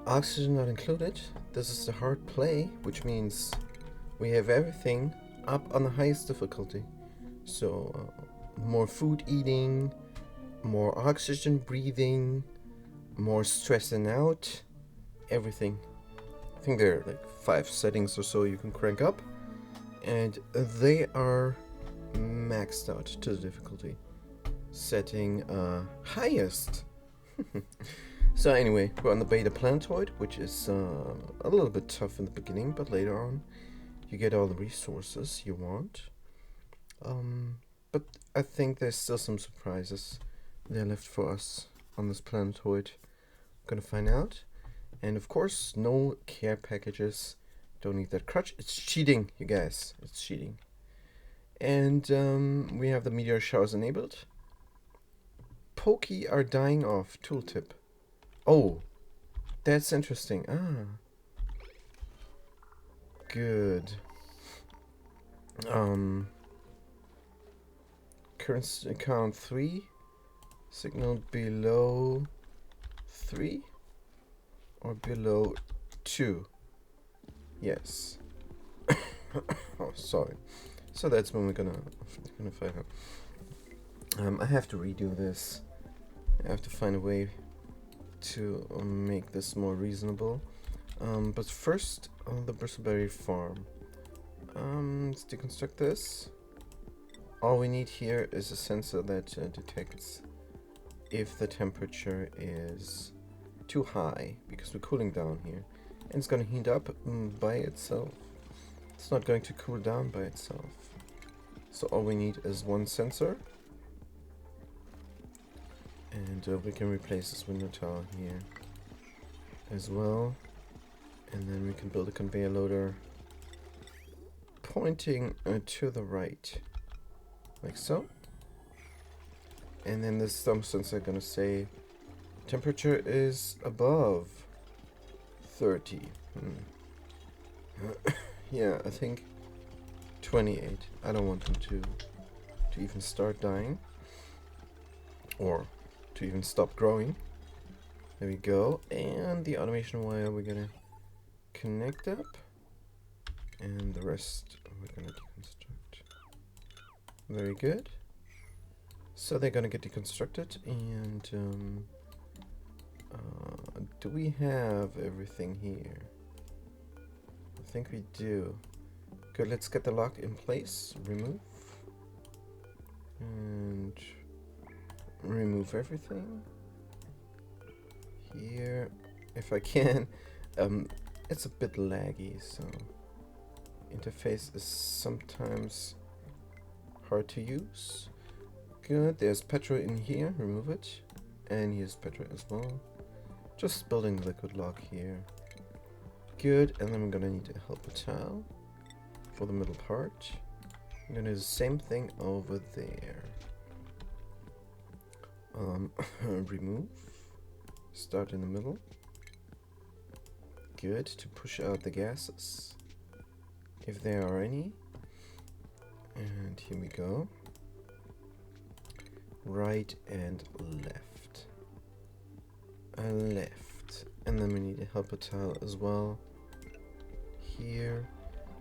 Oxygen not included. This is the hard play, which means we have everything up on the highest difficulty. So, more food eating, more oxygen breathing, more stressing out, everything. I think there are like 5 settings or so you can crank up, and they are maxed out to the difficulty. Setting highest. So anyway, we're on the beta planetoid, which is a little bit tough in the beginning, but later on you get all the resources you want. But I think there's still some surprises there left for us on this planetoid. Gonna find out. And of course, no care packages. Don't need that crutch. It's cheating, you guys. It's cheating. And we have the meteor showers enabled. Pokey are dying off. Tooltip. Oh, that's interesting. Good. Current count 3. Signal below 3 or below 2. Yes. Oh, sorry. So that's when we're gonna find out. I have to redo this. I have to find a way to make this more reasonable. But first, on the bristleberry farm. Let's deconstruct this. All we need here is a sensor that detects if the temperature is too high, because we're cooling down here. And it's going to heat up by itself. It's not going to cool down by itself. So all we need is one sensor. And we can replace this window tower here as well. And then we can build a conveyor loader pointing to the right. Like so. And then this thumb sensor gonna say temperature is above 30. Yeah, I think 28. I don't want them to even start dying. Or to even stop growing. There we go. And the automation wire we're gonna connect up. And the rest we're gonna deconstruct. Very good. So they're gonna get deconstructed, and do we have everything here? I think we do. Good, let's get the lock in place. Remove. And remove everything. Here, if I can. It's a bit laggy, so interface is sometimes hard to use. Good, there's petrol in here, remove it. And here's petrol as well. Just building the liquid lock here. Good, and then I'm gonna need a helper tile for the middle part. I'm gonna do the same thing over there. Remove. Start in the middle. Good, to push out the gases, if there are any. And here we go. Right and left. Left. And then we need a helper tile as well. Here.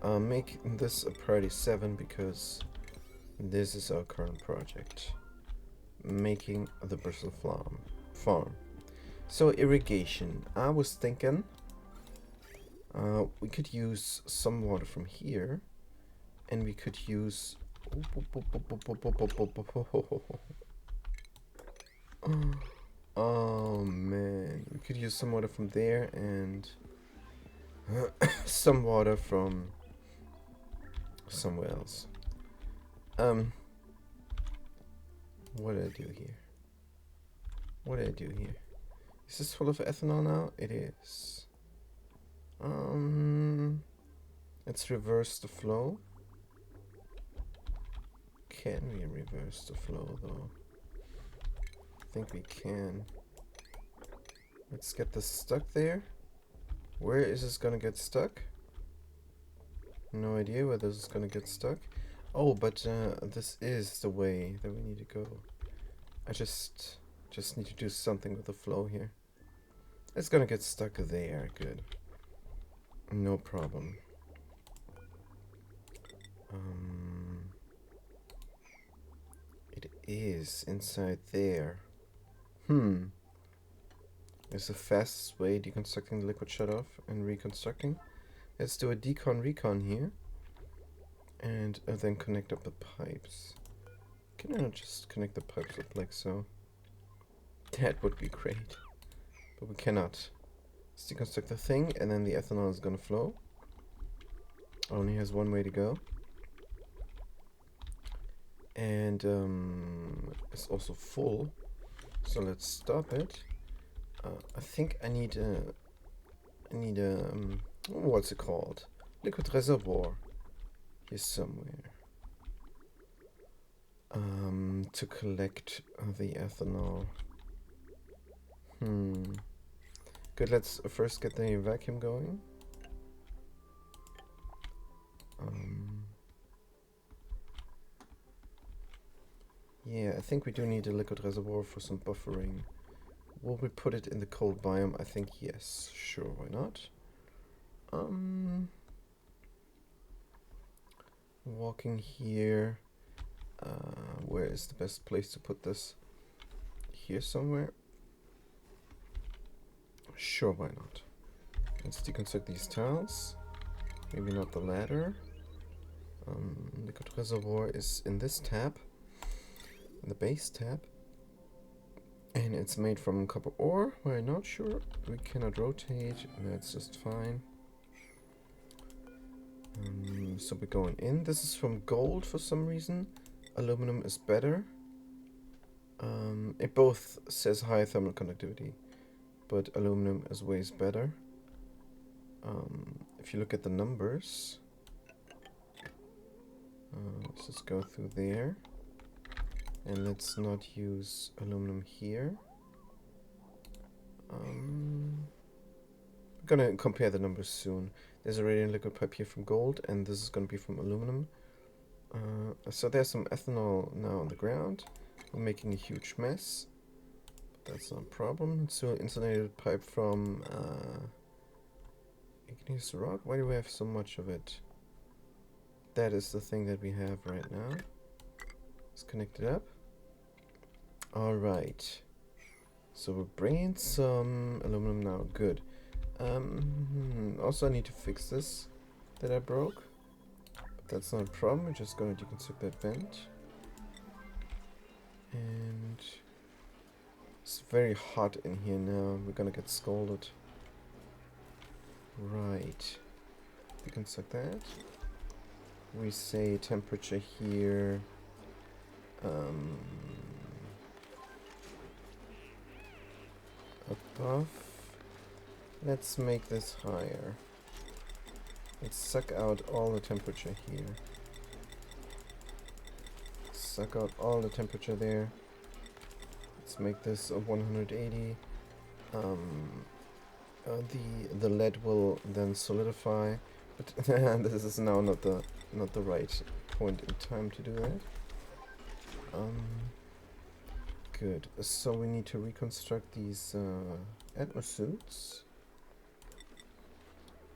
Make this a priority 7 because this is our current project. Making the bristle farm. So irrigation. I was thinking we could use some water from here. And we could use... Oh man, we could use some water from there and some water from somewhere else. What did I do here? What did I do here? Is this full of ethanol now? It is. Let's reverse the flow. Can we reverse the flow though? I think we can. Let's get this stuck there. Where is this gonna get stuck? No idea where this is gonna get stuck. Oh, but this is the way that we need to go. I just need to do something with the flow here. It's gonna get stuck there. Good. No problem. It is inside there. There's the fastest way deconstructing the liquid shutoff and reconstructing. Let's do a decon recon here. And then connect up the pipes. Can I not just connect the pipes up like so? That would be great. But we cannot. Let's deconstruct the thing, and then the ethanol is gonna flow. Only has one way to go. And it's also full. So let's stop it. I think I need a what's it called? Liquid reservoir. Here somewhere. To collect the ethanol. Good, let's first get the vacuum going. Yeah, I think we do need a liquid reservoir for some buffering. Will we put it in the cold biome? I think yes. Sure, why not? Walking here. Where is the best place to put this? Here somewhere? Sure, why not? Let's deconstruct these tiles. Maybe not the ladder. Liquid reservoir is in this tab. In the base tab. And it's made from copper ore. We're not sure. We cannot rotate. That's just fine. So we're going in. This is from gold for some reason. Aluminum is better. It both says high thermal conductivity, but aluminum is ways better. If you look at the numbers, let's just go through there. And let's not use aluminum here. We're gonna compare the numbers soon. There's already a liquid pipe here from gold, and this is gonna be from aluminum. So there's some ethanol now on the ground. We're making a huge mess. But that's not a problem. It's still insulated pipe from igneous rock. Why do we have so much of it? That is the thing that we have right now. Let's connect it up. Alright. So we're bringing some aluminum now. Good. Also I need to fix this that I broke. But that's not a problem. We're just going to deconstruct that vent. And it's very hot in here now. We're gonna get scalded. Right. Deconstruct that. We say temperature here. Above. Let's make this higher. Let's suck out all the temperature here. Suck out all the temperature there. Let's make this a 180. The lead will then solidify, but this is now not the right point in time to do that. Good. So we need to reconstruct these atmosuits.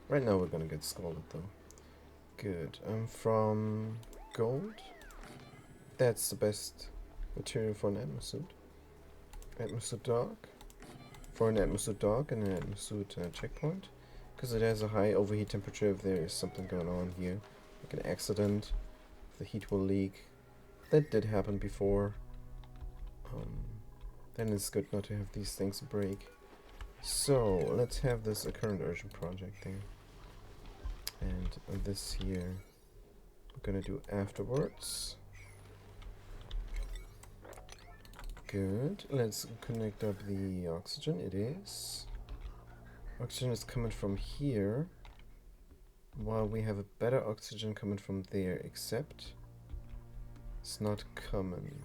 Right now we're gonna get scalded though. Good. From gold. That's the best material for an atmosuit. Atmosuit dog. For an atmosuit dog and an atmosuit checkpoint. Because it has a high overheat temperature if there is something going on here. Like an accident. If the heat will leak. That did happen before. Then it's good not to have these things break. So, let's have this a current urgent project thing. And this here we're gonna do afterwards. Good. Let's connect up the oxygen. It is. Oxygen is coming from here. While we have a better oxygen coming from there, except it's not coming.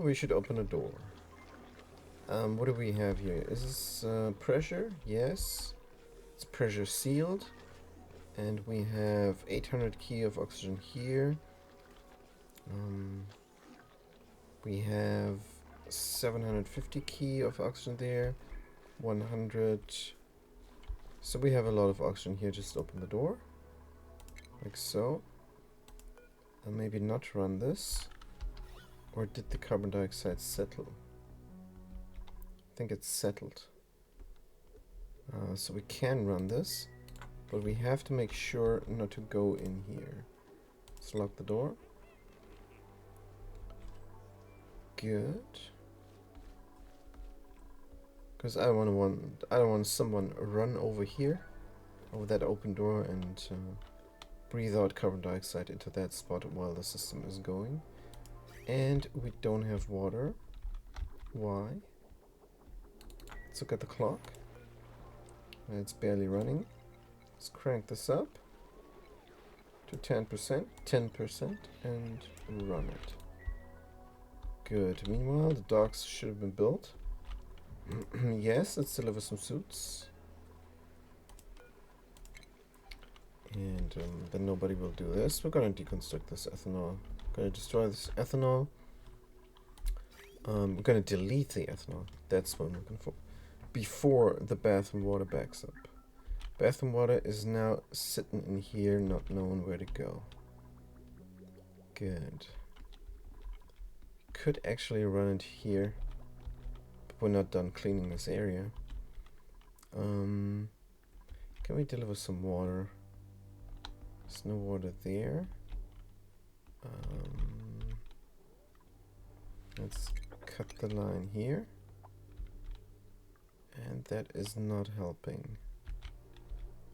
We should open a door. What do we have here? Is this pressure? Yes. It's pressure sealed. And we have 800 key of oxygen here. We have 750 key of oxygen there. 100. So we have a lot of oxygen here. Just open the door. Like so. And maybe not run this. Or did the carbon dioxide settle? I think it's settled. So we can run this. But we have to make sure not to go in here. Let's lock the door. Good. Because I don't want someone run over here, over that open door, and breathe out carbon dioxide into that spot while the system is going. And we don't have water. Why? Let's look at the clock. It's barely running. Let's crank this up to 10%, and run it. Good. Meanwhile, the docks should have been built. Yes, let's deliver some suits. And then nobody will do this. We're gonna deconstruct this ethanol. Gonna destroy this ethanol. We're gonna delete the ethanol. That's what I'm looking for. Before the bathroom water backs up. Bathroom water is now sitting in here, not knowing where to go. Good. Could actually run it here, but we're not done cleaning this area. Can we deliver some water? There's no water there. Let's cut the line here. And that is not helping.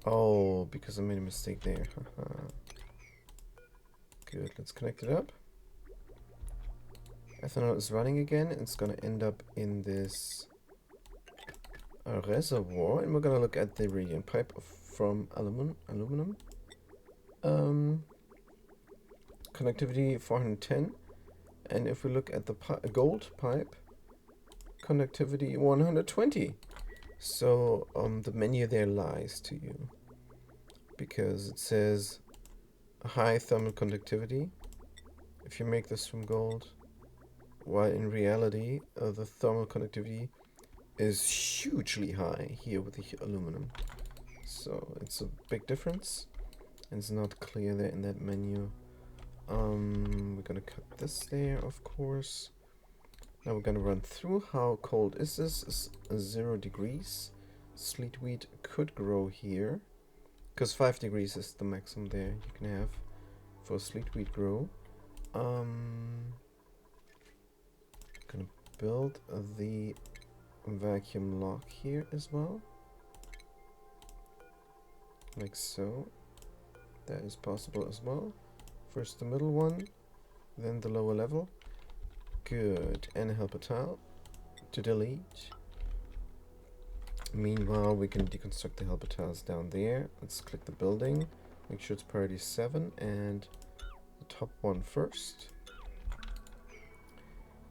Oh, because I made a mistake there. Good, let's connect it up. Ethanol is running again. It's going to end up in this reservoir. And we're going to look at the radiant pipe from aluminum. Conductivity 410. And if we look at the gold pipe, conductivity 120. So the menu there lies to you, because it says high thermal conductivity if you make this from gold, while in reality the thermal conductivity is hugely high here with the aluminum. So it's a big difference, and it's not clear there in that menu. We're gonna cut this there, of course. Now we're gonna run through. How cold is this? It's 0 degrees. Sleet wheat could grow here, because 5 degrees is the maximum there you can have for sleet wheat grow. Gonna build the vacuum lock here as well, like so. That is possible as well. First the middle one, then the lower level. Good. And a helper tile to delete. Meanwhile, we can deconstruct the helper tiles down there. Let's click the building. Make sure it's priority 7 and the top one first.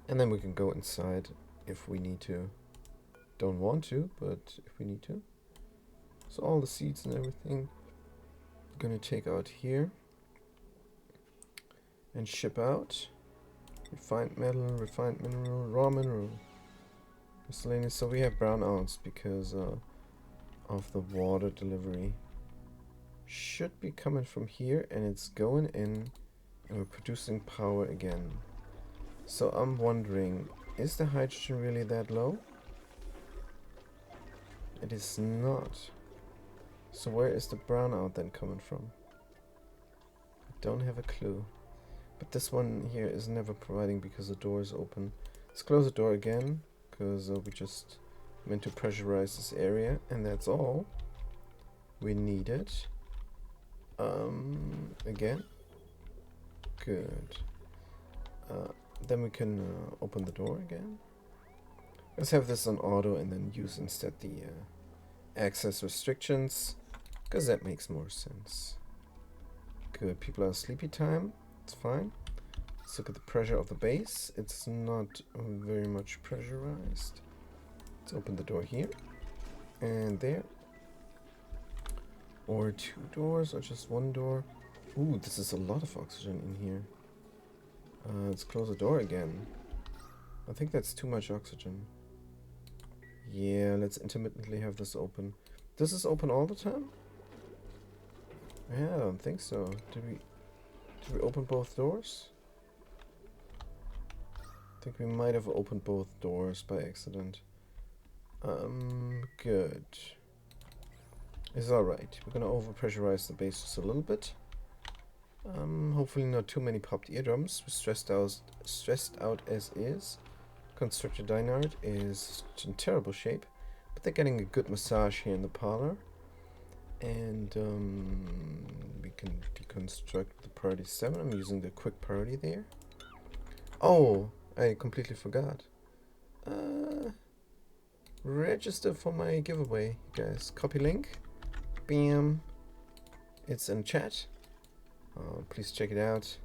And then we can go inside if we need to. Don't want to, but if we need to. So all the seeds and everything I'm gonna take out here and ship out. Refined metal, refined mineral, raw mineral, miscellaneous. So we have brownouts because of the water delivery. Should be coming from here, and it's going in, and we're producing power again. So I'm wondering, is the hydrogen really that low? It is not. So where is the brownout then coming from? I don't have a clue. But this one here is never providing because the door is open. Let's close the door again, because we just meant to pressurize this area, and that's all we needed. Again. Good. Then we can open the door again. Let's have this on auto and then use instead the access restrictions, because that makes more sense. Good. People are sleepy time. It's fine. Let's look at the pressure of the base. It's not very much pressurized. Let's open the door here and there, or 2 doors, or just 1 door. Ooh, this is a lot of oxygen in here. Let's close the door again. I think that's too much oxygen. Yeah, let's intermittently have this open. Does this open all the time? Yeah, I don't think so. Did we open both doors? I think we might have opened both doors by accident. Good. It's alright. We're gonna overpressurize the base just a little bit. Hopefully not too many popped eardrums. We're stressed out as is. Constructor Dynard is in terrible shape, but they're getting a good massage here in the parlor. And we can deconstruct the priority 7. I'm using the quick priority there. Oh, I completely forgot. Register for my giveaway, guys. Copy link. Bam. It's in chat. Please check it out.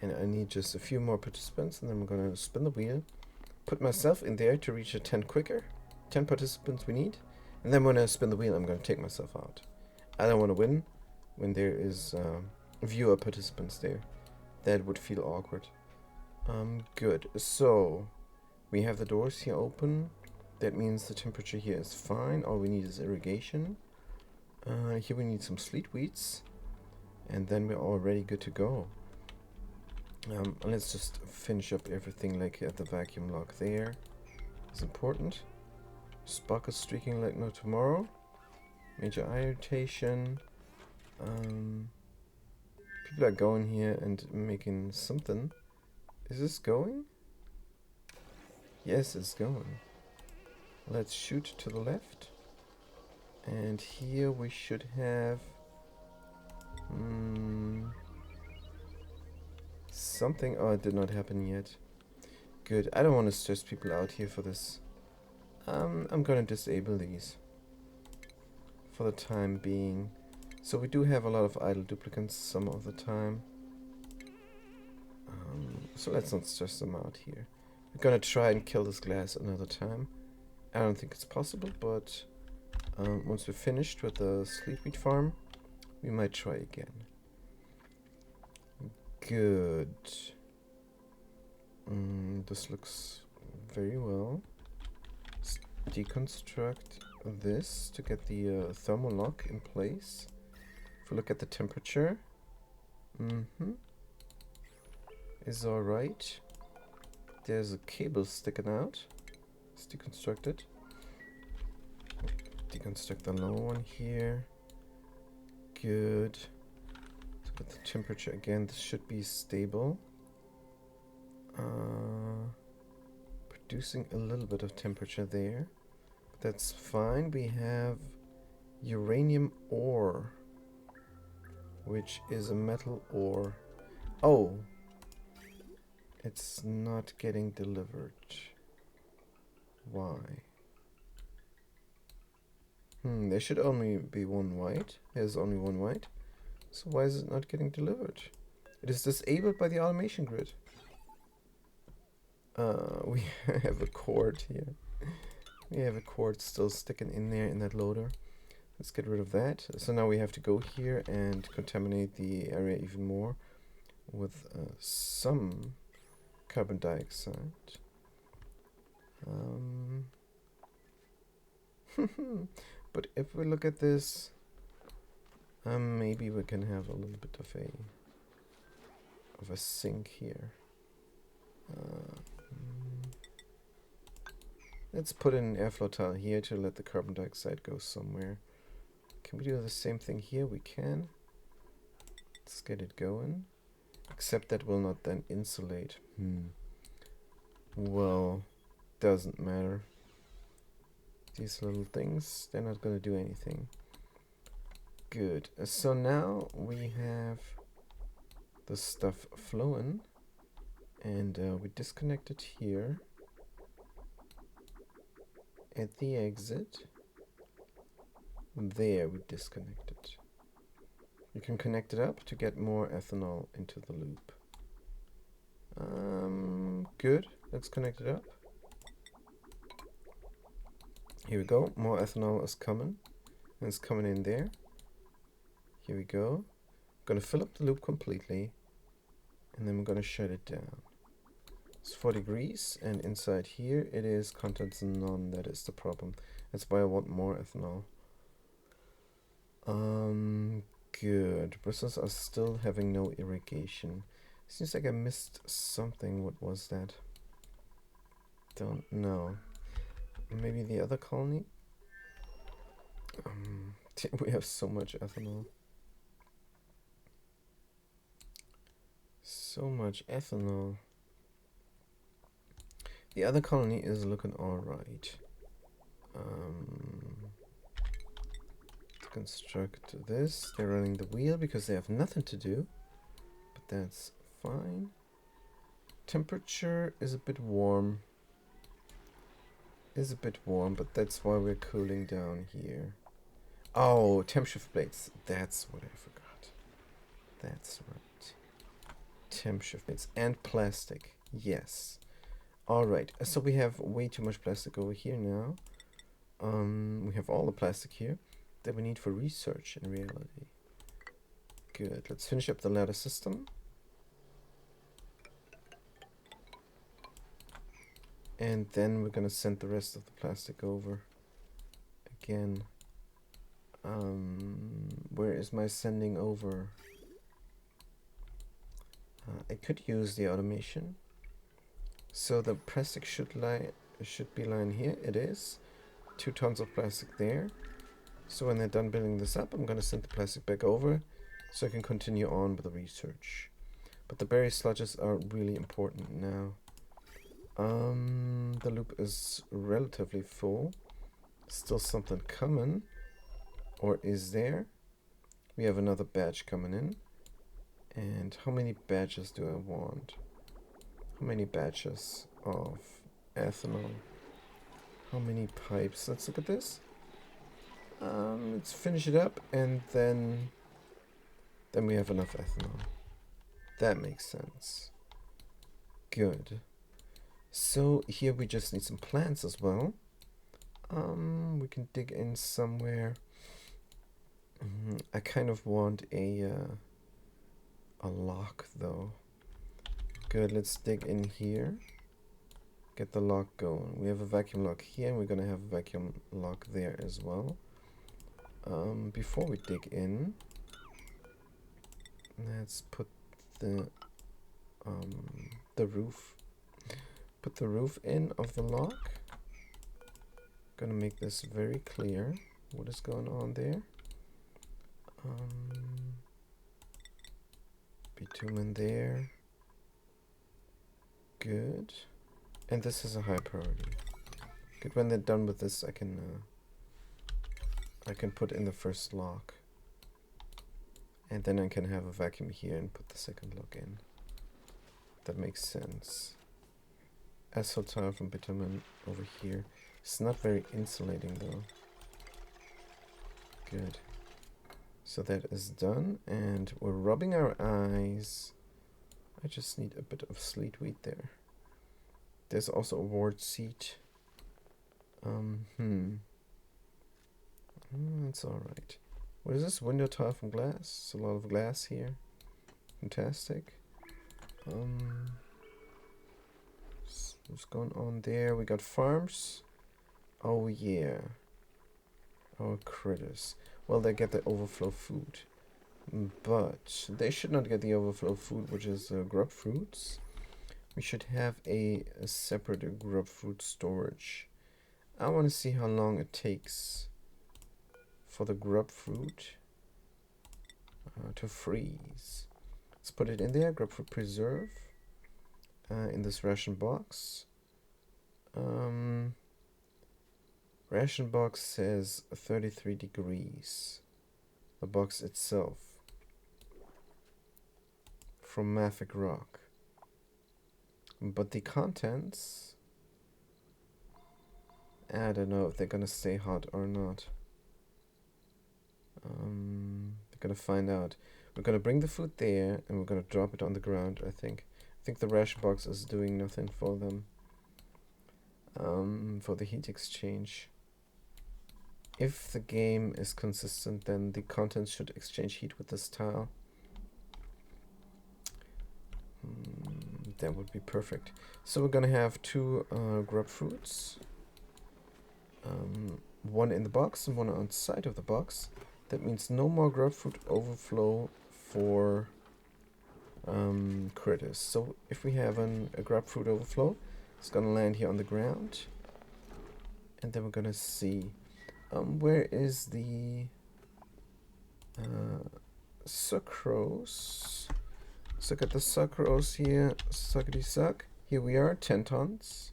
And I need just a few more participants, and then I'm gonna spin the wheel. Put myself in there to reach a 10 quicker. 10 participants we need. And then when I spin the wheel, I'm gonna take myself out. I don't want to win when there is viewer participants there. That would feel awkward. Good. So we have the doors here open. That means the temperature here is fine. All we need is irrigation. Here we need some sleet weeds. And then we're already good to go. Let's just finish up everything like at the vacuum lock there. It's important. Spock is streaking like no tomorrow. Major irritation. People are going here and making something. Is this going? Yes, it's going. Let's shoot to the left. And here we should have something. Oh, it did not happen yet. Good. I don't want to stress people out here for this. I'm gonna disable these for the time being. So we do have a lot of idle duplicants some of the time. So let's not stress them out here. We're gonna try and kill this glass another time. I don't think it's possible, but once we're finished with the sleepweed farm, we might try again. Good. This looks very well. Let's deconstruct this to get the thermal lock in place. If we look at the temperature, is alright. There's a cable sticking out. Let's deconstruct it. Deconstruct the low one here. Good. Let's get the temperature again. This should be stable. Producing a little bit of temperature there. But that's fine. We have uranium ore, which is a metal ore. Oh, it's not getting delivered. Why? There should only be one white. There's only one white. So why is it not getting delivered? It is disabled by the automation grid. We have a cord here. We have a cord still sticking in there in that loader. Let's get rid of that. So now we have to go here and contaminate the area even more with some carbon dioxide. But if we look at this, maybe we can have a little bit of a sink here. Let's put in an airflow tile here to let the carbon dioxide go somewhere. Can we do the same thing here? We can. Let's get it going. Except that will not then insulate. Well, doesn't matter. These little things, they're not going to do anything. Good. So now we have the stuff flowing. And we disconnect it here at the exit. There we disconnect it. You can connect it up to get more ethanol into the loop. Good. Let's connect it up. Here we go. More ethanol is coming. And it's coming in there. Here we go. I'm gonna fill up the loop completely. And then we're gonna shut it down. It's 4 degrees, and inside here it is contents none. That is the problem. That's why I want more ethanol. Good. Bristles are still having no irrigation. Seems like I missed something. What was that? Don't know. Maybe the other colony? We have so much ethanol. So much ethanol. The other colony is looking alright. Construct this. They're running the wheel because they have nothing to do. But that's fine. Temperature is a bit warm. But that's why we're cooling down here. Oh, temp shift plates. That's what I forgot. That's right. Temp shift plates and plastic. Yes. Alright, so we have way too much plastic over here now. We have all the plastic here that we need for research in reality. Good, let's finish up the ladder system. And then we're gonna send the rest of the plastic over. Again. Where is my sending over? I could use the automation. So the plastic should be lying here. It is. 2 tons of plastic there. So when they're done building this up, I'm gonna send the plastic back over so I can continue on with the research. But the berry sludges are really important now. The loop is relatively full. Still something coming. Or is there? We have another batch coming in. And how many batches do I want? How many batches of ethanol? How many pipes? Let's look at this. Let's finish it up and then we have enough ethanol. That makes sense. Good. So here we just need some plants as well. We can dig in somewhere. I kind of want a lock though. Good, let's dig in here. Get the lock going. We have a vacuum lock here and we're gonna have a vacuum lock there as well. Before we dig in, let's put the roof. Put the roof in of the lock. Gonna make this very clear what is going on there. Bitumen there. Good. And this is a high priority. Good, when they're done with this, I can put in the first lock. And then I can have a vacuum here and put the second lock in. That makes sense. Asphalt tile from bitumen over here. It's not very insulating though. Good. So that is done, and we're rubbing our eyes. I just need a bit of sleet wheat there. There's also a wart seed. That's alright. What is this? Window tile from glass? A lot of glass here. Fantastic. What's going on there? We got farms. Oh yeah. Our critters. Well, they get the overflow food. But they should not get the overflow food, which is grub fruits. We should have a separate grub fruit storage. I want to see how long it takes for the grub fruit to freeze. Let's put it in there. Grub fruit preserve in this ration box. Ration box says 33 degrees. The box itself. From mafic rock. But the contents, I don't know if they're gonna stay hot or not. We're gonna find out. We're gonna bring the food there and we're gonna drop it on the ground, I think. I think the ration box is doing nothing for them. For the heat exchange. If the game is consistent, then the contents should exchange heat with this tile. That would be perfect. So we're gonna have two grub fruits. One in the box and one outside of the box. That means no more grub fruit overflow for critters. So if we have a grub fruit overflow, it's gonna land here on the ground. And then we're gonna see where is the sucrose. Let's look at the sucrose here. Suckety suck. Here we are, 10 tons.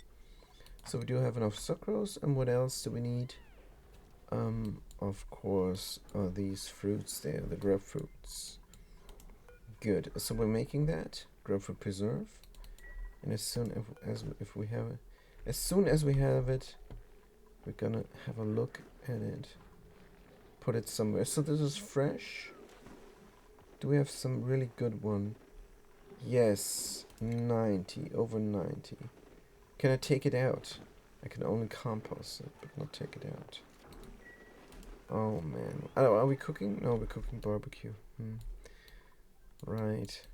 So we do have enough sucrose. And what else do we need? Of course, these fruits there, the grapefruits. Good. So we're making that grapefruit preserve. And as soon as we have it, we're gonna have a look at it. Put it somewhere. So this is fresh. Do we have some really good one? Yes, 90, over 90. Can I take it out? I can only compost it, but not take it out. Oh man. Oh, are we cooking? No, we're cooking barbecue. Right.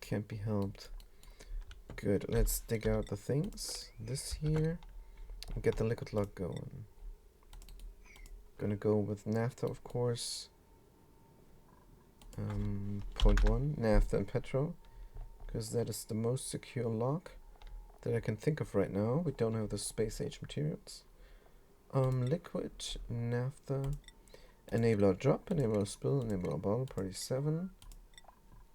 Can't be helped. Good. Let's dig out the things. This here. And get the liquid log going. Gonna go with naphtha, of course. 0.1 naphtha and petrol, because that is the most secure log that I can think of right now. We don't have the space age materials. Liquid, naphtha, enable our drop, enable our spill, enable our bottle, party 7.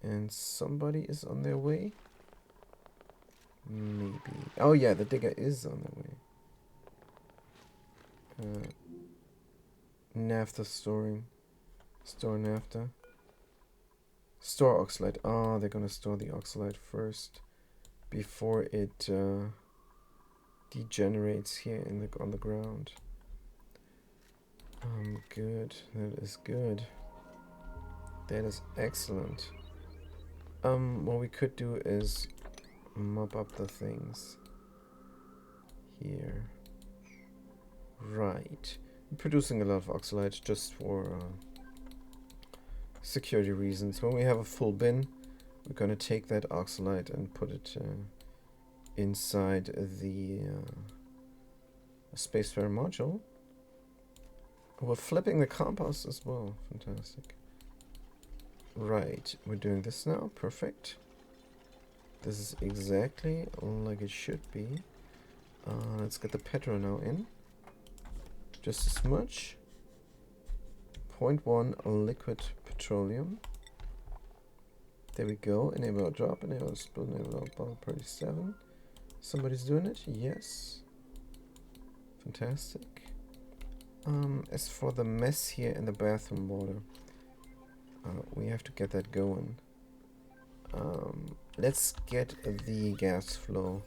And somebody is on their way. Maybe. Oh yeah, the digger is on their way. Naphtha storing. Store naphtha. Store oxalate. Oh, they're gonna store the oxalate first before it degenerates here on the ground. Good. That is good. That is excellent. What we could do is mop up the things here. Right. I'm producing a lot of oxalate just for security reasons. When we have a full bin, we're gonna take that oxalate and put it inside the spacefarer module. We're flipping the compost as well. Fantastic. Right, we're doing this now. Perfect. This is exactly like it should be. Let's get the petro now in. Just as much. 0.1 liquid petroleum. There we go. Enable our drop, enable our spill, enable our bottle, party 7. Somebody's doing it? Yes. Fantastic. As for the mess here in the bathroom water, we have to get that going. Let's get the gas flow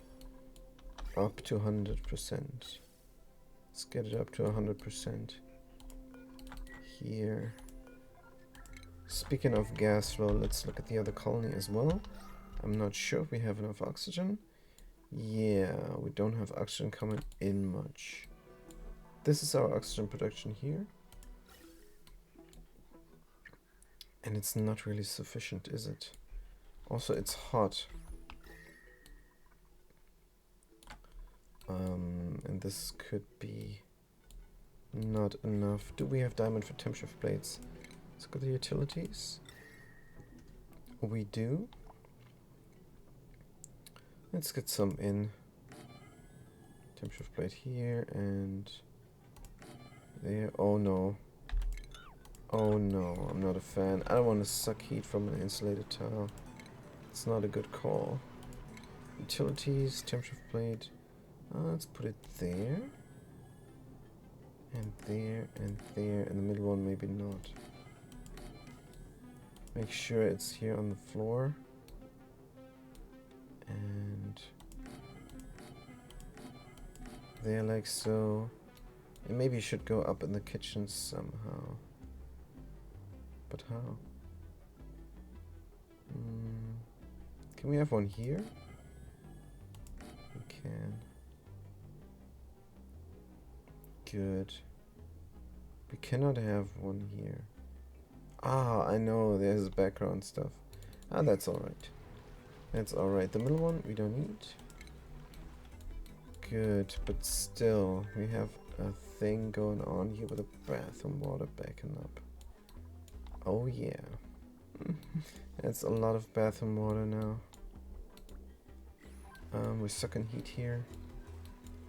up to 100%. Let's get it up to 100%. Here. Speaking of gas flow, let's look at the other colony as well. I'm not sure if we have enough oxygen. Yeah, we don't have oxygen coming in much. This is our oxygen production here. And it's not really sufficient, is it? Also, it's hot. And this could be not enough. Do we have diamond for temp shift plates? Let's go to the utilities. We do. Let's get some in. Temp shift plate here and there. Oh no. Oh no, I'm not a fan. I don't want to suck heat from an insulated tile. It's not a good call. Utilities, temp shift plate. Let's put it there. And there, and there. And the middle one maybe not. Make sure it's here on the floor. And there like so. And maybe it should go up in the kitchen somehow. But how? Can we have one here? We can. Good. We cannot have one here. Ah, I know, there's background stuff. Ah, that's alright. That's alright. The middle one we don't need. Good, but still, we have a thing going on here with the bathroom water backing up. Oh yeah. That's a lot of bathroom water now. We're sucking heat here.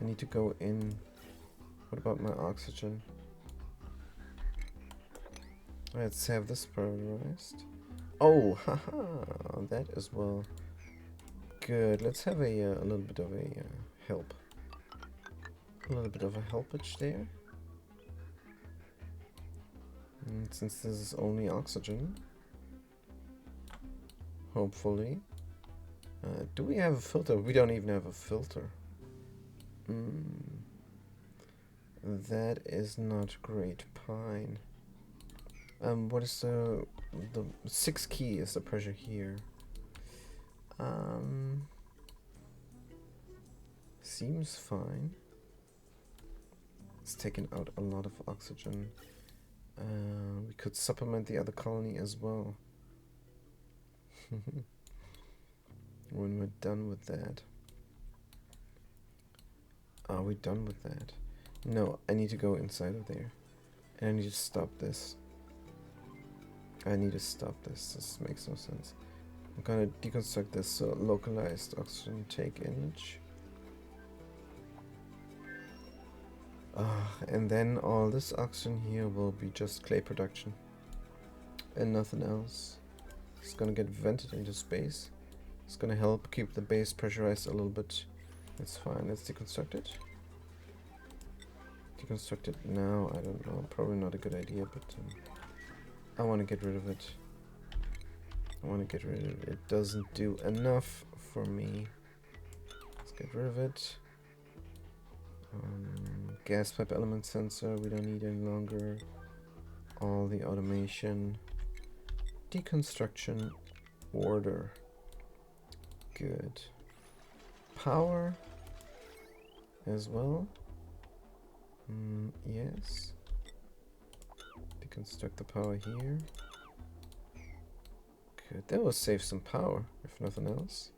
I need to go in. What about my oxygen? Let's have this prioritized. Oh, haha, that as well. Good. Let's have a little bit of a help. A little bit of a helpage there. And since this is only oxygen, hopefully. Do we have a filter? We don't even have a filter. That is not great. Pine. What is the 6 key is the pressure here? Seems fine. It's taken out a lot of oxygen. We could supplement the other colony as well. When we're done with that. Are we done with that? No, I need to go inside of there. And I need to stop this. I need to stop this. This makes no sense. I'm gonna deconstruct this. So localized oxygen take image. And then all this oxygen here will be just clay production. And nothing else. It's gonna get vented into space. It's gonna help keep the base pressurized a little bit. That's fine. Let's deconstruct it. Deconstruct it now. I don't know. Probably not a good idea, but I want to get rid of it. I want to get rid of it. It doesn't do enough for me. Let's get rid of it. Gas pipe element sensor. We don't need any longer. All the automation. Deconstruction order. Good. Power as well. Yes. Deconstruct the power here. Good. That will save some power, if nothing else.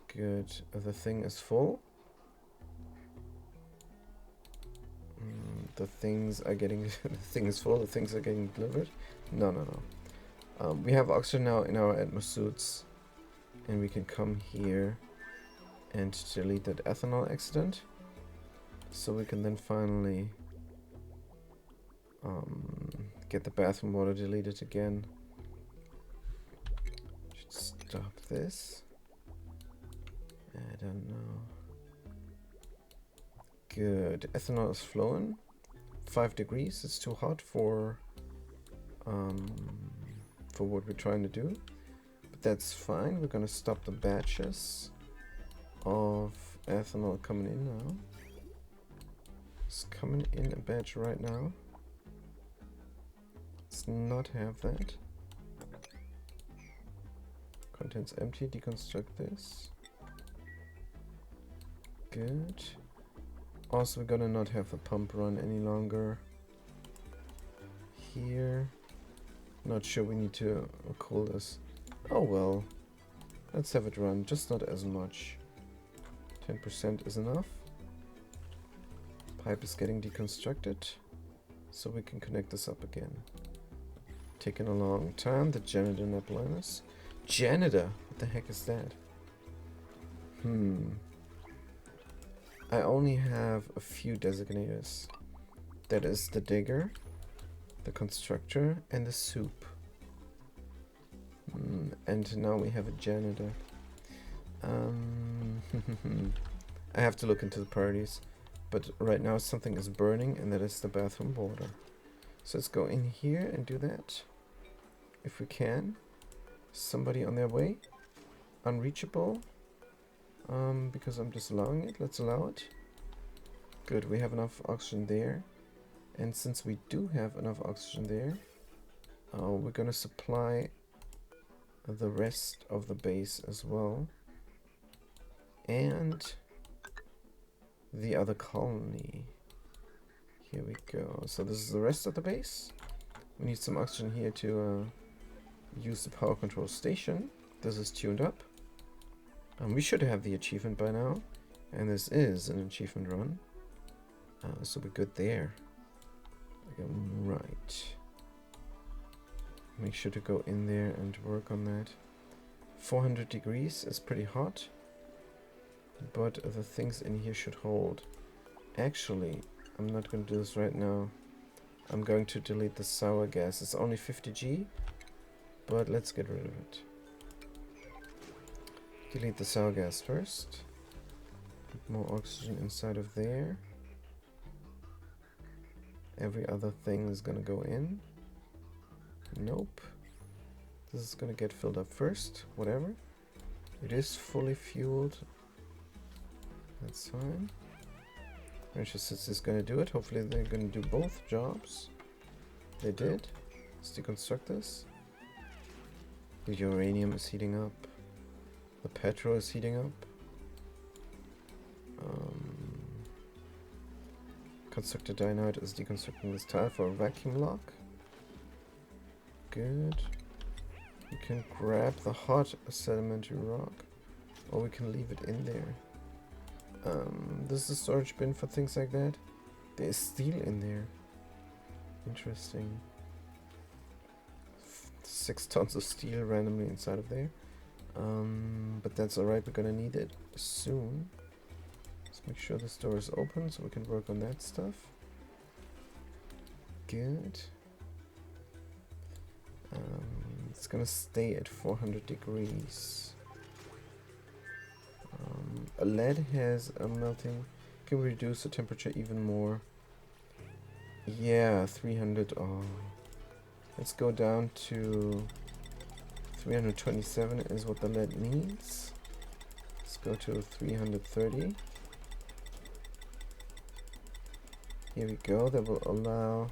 Good. The thing is full. The things are getting... the thing is full. The things are getting delivered. No. We have oxygen now in our Atmos suits. And we can come here and delete that ethanol accident. So we can then finally get the bathroom water deleted again. Should stop this. I don't know. Good. Ethanol is flowing. 5 degrees. It's too hot for what we're trying to do. But that's fine. We're gonna stop the batches of ethanol coming in now. It's coming in a batch right now. Let's not have that. Contents empty. Deconstruct this. Good. Also, we're gonna not have the pump run any longer. Here. Not sure we need to cool this. Oh well. Let's have it run. Just not as much. 10% is enough. Pipe is getting deconstructed. So we can connect this up again. Taking a long time. The janitor nebulous. Janitor? What the heck is that? I only have a few designators. That is the digger, the constructor, and the soup. And now we have a janitor. I have to look into the priorities. But right now something is burning, and that is the bathroom water. So let's go in here and do that. If we can. Somebody on their way. Unreachable. Because I'm just allowing it. Let's allow it. Good, we have enough oxygen there. And since we do have enough oxygen there, we're gonna supply the rest of the base as well. And the other colony. Here we go. So this is the rest of the base. We need some oxygen here to use the power control station. This is tuned up. We should have the achievement by now. And this is an achievement run. So we're good there. Right. Make sure to go in there and work on that. 400 degrees is pretty hot. But the things in here should hold. Actually, I'm not going to do this right now. I'm going to delete the sour gas. It's only 50G. But let's get rid of it. Delete the sour gas first. Put more oxygen inside of there. Every other thing is gonna go in. Nope. This is gonna get filled up first. Whatever. It is fully fueled. That's fine. Manchester is gonna do it. Hopefully they're gonna do both jobs. They did. Let's deconstruct this. The uranium is heating up. The petrol is heating up. Constructed dynamite is deconstructing this tile for a vacuum lock. Good. We can grab the hot sedimentary rock, or we can leave it in there. This is a storage bin for things like that. There is steel in there. Interesting. 6 tons of steel randomly inside of there. But that's alright, we're gonna need it soon. Let's make sure this door is open so we can work on that stuff. Good. It's gonna stay at 400 degrees. A lead has a melting. Can we reduce the temperature even more? Yeah, 300. Oh. Let's go down to 327 is what the lead needs. Let's go to 330. Here we go. That will allow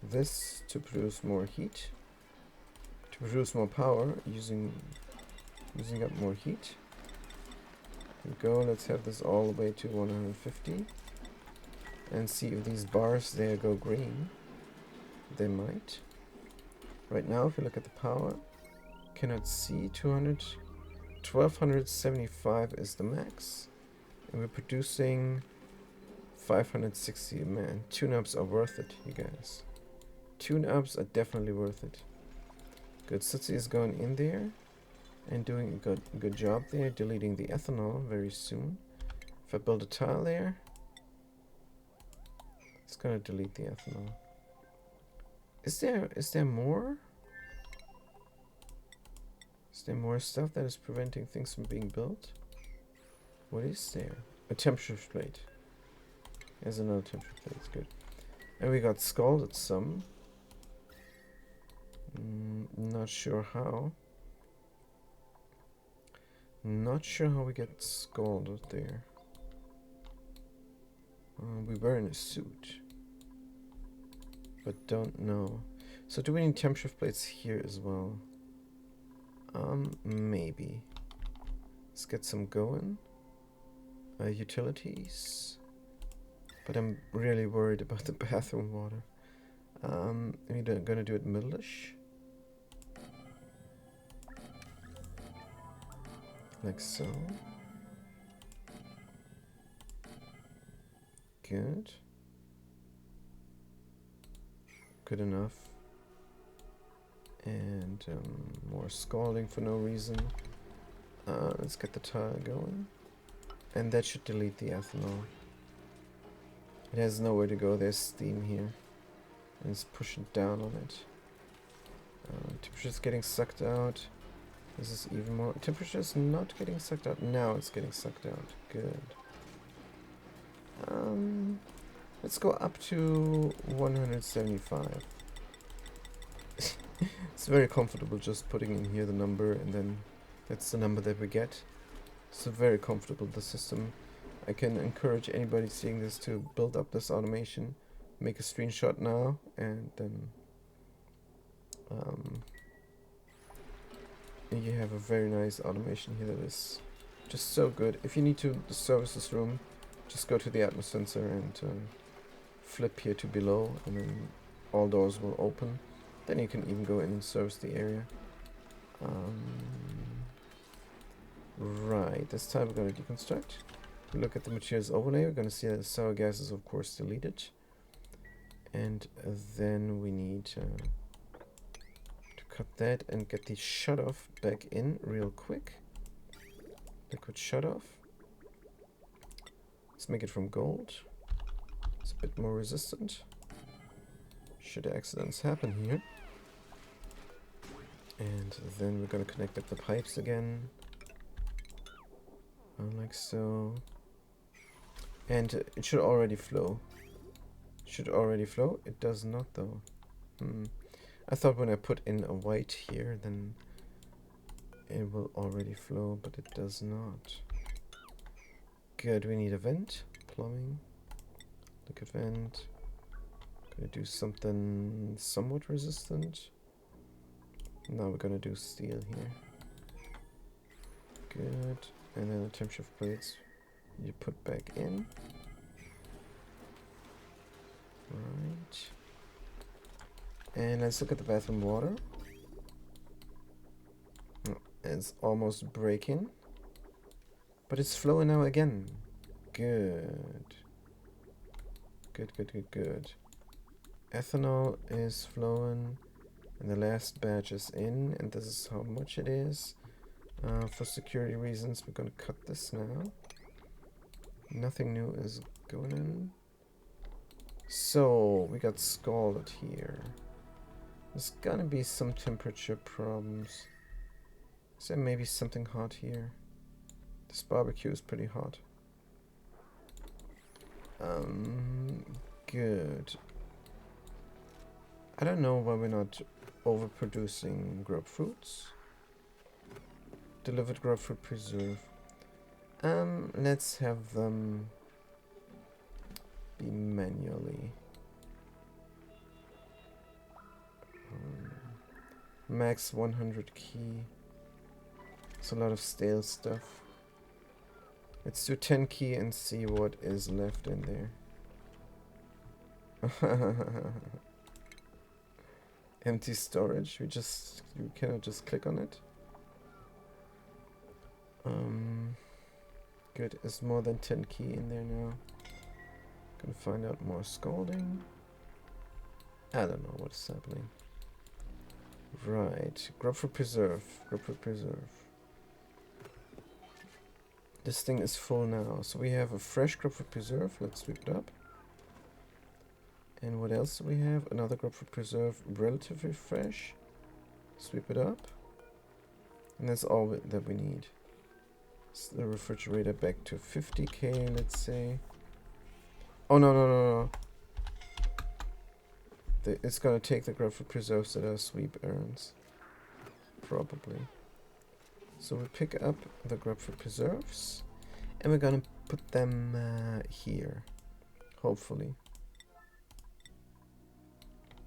this to produce more heat, to produce more power using up more heat. Here we go. Let's have this all the way to 150 and see if these bars there go green. They might. Right now, if you look at the power, cannot see 1275 is the max, and we're producing 560. Man, tune-ups are worth it, you guys. Tune-ups are definitely worth it. Good. Sutsi is going in there and doing a good job there, deleting the ethanol very soon. If I build a tile there, it's gonna delete the ethanol. Is there more? Is there more stuff that is preventing things from being built? What is there? A temperature plate. There's another temperature plate. It's good. And we got scalded some. Not sure how. Not sure how we get scalded there. We were in a suit, but don't know. So do we need temperature plates here as well? Maybe. Let's get some going. Utilities. But I'm really worried about the bathroom water. We're gonna do it middle-ish. Like so. Good. Good enough. And more scalding for no reason. Let's get the tile going. And that should delete the ethanol. It has nowhere to go. There's steam here. And it's pushing down on it. Temperature's getting sucked out. This is even more. Temperature's not getting sucked out. Now it's getting sucked out. Good. Let's go up to 175. It's very comfortable just putting in here the number, and then that's the number that we get. So very comfortable, the system. I can encourage anybody seeing this to build up this automation. Make a screenshot now, and then you have a very nice automation here that is just so good. If you need to service this room, just go to the Atmos sensor and flip here to below, and then all doors will open. Then you can even go in and service the area. Right, this time we're going to deconstruct. Look at the materials overlay. We're going to see that the sour gas is of course deleted. And then we need to cut that and get the shut off back in real quick. Liquid shut off. Let's make it from gold. It's a bit more resistant. Should accidents happen here. And then we're going to connect up the pipes again. Like so. And it should already flow. Should already flow. It does not though. I thought when I put in a white here, then it will already flow, but it does not. Good, we need a vent. Plumbing. Liquid vent. Gonna do something somewhat resistant. Now we're gonna do steel here. Good. And then the temp shift plates you put back in. Right. And let's look at the bathroom water. It's almost breaking. But it's flowing now again. Good. Good, good, good, good. Ethanol is flowing. And the last batch is in. And this is how much it is. For security reasons, we're going to cut this now. Nothing new is going in. So, we got scalded here. There's gonna be some temperature problems. Is there maybe something hot here? This barbecue is pretty hot. Good. I don't know why we're not overproducing grapefruits. Delivered grapefruit preserve. Let's have them be manually. Max 100 key. It's a lot of stale stuff. Let's do 10 key and see what is left in there. Empty storage. You cannot just click on it. Good. Is more than 10 key in there now. Gonna find out more scalding. I don't know what's happening. Right. Grapefruit preserve. Grapefruit preserve. This thing is full now. So we have a fresh grapefruit preserve. Let's sweep it up. And what else do we have? Another grapefruit preserve, relatively fresh. Sweep it up. And that's all that we need. So the refrigerator back to 50k, let's say. Oh, no, no, no, no. It's gonna take the grapefruit preserves that are sweep errands. Probably. So we pick up the grapefruit preserves. And we're gonna put them here. Hopefully.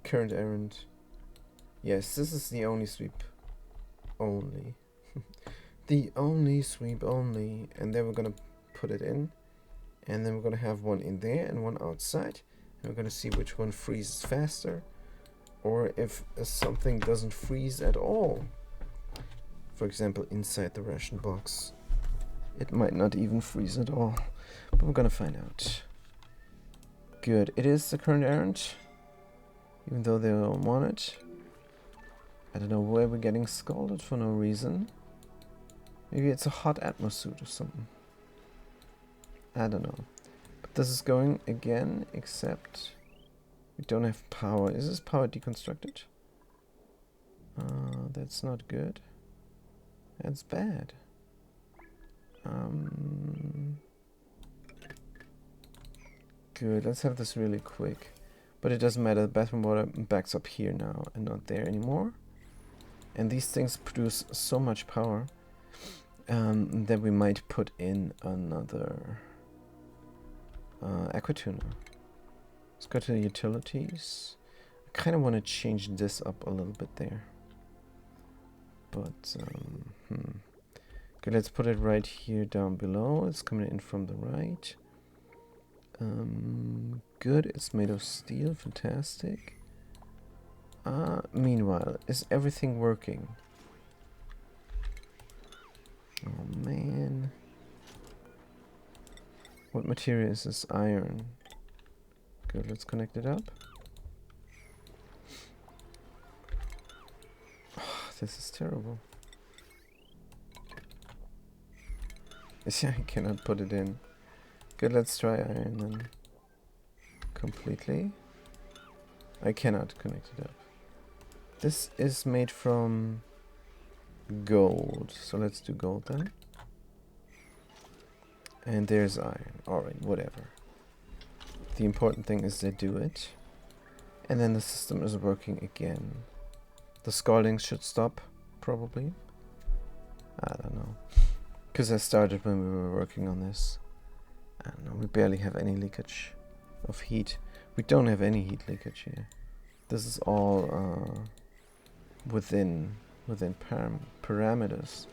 Current errand. Yes, this is the only sweep. Only. The only sweep only. And then we're gonna put it in. And then we're gonna have one in there and one outside. And we're gonna see which one freezes faster. Or if something doesn't freeze at all. For example, inside the ration box. It might not even freeze at all. But we're gonna find out. Good. It is the current errand. Even though they don't want it. I don't know where we're getting scalded for no reason. Maybe it's a hot atmosphere or something. I don't know. But this is going again, except we don't have power. Is this power deconstructed? That's not good. That's bad. Good, let's have this really quick. But it doesn't matter, the bathroom water backs up here now and not there anymore. And these things produce so much power that we might put in another aquatuner. Let's go to the utilities. I kind of want to change this up a little bit there. But, okay, let's put it right here down below. It's coming in from the right. Good, it's made of steel, fantastic. Meanwhile, is everything working? What material is this? Iron. Good, let's connect it up. Oh, this is terrible. See, I cannot put it in. Good, let's try iron then. Completely. I cannot connect it up. This is made from gold. So let's do gold then. And there's iron. Alright, whatever. The important thing is they do it. And then the system is working again. The scalding should stop, probably. I don't know. Because I started when we were working on this. I don't know, we barely have any leakage of heat. We don't have any heat leakage here. This is all within parameters.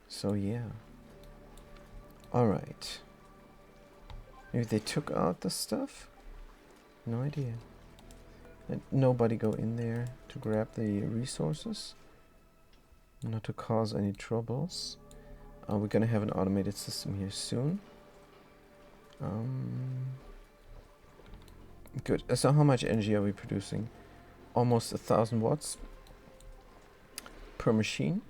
So yeah. Alright. Maybe they took out the stuff? No idea. And nobody go in there to grab the resources. Not to cause any troubles. We're gonna have an automated system here soon. Good. So how much energy are we producing? Almost 1,000 watts per machine.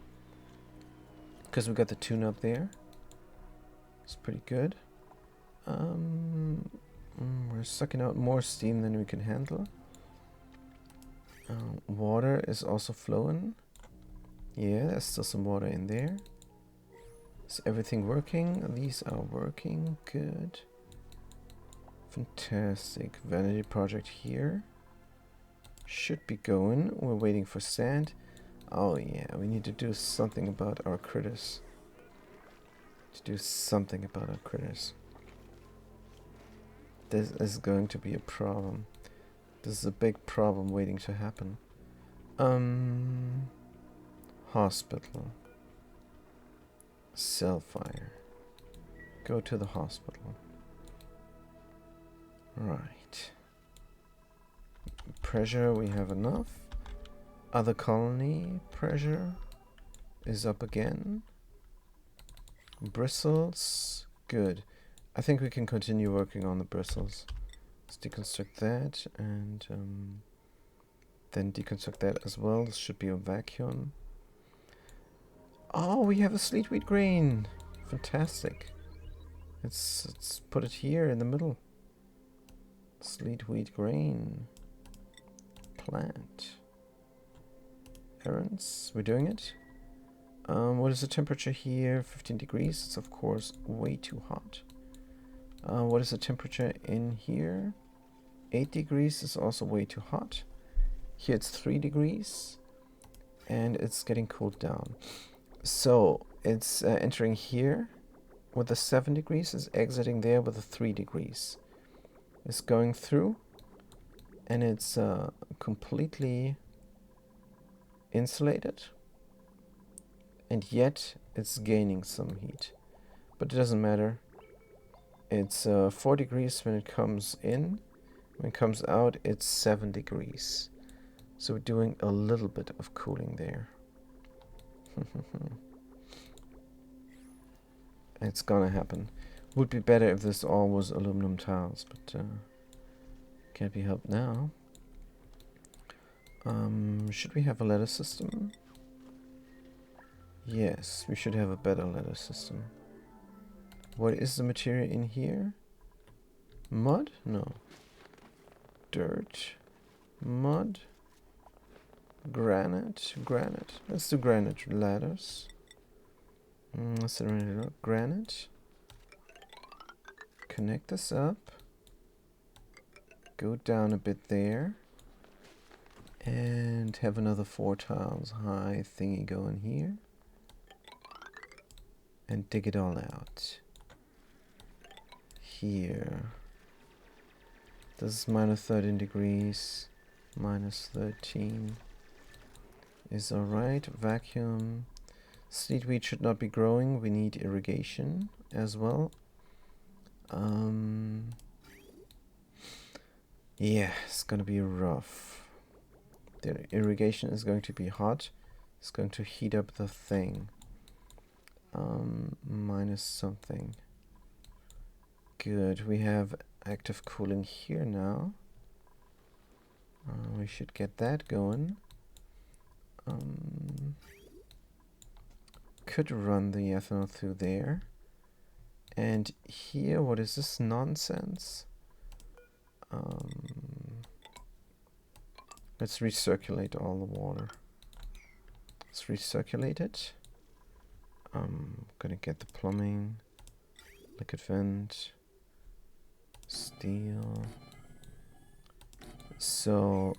Because we got the tune up there. It's pretty good. We're sucking out more steam than we can handle. Water is also flowing. Yeah, there's still some water in there. Is everything working? These are working. Good. Fantastic. Vanity project here. Should be going. We're waiting for sand. Oh yeah, we need to do something about our critters. This is going to be a problem. This is a big problem waiting to happen. Hospital. Cell fire. Go to the hospital. Right. Pressure, we have enough. Other colony, pressure is up again. Bristles, good. I think we can continue working on the bristles. Let's deconstruct that and then deconstruct that as well. This should be a vacuum. Oh, we have a sleet wheat grain. Fantastic. Let's put it here in the middle. Sleet wheat grain. Plant. Errands. We're doing it. What is the temperature here? 15 degrees. It's of course way too hot. What is the temperature in here? 8 degrees is also way too hot. Here it's 3 degrees. And it's getting cooled down. So it's entering here with the 7 degrees. It's exiting there with the 3 degrees. It's going through. And it's completely insulated. And yet it's gaining some heat. But it doesn't matter. It's 4 degrees when it comes in. When it comes out, it's 7 degrees. So we're doing a little bit of cooling there. It's gonna happen. Would be better if this all was aluminum tiles, but can't be helped now. Should we have a ladder system? Yes, we should have a better ladder system. What is the material in here? Mud? No. Dirt. Mud. Granite. Granite. Let's do granite ladders. Let's do granite. Connect this up. Go down a bit there. And have another 4 tiles high thingy going here. And dig it all out. Here. This is minus 13 degrees. Minus 13 is alright. Vacuum. Sleet wheat should not be growing. We need irrigation as well. Yeah, it's gonna be rough. The irrigation is going to be hot. It's going to heat up the thing. minus something. Good, we have active cooling here now. We should get that going. Could run the ethanol through there. And here, what is this nonsense? Let's recirculate all the water. Let's recirculate it. I'm gonna get the plumbing, liquid vent, steel. So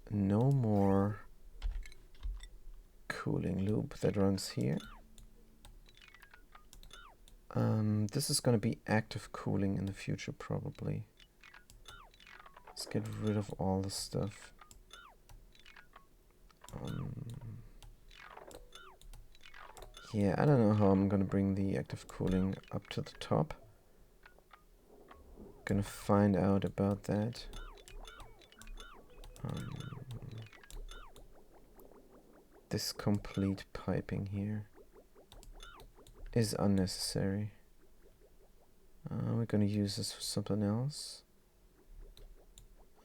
no more cooling loop that runs here. This is going to be active cooling in the future, probably. Let's get rid of all the stuff. Yeah, I don't know how I'm going to bring the active cooling up to the top. Gonna find out about that. This complete piping here is unnecessary. We're gonna use this for something else.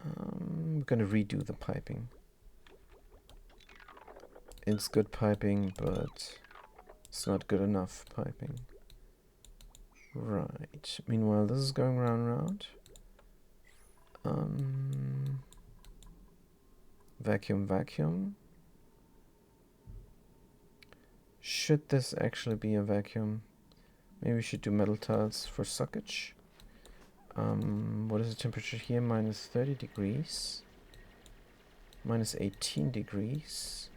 We're gonna redo the piping. It's good piping, but it's not good enough piping. Right. Meanwhile, this is going round. Vacuum. Should this actually be a vacuum? Maybe we should do metal tiles for suckage. What is the temperature here? Minus 30 degrees. Minus 18 degrees.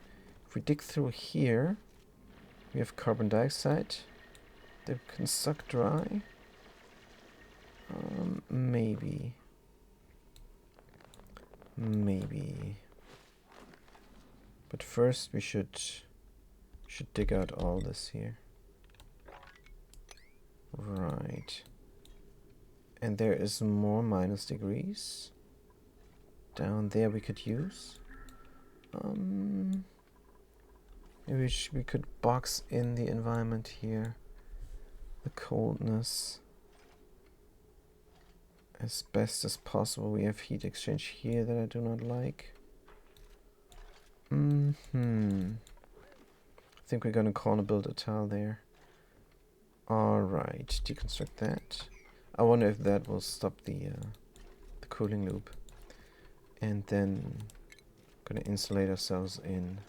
If we dig through here, we have carbon dioxide that can suck dry. Maybe. But first we should dig out all this here. Right. And there is more minus degrees. Down there we could use. Maybe we could box in the environment here. The coldness. As best as possible. We have heat exchange here that I do not like. I think we're gonna corner build a tile there. Alright, deconstruct that. I wonder if that will stop the cooling loop. And then gonna insulate ourselves in.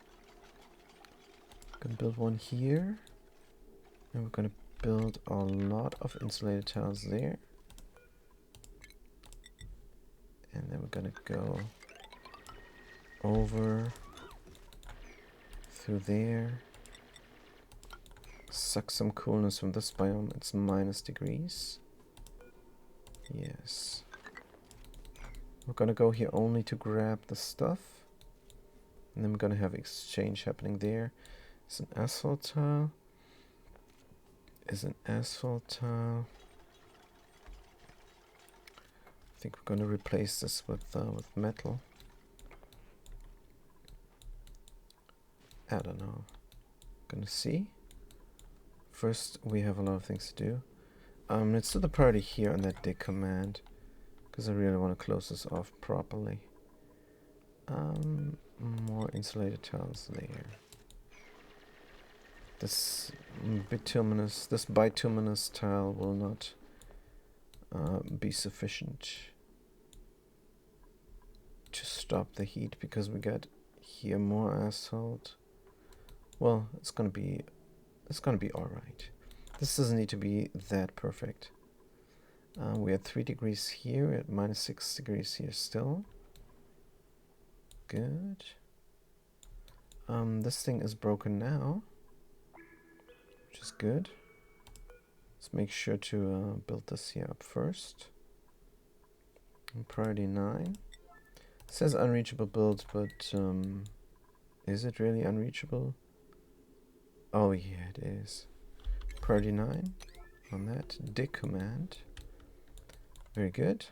Gonna build one here. And we're gonna build a lot of insulated tiles there. And then we're gonna go over through there. Suck some coolness from this biome. It's minus degrees. Yes. We're gonna go here only to grab the stuff. And then we're gonna have exchange happening there. It's an asphalt tile. I think we're gonna replace this with metal. I don't know. Gonna see. First, we have a lot of things to do. Let's do the priority here on that dig command, because I really want to close this off properly. More insulated tiles there. This bituminous tile will not be sufficient to stop the heat, because we got here more asphalt. Well, it's gonna be alright. This doesn't need to be that perfect. We had 3 degrees here, at minus 6 degrees here still. Good. This thing is broken now, which is good. Let's make sure to build this here up first. And priority 9. It says unreachable build, but is it really unreachable? Oh yeah, it is. Priority 9 on that dig command. Very good.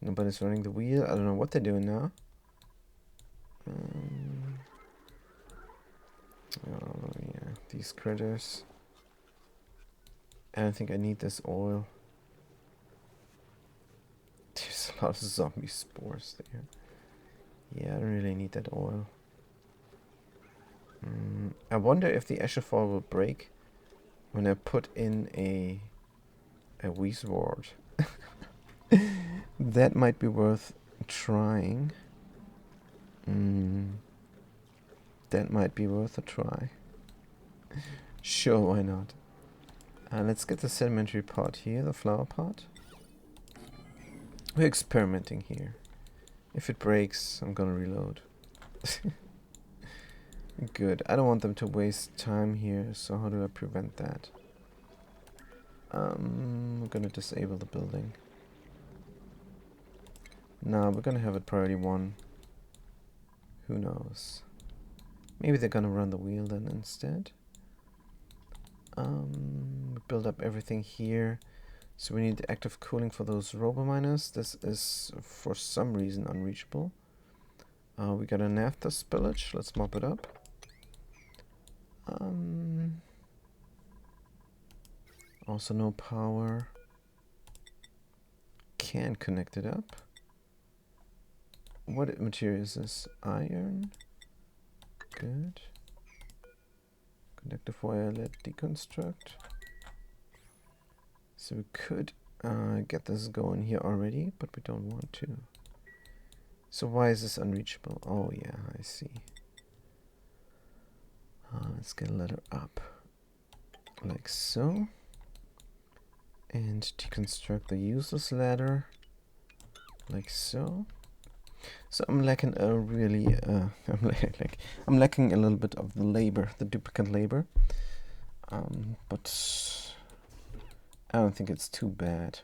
Nobody's running the wheel. I don't know what they're doing now. Oh yeah. these critters. I don't think I need this oil. There's a lot of zombie spores there. Yeah, I don't really need that oil. I wonder if the Escherfall will break when I put in a Weezword. That might be worth trying. That might be worth a try. Sure, why not? Let's get the sedimentary pot here, the flower pot. We're experimenting here. If it breaks, I'm gonna reload. Good. I don't want them to waste time here, so how do I prevent that? We're gonna disable the building. Nah, we're gonna have it priority 1. Who knows? Maybe they're gonna run the wheel then instead. Build up everything here. So we need active cooling for those robominers. This is for some reason unreachable. We got a naphtha spillage. Let's mop it up. Also no power. Can connect it up. What material is this? Iron. Good. Conductive wire, let deconstruct. So we could get this going here already, but we don't want to. So why is this unreachable? Oh yeah, I see. Let's get a ladder up. Like so. And deconstruct the useless ladder. Like so. So I'm lacking a really, I'm lacking a little bit of the labor, the duplicate labor. But I don't think it's too bad.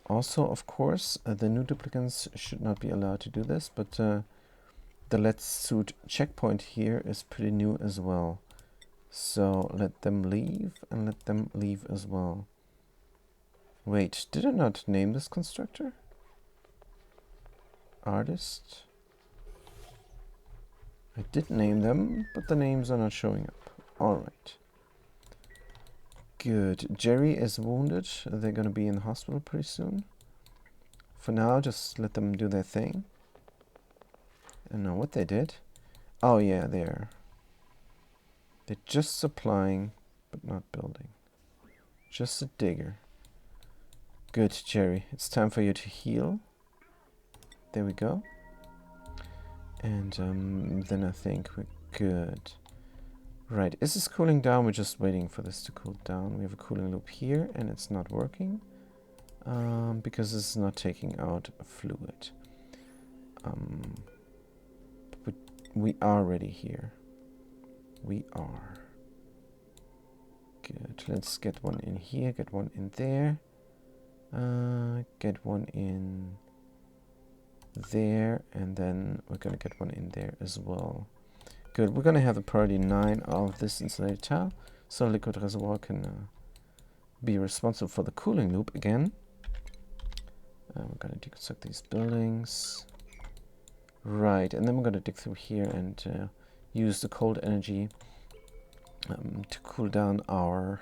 Also, of course, the new duplicants should not be allowed to do this, but the Let's Suit checkpoint here is pretty new as well. So let them leave and let them leave as well. Wait, did I not name this constructor? Artist? I did name them, but the names are not showing up. Alright. Good. Jerry is wounded. They're gonna be in the hospital pretty soon. For now, just let them do their thing. I don't know what they did. Oh yeah, they're just supplying, but not building. Just a digger. Good, Jerry. It's time for you to heal. There we go. And then I think we're good. Right, is this cooling down? We're just waiting for this to cool down. We have a cooling loop here, and it's not working. Because it's not taking out fluid. But we are ready here. We are. Good. Let's get one in here, get one in there. Get one in there, and then we're gonna get one in there as well. Good. We're gonna have a priority 9 of this insulated tile, so liquid reservoir can be responsible for the cooling loop again. We're gonna deconstruct these buildings. Right, and then we're gonna dig through here and use the cold energy to cool down our,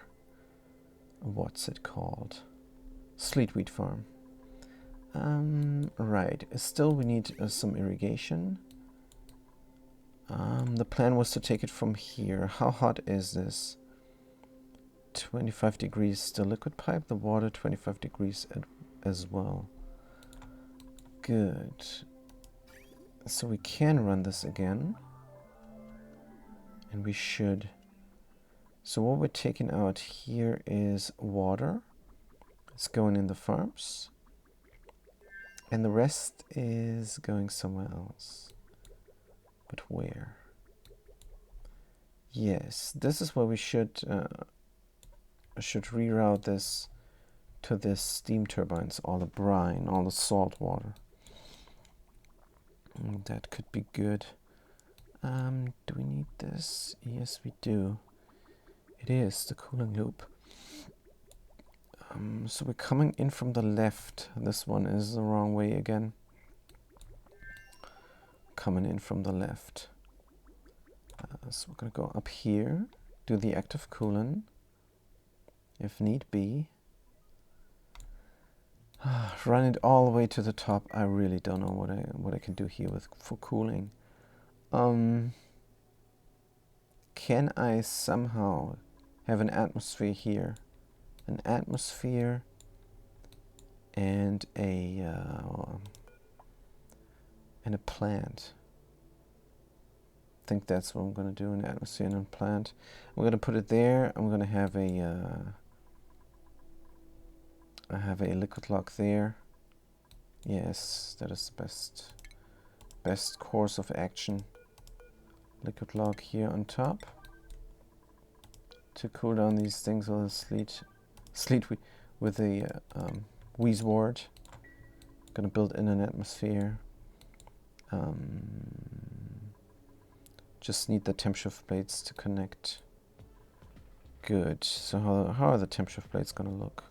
what's it called? Sleetweed farm. Right, still we need some irrigation. The plan was to take it from here. How hot is this? 25 degrees the liquid pipe, the water 25 degrees as well. Good. So we can run this again. And we should. So what we're taking out here is water. It's going in the farms. And the rest is going somewhere else. But where? Yes, this is where we should reroute this to the steam turbines, all the brine, all the salt water. That could be good. Do we need this? Yes, we do. It is the cooling loop. So we're coming in from the left. This one is the wrong way again. Coming in from the left. So we're gonna go up here. do the active cooling if need be. Run it all the way to the top. I really don't know what I can do here for cooling. Can I somehow have an atmosphere here? An atmosphere and a plant. I think that's what I'm going to do, an atmosphere and a plant. I'm going to put it there. I'm going to have I have a liquid lock there. Yes, that is the best course of action. Liquid lock here on top to cool down these things with the sleet with the Wheezewort. Gonna build in an atmosphere. Just need the temp shift plates to connect. Good. So how are the temp shift plates gonna look?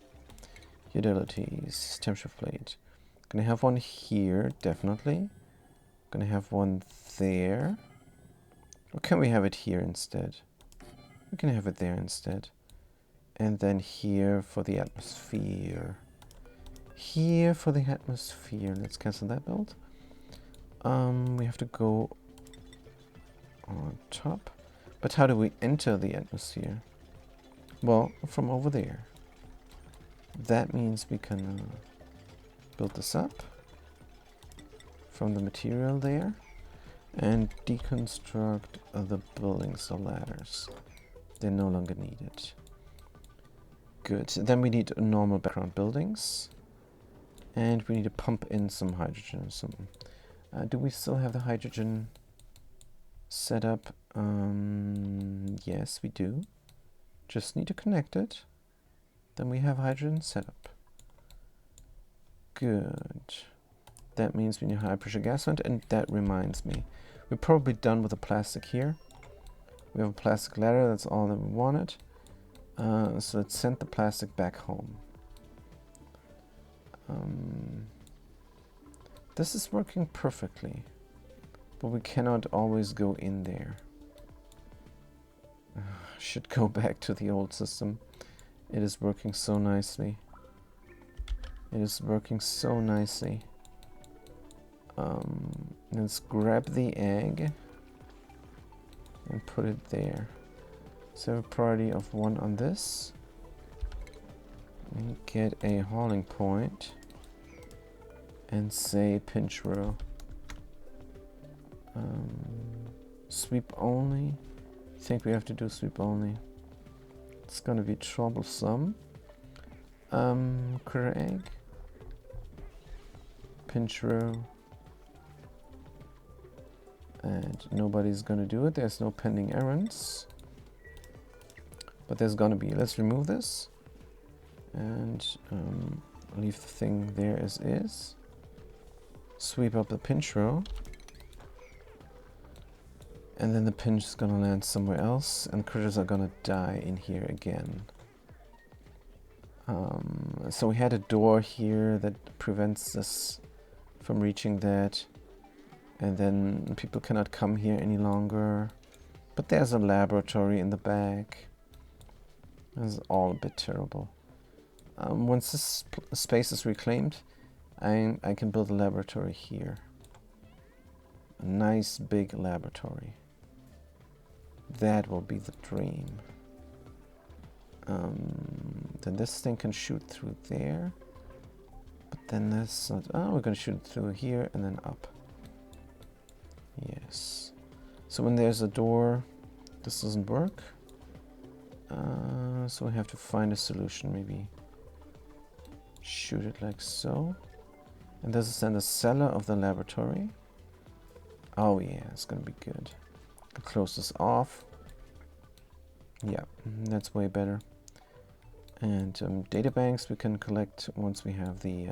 Utilities, temp shift plate. Gonna have one here, definitely. Gonna have one there. Or can we have it here instead? We can have it there instead. And then here for the atmosphere. Here for the atmosphere. Let's cancel that build. We have to go on top. But how do we enter the atmosphere? Well, from over there. That means we can build this up from the material there and deconstruct the buildings, the ladders. They're no longer needed. Good. Then we need normal background buildings. And we need to pump in some hydrogen or something. Do we still have the hydrogen set up? Yes, we do. Just need to connect it. Then we have hydrogen set up. Good. That means we need a high pressure gas vent, and that reminds me. We're probably done with the plastic here. We have a plastic ladder, that's all that we wanted. So let's send the plastic back home. This is working perfectly, but we cannot always go in there. Should go back to the old system. It is working so nicely. It is working so nicely. Let's grab the egg and put it there. So a priority of 1 on this. And get a hauling point and say pinch row. Sweep only. I think we have to do sweep only. It's gonna be troublesome. Critter egg. Pinch row. And nobody's gonna do it. There's no pending errands. But there's gonna be. Let's remove this. And leave the thing there as is. Sweep up the pinch row. And then the pinch is gonna land somewhere else, and critters are gonna die in here again. So we had a door here that prevents us from reaching that. And then people cannot come here any longer. But there's a laboratory in the back. This is all a bit terrible. Once this space is reclaimed, I can build a laboratory here. A nice big laboratory. That will be the dream. Then this thing can shoot through there. But then this... Oh, we're going to shoot through here and then up. Yes. So when there's a door, this doesn't work. So we have to find a solution, maybe. Shoot it like so. And this is then the cellar of the laboratory. Oh yeah, it's gonna be good. I'll close this off. Yeah, that's way better. And data banks we can collect once we have the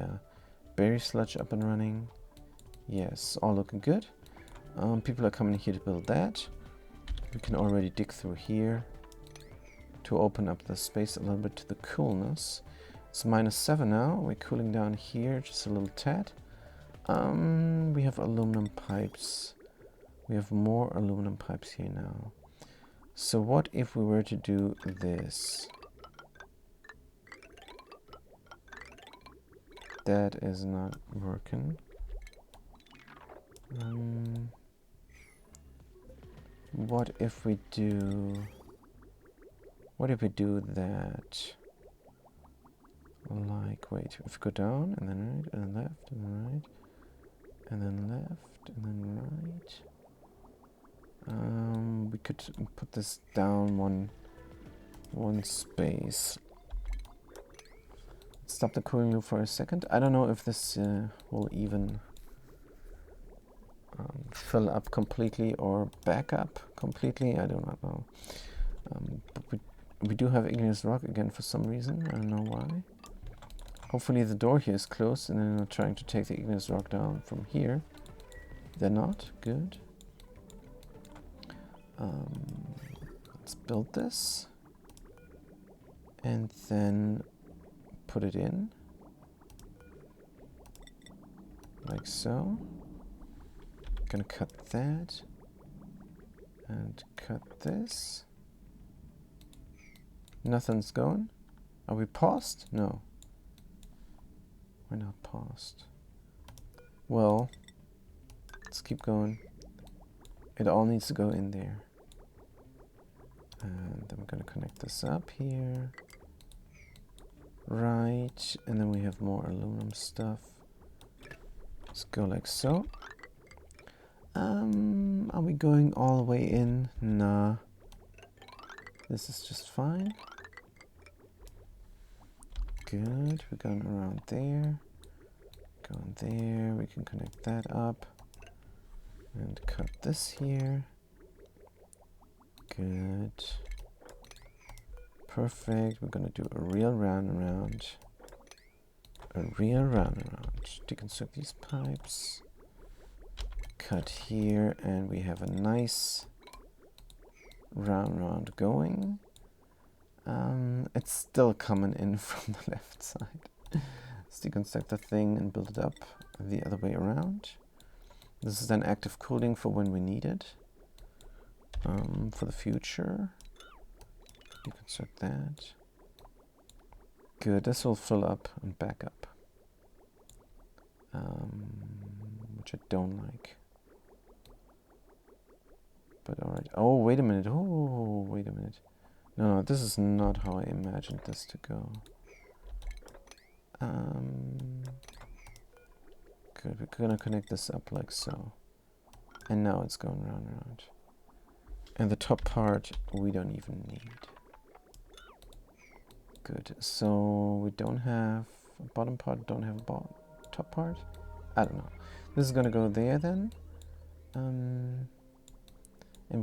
berry sludge up and running. Yes, all looking good. People are coming here to build that. We can already dig through here to open up the space a little bit to the coolness. It's -7 now. We're cooling down here just a little tad. We have aluminum pipes. We have more aluminum pipes here now. So what if we were to do this? That is not working. What if we do that? Like, wait, if we go down and then right and then left and then right and then left and then right. We could put this down one space. Stop the cooling loop for a second. I don't know if this will even fill up completely or back up completely. I do not know. But we do have igneous rock again for some reason. I don't know why. Hopefully the door here is closed and they're not trying to take the igneous rock down from here. They're not. Good. Let's build this. And then put it in. Like so. Gonna cut that. And cut this. Nothing's going. Are we paused? No. We're not paused. Well, let's keep going. It all needs to go in there. And then we're going to connect this up here. Right. And then we have more aluminum stuff. Let's go like so. Are we going all the way in? Nah. This is just fine. Good. We're going around there. Going there. We can connect that up. And cut this here. Good. Perfect. We're gonna do a real round and round. A real round and round. Deconstruct these pipes. Cut here, and we have a nice round going. It's still coming in from the left side. Let's deconstruct the thing and build it up the other way around. This is then active cooling for when we need it. For the future. Deconstruct that. Good, this will fill up and back up. Which I don't like. But alright. Oh, wait a minute. Oh, wait a minute. No, this is not how I imagined this to go. Good, we're gonna connect this up like so. And now it's going round and round. And the top part we don't even need. Good, so we don't have a bottom part, don't have a top part? I don't know. This is gonna go there then. And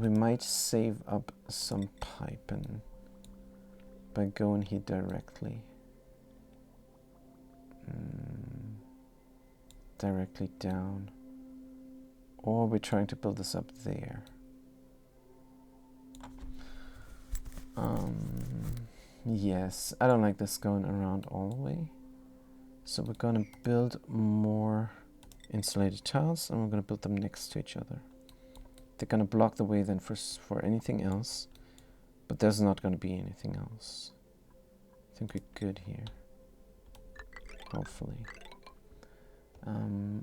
we might save up some piping by going here directly. Directly down. Or we're trying to build this up there. Yes, I don't like this going around all the way. So we're gonna build more insulated tiles and we're gonna build them next to each other. They're gonna block the way then for anything else, but there's not gonna be anything else. I think we're good here. Hopefully.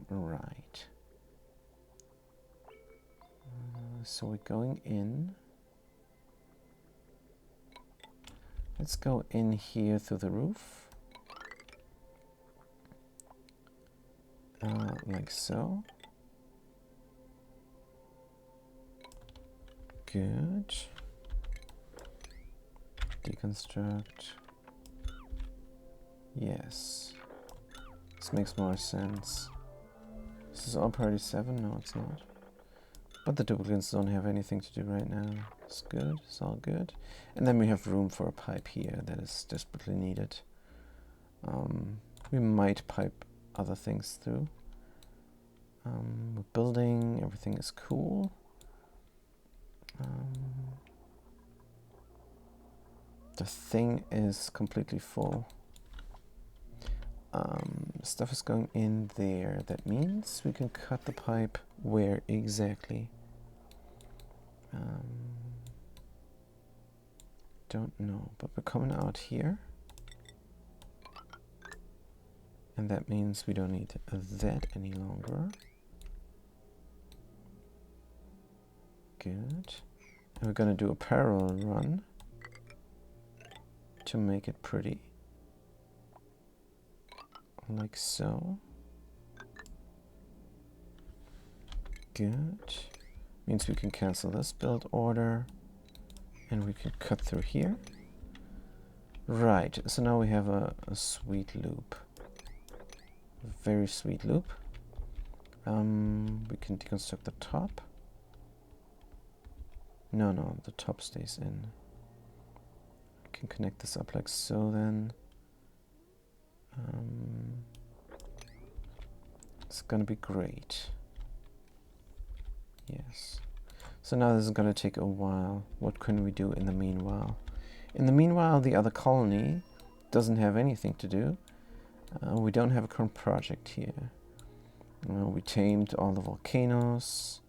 Right. So we're going in. Let's go in here through the roof. Like so. Good. Deconstruct. Yes. This makes more sense. This is all priority 7? No, it's not. But the duplicates don't have anything to do right now. It's good, it's all good. And then we have room for a pipe here that is desperately needed. We might pipe other things through. We're building, everything is cool. The thing is completely full. Stuff is going in there. That means we can cut the pipe where exactly? don't know, but we're coming out here. And that means we don't need that any longer. Good. And we're going to do a parallel run to make it pretty. Like so. Good. Means we can cancel this build order. And we can cut through here. Right, so now we have a sweet loop. A very sweet loop. We can deconstruct the top. No, the top stays in. We can connect this up like so then. It's gonna be great. Yes. So now this is gonna take a while. What can we do in the meanwhile? In the meanwhile, the other colony doesn't have anything to do. We don't have a current project here. We tamed all the volcanoes.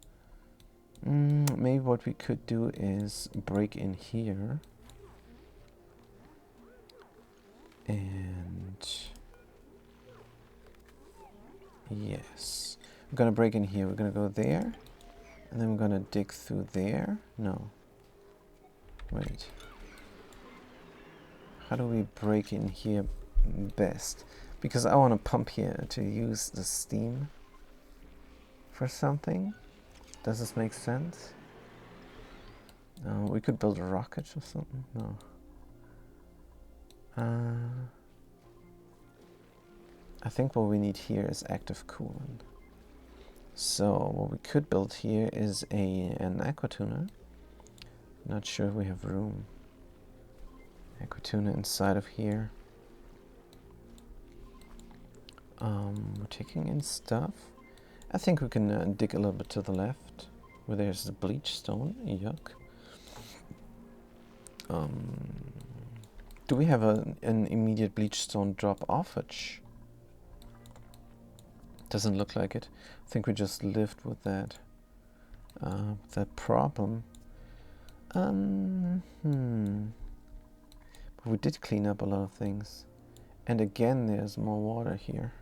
Maybe what we could do is break in here. And yes, we're gonna break in here. We're gonna go there, and then we're gonna dig through there. No, wait. How do we break in here best? Because I want to pump here to use the steam for something. Does this make sense? We could build a rocket or something. No. I think what we need here is active coolant. So what we could build here is an aqua tuner. Not sure if we have room. Aqua tuner inside of here. We're taking in stuff. I think we can dig a little bit to the left, where there's the bleach stone. Yuck. Do we have an immediate bleach stone drop offage? Doesn't look like it. I think we just lived with that problem. But we did clean up a lot of things. And again, there's more water here.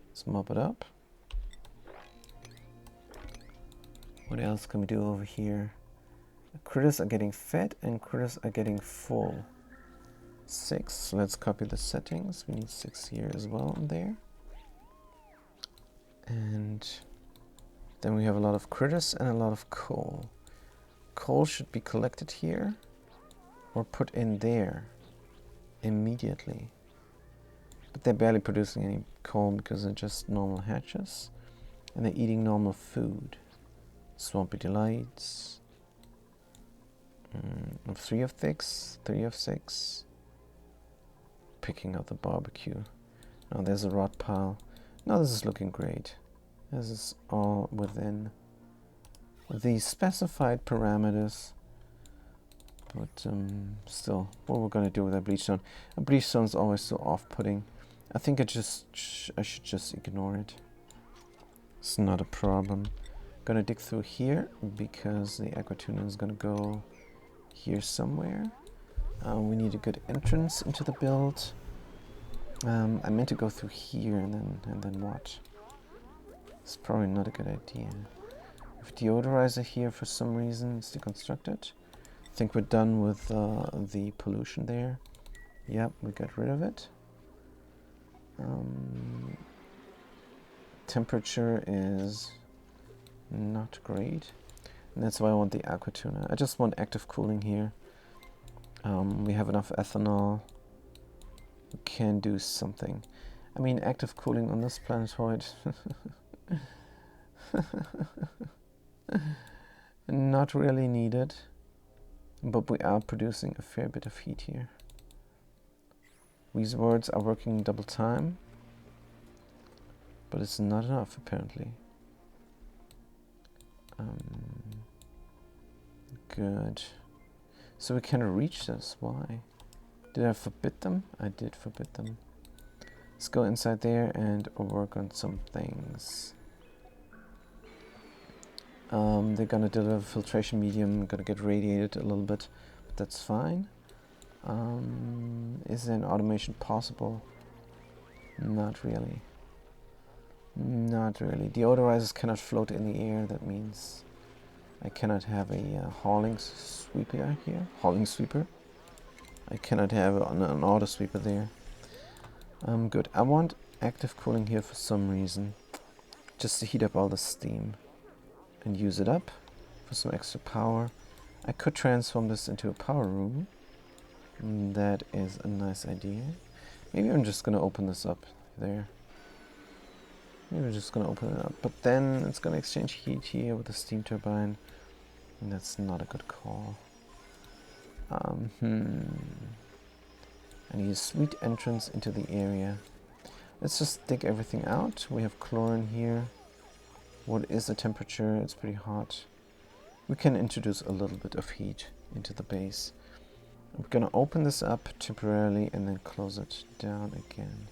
Let's mop it up. What else can we do over here? Critters are getting fed and critters are getting full. 6. So let's copy the settings. We need 6 here as well in there. And then we have a lot of critters and a lot of coal. Coal should be collected here or put in there immediately. But they're barely producing any coal because they're just normal hatches. And they're eating normal food. Swampy Delights. 3 of 6, 3 of 6. Picking up the barbecue. Oh, there's a rot pile. No, this is looking great. This is all within the specified parameters. But still, what we're going to do with that bleach stone. A bleach stone is always so off-putting. I think I should just ignore it. It's not a problem. Gonna dig through here because the aqua tuner is gonna go here somewhere. We need a good entrance into the build. I meant to go through here and then what? It's probably not a good idea. We have deodorizer here for some reason. It's deconstructed. I think we're done with the pollution there. Yep, we got rid of it. Temperature is not great, and that's why I want the aqua tuner. I just want active cooling here. We have enough ethanol. We can do something. I mean, active cooling on this planetoid. Not really needed, but we are producing a fair bit of heat here. These words are working double time, but it's not enough apparently. Good. So we can reach this. Why? Did I forbid them? I did forbid them. Let's go inside there and work on some things. They're gonna deliver filtration medium, gonna get radiated a little bit. But that's fine. Is there an automation possible? Not really. Not really. Deodorizers cannot float in the air. That means I cannot have a hauling sweeper here. Hauling sweeper. I cannot have an auto sweeper there. Good. I want active cooling here for some reason. Just to heat up all the steam and use it up for some extra power. I could transform this into a power room. That is a nice idea. Maybe I'm just gonna open this up there. Maybe we're just gonna open it up. But then it's gonna exchange heat here with the steam turbine. And that's not a good call. I need a sweet entrance into the area. Let's just dig everything out. We have chlorine here. What is the temperature? It's pretty hot. We can introduce a little bit of heat into the base. I'm gonna open this up temporarily and then close it down again.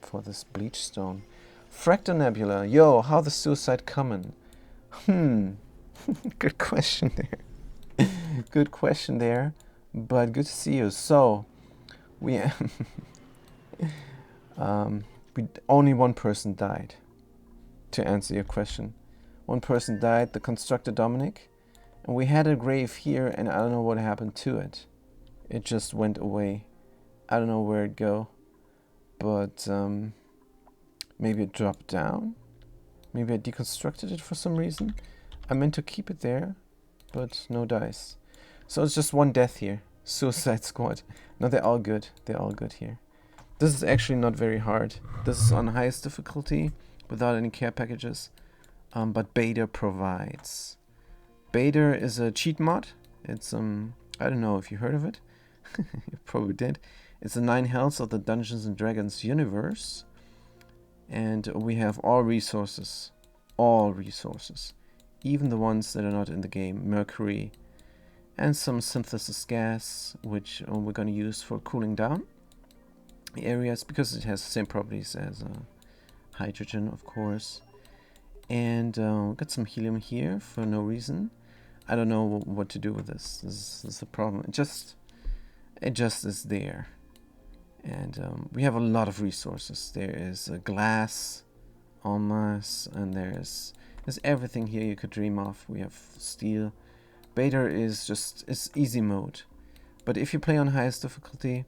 For this bleach stone. Fractal Nebula. Yo, how the suicide coming? Good question there. Good question there. But good to see you. So, we only one person died. To answer your question. One person died, the constructor Dominic. And we had a grave here, and I don't know what happened to it. It just went away. I don't know where it go. But maybe it dropped down. Maybe I deconstructed it for some reason. I meant to keep it there, but no dice. So it's just one death here. Suicide Squad. No, they're all good. They're all good here. This is actually not very hard. This is on highest difficulty without any care packages. But Bader provides. Bader is a cheat mod. It's I don't know if you heard of it. You probably did. It's the 9 hells of the Dungeons and Dragons universe. And we have all resources. All resources. Even the ones that are not in the game. Mercury. And some synthesis gas, which we're going to use for cooling down areas, because it has the same properties as hydrogen, of course. And we got some helium here for no reason. I don't know what to do with this. This is a problem. It just is there. And we have a lot of resources. There is glass, almost, and there's everything here you could dream of. We have steel. Beta is it's easy mode. But if you play on highest difficulty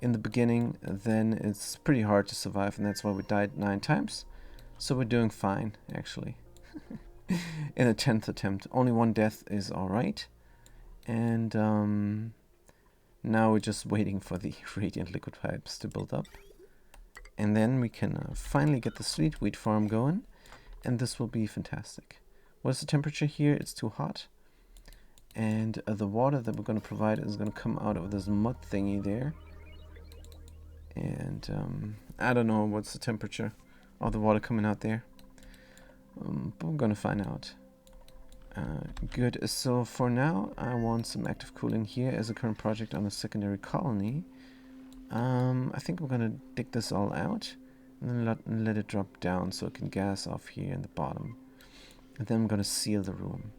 in the beginning, then it's pretty hard to survive, and that's why we died 9 times. So we're doing fine, actually. In a 10th attempt. Only 1 death is alright. And now we're just waiting for the radiant liquid pipes to build up. And then we can finally get the sweet wheat farm going. And this will be fantastic. What's the temperature here? It's too hot. And the water that we're going to provide is going to come out of this mud thingy there. And I don't know what's the temperature of the water coming out there. But we're going to find out. Good. So for now, I want some active cooling here as a current project on the secondary colony. I think we're going to dig this all out. And then let it drop down so it can gas off here in the bottom. And then I'm going to seal the room.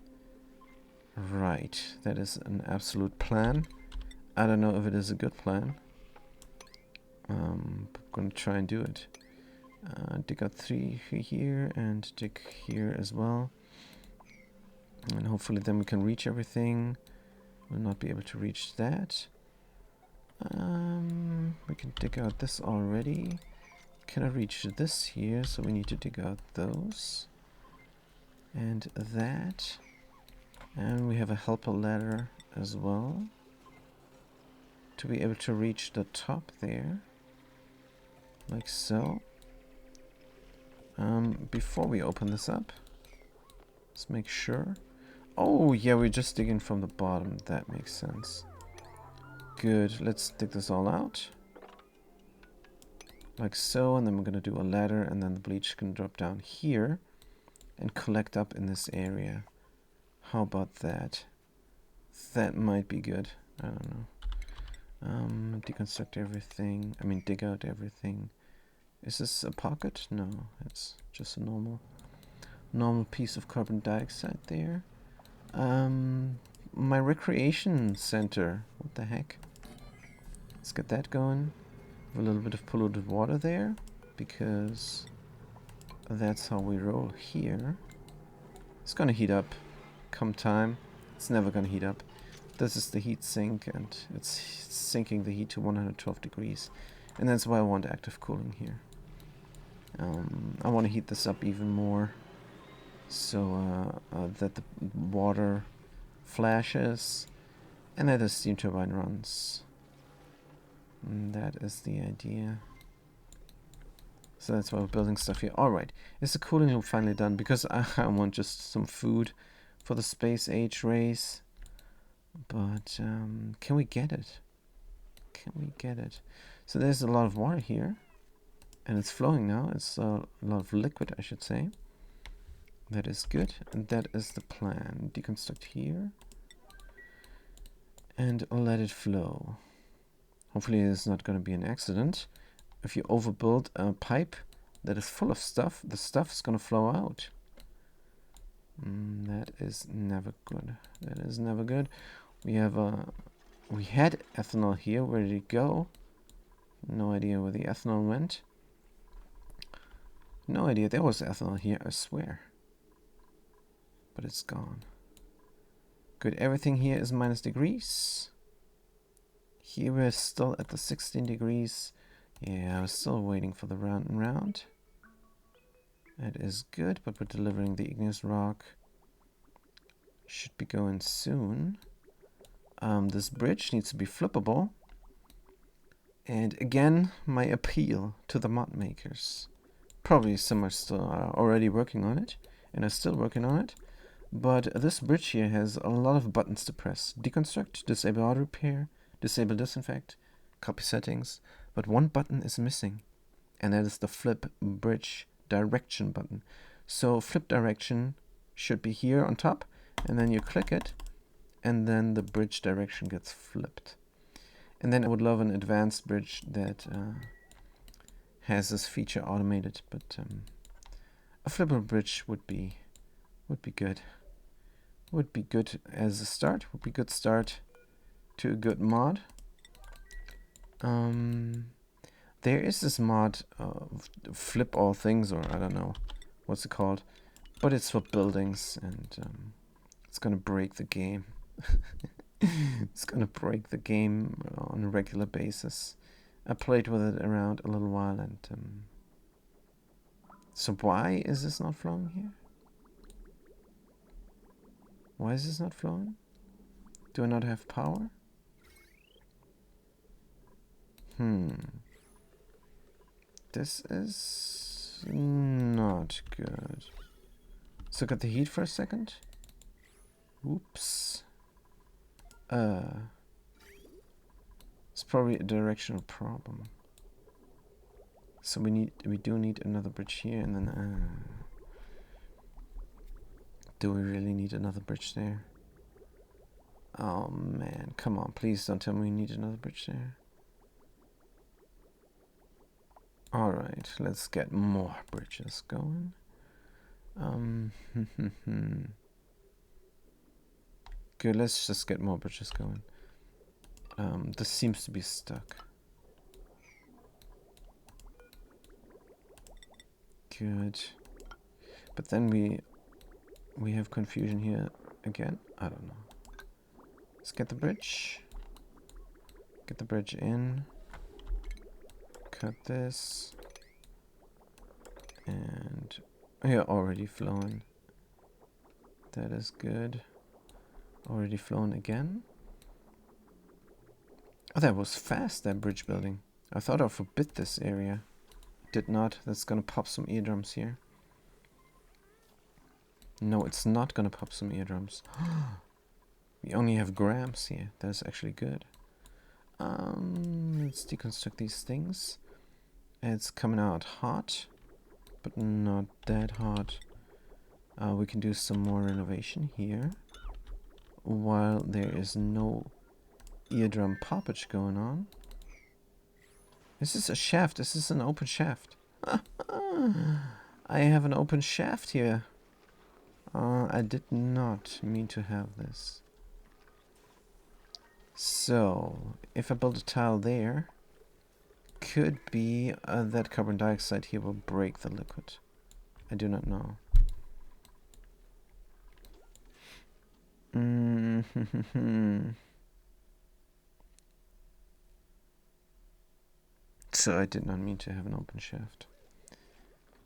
Right, that is an absolute plan. I don't know if it is a good plan. But I'm going to try and do it. Dig out 3 here and dig here as well. And hopefully then we can reach everything. We'll not be able to reach that. We can dig out this already. Cannot reach this here, so we need to dig out those. And that. And we have a helper ladder as well. To be able to reach the top there. Like so. Before we open this up, let's make sure. Oh yeah, we're just digging from the bottom. That makes sense. Good, let's dig this all out. Like so, and then we're going to do a ladder, and then the bleach can drop down here and collect up in this area. How about that? That might be good. I don't know. Deconstruct everything. I mean, dig out everything. Is this a pocket? No, it's just a normal piece of carbon dioxide there. my recreation center. What the heck? Let's get that going. Have a little bit of polluted water there, because that's how we roll here. It's gonna heat up come time. It's never gonna heat up. This is the heat sink, and it's sinking the heat to 112 degrees. And that's why I want active cooling here. I want to heat this up even more, so that the water flashes and that the steam turbine runs. And that is the idea. So that's why we're building stuff here. Alright, is the cooling loop finally done? Because I want just some food for the space age race. But can we get it? Can we get it? So there's a lot of water here. And it's flowing now. It's a lot of liquid, I should say. That is good. And that is the plan. Deconstruct here. And let it flow. Hopefully there's not going to be an accident. If you overbuild a pipe that is full of stuff, the stuff is going to flow out. That is never good. That is never good. We have we had ethanol here. Where did it go? No idea where the ethanol went. No idea. There was ethanol here, I swear. But it's gone. Good. Everything here is minus degrees. Here we're still at the 16 degrees. Yeah, I was still waiting for the round and round. That is good, but we're delivering the igneous rock. Should be going soon. This bridge needs to be flippable. And again, my appeal to the mod makers. Probably some are still already working on it, and are still working on it. But this bridge here has a lot of buttons to press. Deconstruct, disable auto repair, disable disinfect, copy settings. But one button is missing, and that is the flip bridge direction button. So flip direction should be here on top, and then you click it, and then the bridge direction gets flipped. And then I would love an advanced bridge that has this feature automated, but a flippable bridge would be good. Would be good as a start. Would be a good start to a good mod. There is this mod, flip all things, or I don't know what's it called, but it's for buildings, and it's gonna break the game. It's gonna break the game on a regular basis. I played with it around a little while, and so why is this not flowing here? Why is this not flowing? Do I not have power? This is not good. So got the heat for a second. Oops. It's probably a directional problem. So we do need another bridge here, and then do we really need another bridge there? Oh man, come on, please don't tell me we need another bridge there. Alright, let's get more bridges going. Good, let's just get more bridges going. This seems to be stuck. Good. But then we have confusion here again. I don't know. Let's get the bridge. Get the bridge in. Cut this. And yeah, already flowing. That is good. Already flown again. Oh, that was fast, that bridge building. I thought I forbid this area. Did not. That's gonna pop some eardrums here. No, it's not gonna pop some eardrums. We only have grams here. That's actually good. Let's deconstruct these things. It's coming out hot, but not that hot. We can do some more renovation here. While there is no eardrum poppage going on. This is a shaft. This is an open shaft. I have an open shaft here. I did not mean to have this. So, if I build a tile there, could be that carbon dioxide here will break the liquid. I do not know. So I did not mean to have an open shaft.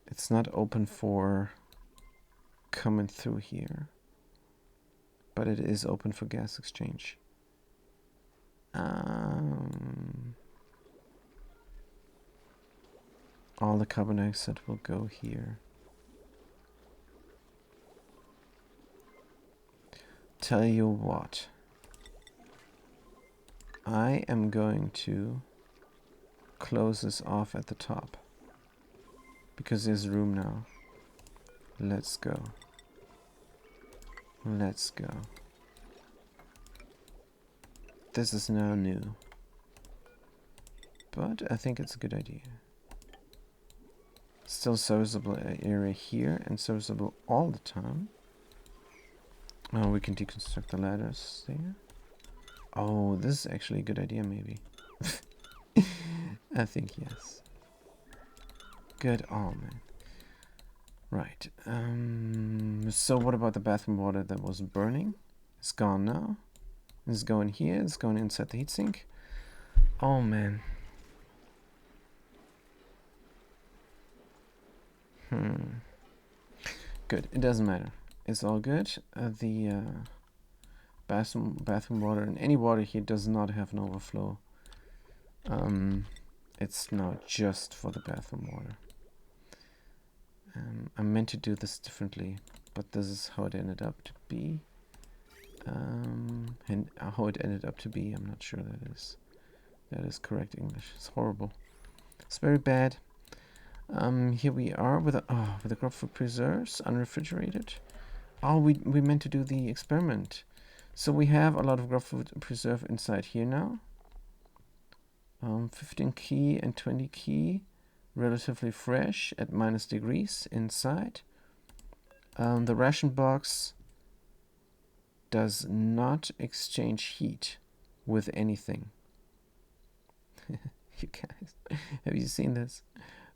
It's not open for coming through here, but it is open for gas exchange. All the carbon dioxide will go here. Tell you what, I am going to close this off at the top because there's room now. Let's go. Let's go. This is now new, but I think it's a good idea. Still serviceable area here and serviceable all the time. Oh, we can deconstruct the ladders there. Oh, this is actually a good idea, maybe. I think yes. Good. Oh, man. Right. So what about the bathroom water that was burning? It's gone now. It's going here. It's going inside the heatsink. Oh, man. Good. It doesn't matter. It's all good. The bathroom water and any water here does not have an overflow. It's now just for the bathroom water. I meant to do this differently, but this is how it ended up to be. And how it ended up to be, I'm not sure that is correct English. It's horrible. It's very bad. Here we are with the grub food preserves, unrefrigerated. Oh, we meant to do the experiment. So we have a lot of grub food preserve inside here now. 15 key and 20 key, relatively fresh at -degrees inside. The ration box does not exchange heat with anything. You guys, have you seen this?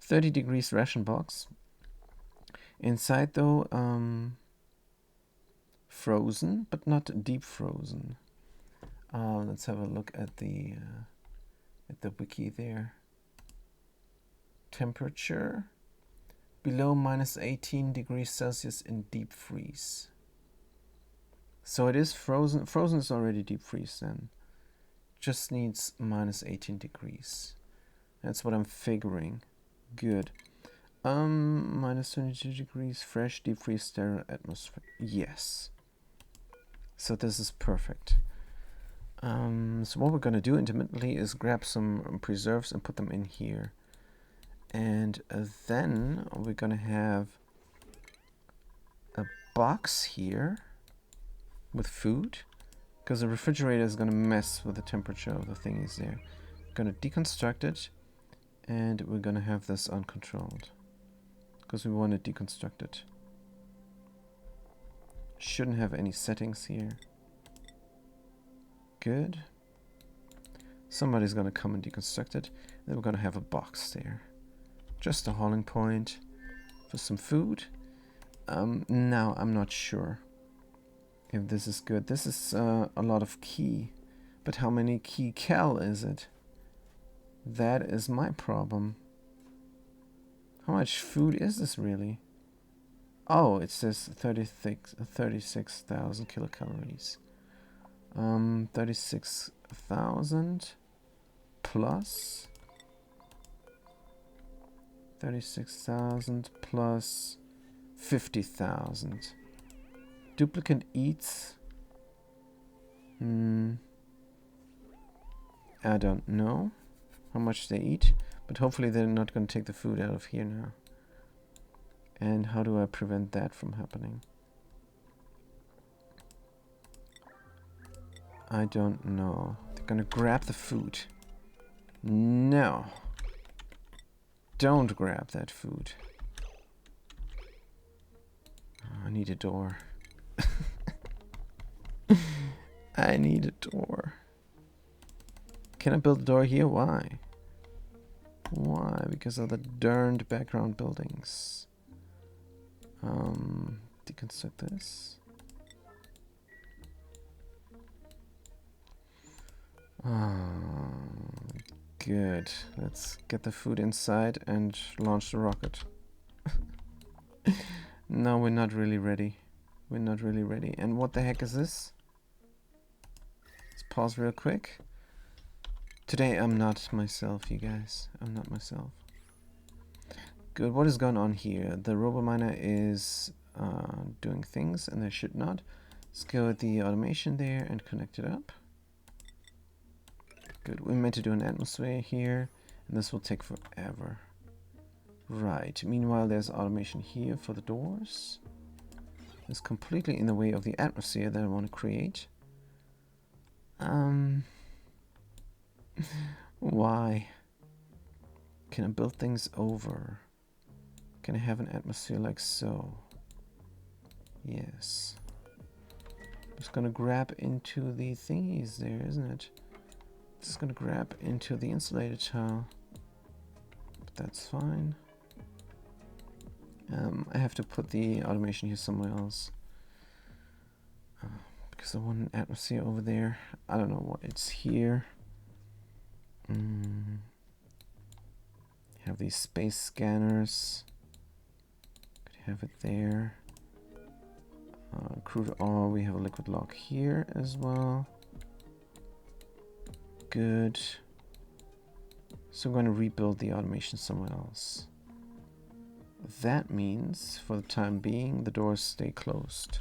30 degrees ration box. Inside though, frozen, but not deep frozen. Let's have a look at the wiki there. Temperature below -18 degrees Celsius in deep freeze. So it is frozen. Frozen is already deep freeze then. Just needs -18 degrees. That's what I'm figuring. Good. -22 degrees, fresh, deep freeze, sterile atmosphere. Yes. So this is perfect. So what we're going to do intermittently is grab some preserves and put them in here. And then we're going to have a box here with food, because the refrigerator is going to mess with the temperature of the thingies there. We're going to deconstruct it, and we're going to have this uncontrolled, because we want to deconstruct it. Shouldn't have any settings here. Good. Somebody's going to come and deconstruct it. Then we're going to have a box there. Just a hauling point for some food. Now, I'm not sure if this is good. This is a lot of key. But how many key cal is it? That is my problem. How much food is this really? Oh, it says 36,000 kilocalories. 36,000 plus 36,000 plus 50,000. Duplicate eats. I don't know how much they eat, but hopefully they're not going to take the food out of here now. And how do I prevent that from happening? I don't know. They're gonna grab the food. No. Don't grab that food. Oh, I need a door. I need a door. Can I build a door here? Why? Why? Because of the darned background buildings. Deconstruct this. Good. Let's get the food inside and launch the rocket. No, we're not really ready. We're not really ready. And what the heck is this? Let's pause real quick. Today I'm not myself, you guys. I'm not myself. Good. What is going on here? The RoboMiner is doing things, and they should not. Let's go with the automation there and connect it up. Good. We're meant to do an atmosphere here, and this will take forever. Right. Meanwhile, there's automation here for the doors. It's completely in the way of the atmosphere that I want to create. Why? Can I build things over? Can I have an atmosphere like so? Yes. Just gonna grab into the thingies there, isn't it? Just gonna grab into the insulated tile. But that's fine. I have to put the automation here somewhere else. Because I want an atmosphere over there. I don't know what it's here. Have these space scanners. Could have it there. Crude oil, we have a liquid lock here as well. Good. So I'm going to rebuild the automation somewhere else. That means, for the time being, the doors stay closed.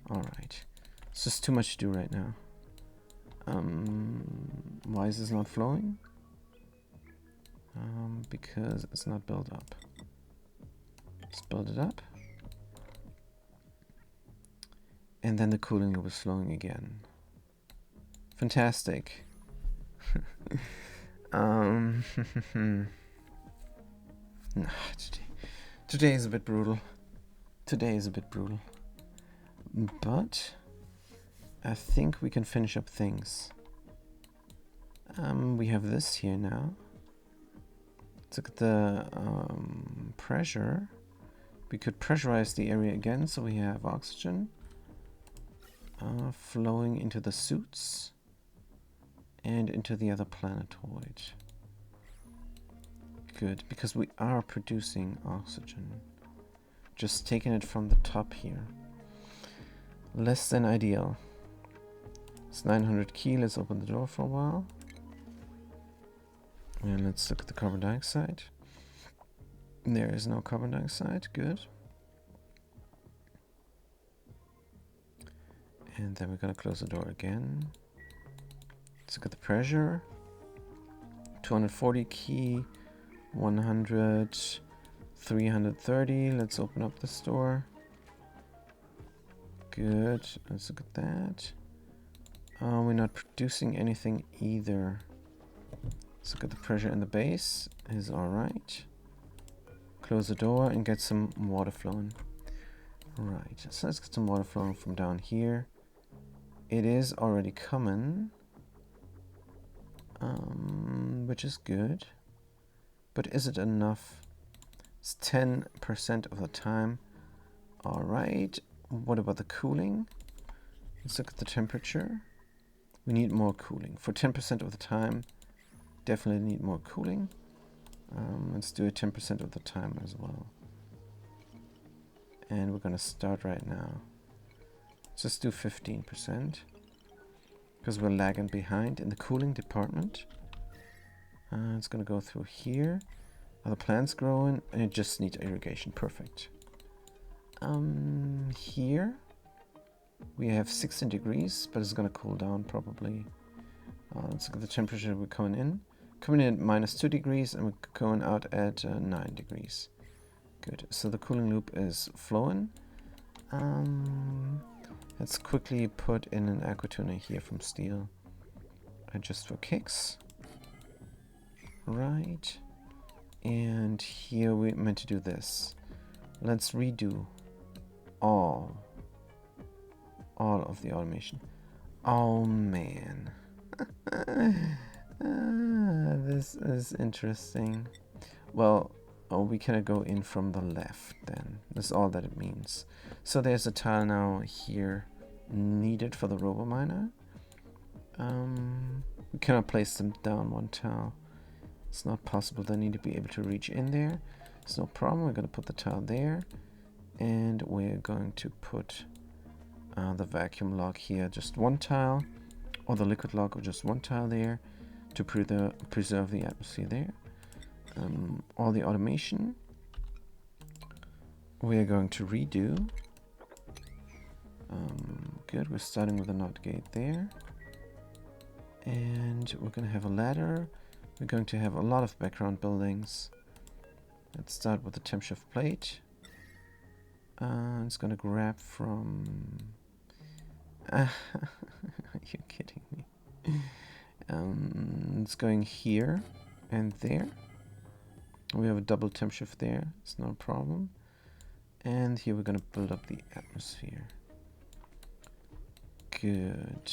Alright. It's just too much to do right now. Why is this not flowing? Because it's not built up. Let's build it up. And then the cooling loop is flowing again. Fantastic. Today is a bit brutal. Today is a bit brutal. But I think we can finish up things. We have this here now. Let's look at the pressure. We could pressurize the area again, so we have oxygen flowing into the suits and into the other planetoid. Good, because we are producing oxygen. Just taking it from the top here. Less than ideal. It's 900 key. Let's open the door for a while. And let's look at the carbon dioxide. There is no carbon dioxide. Good. And then we're going to close the door again. Let's look at the pressure. 240 key. 100. 330. Let's open up this door. Good. Let's look at that. We're not producing anything either. Let's look at the pressure in the base. Is alright. Close the door and get some water flowing. Right. So let's get some water flowing from down here. It is already coming. Which is good. But is it enough? It's 10% of the time. Alright. What about the cooling? Let's look at the temperature. We need more cooling. For 10% of the time, definitely need more cooling. Let's do it 10% of the time as well. And we're going to start right now. Let's just do 15%. Because we're lagging behind in the cooling department. It's going to go through here. Are the plants growing? And it just needs irrigation. Perfect. Here we have 16 degrees, but it's going to cool down probably. Let's look at the temperature we're coming in. Coming in at -2 degrees and we're going out at 9 degrees. Good. So the cooling loop is flowing. Let's quickly put in an aqua tuner here from steel. Just for kicks. Right. And here we're meant to do this. Let's redo all of the automation. Oh man. This is interesting. Well, oh, we cannot go in from the left then. That's all that it means. So there's a tile now here needed for the RoboMiner. We cannot place them down one tile. It's not possible. They need to be able to reach in there. It's no problem. We're going to put the tile there. And we're going to put the vacuum lock here, just one tile, or the liquid lock of just one tile there to preserve the atmosphere there. All the automation we're going to redo. Good, we're starting with a NOT gate there. And we're going to have a ladder. We're going to have a lot of background buildings. Let's start with the temp shift plate. It's going to grab from... Are you kidding me? It's going here and there. We have a double temp shift there. It's no problem. And here we're going to build up the atmosphere. Good.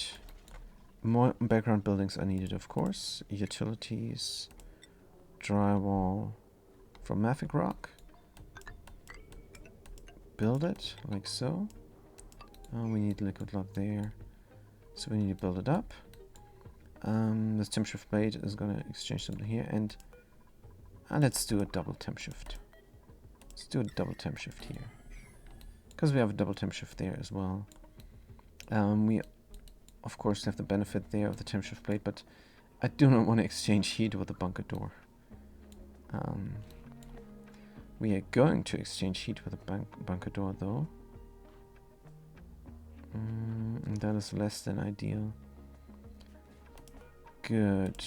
More background buildings are needed, of course. Utilities, drywall from Mafic Rock. Build it like so. We need liquid lock there, so we need to build it up. This temp shift plate is going to exchange something here, and let's do a double temp shift. Let's do a double temp shift here, because we have a double temp shift there as well. We of course have the benefit there of the temp shift plate, but I do not want to exchange heat with the bunker door. We are going to exchange heat with the bunker door though. And that is less than ideal. Good.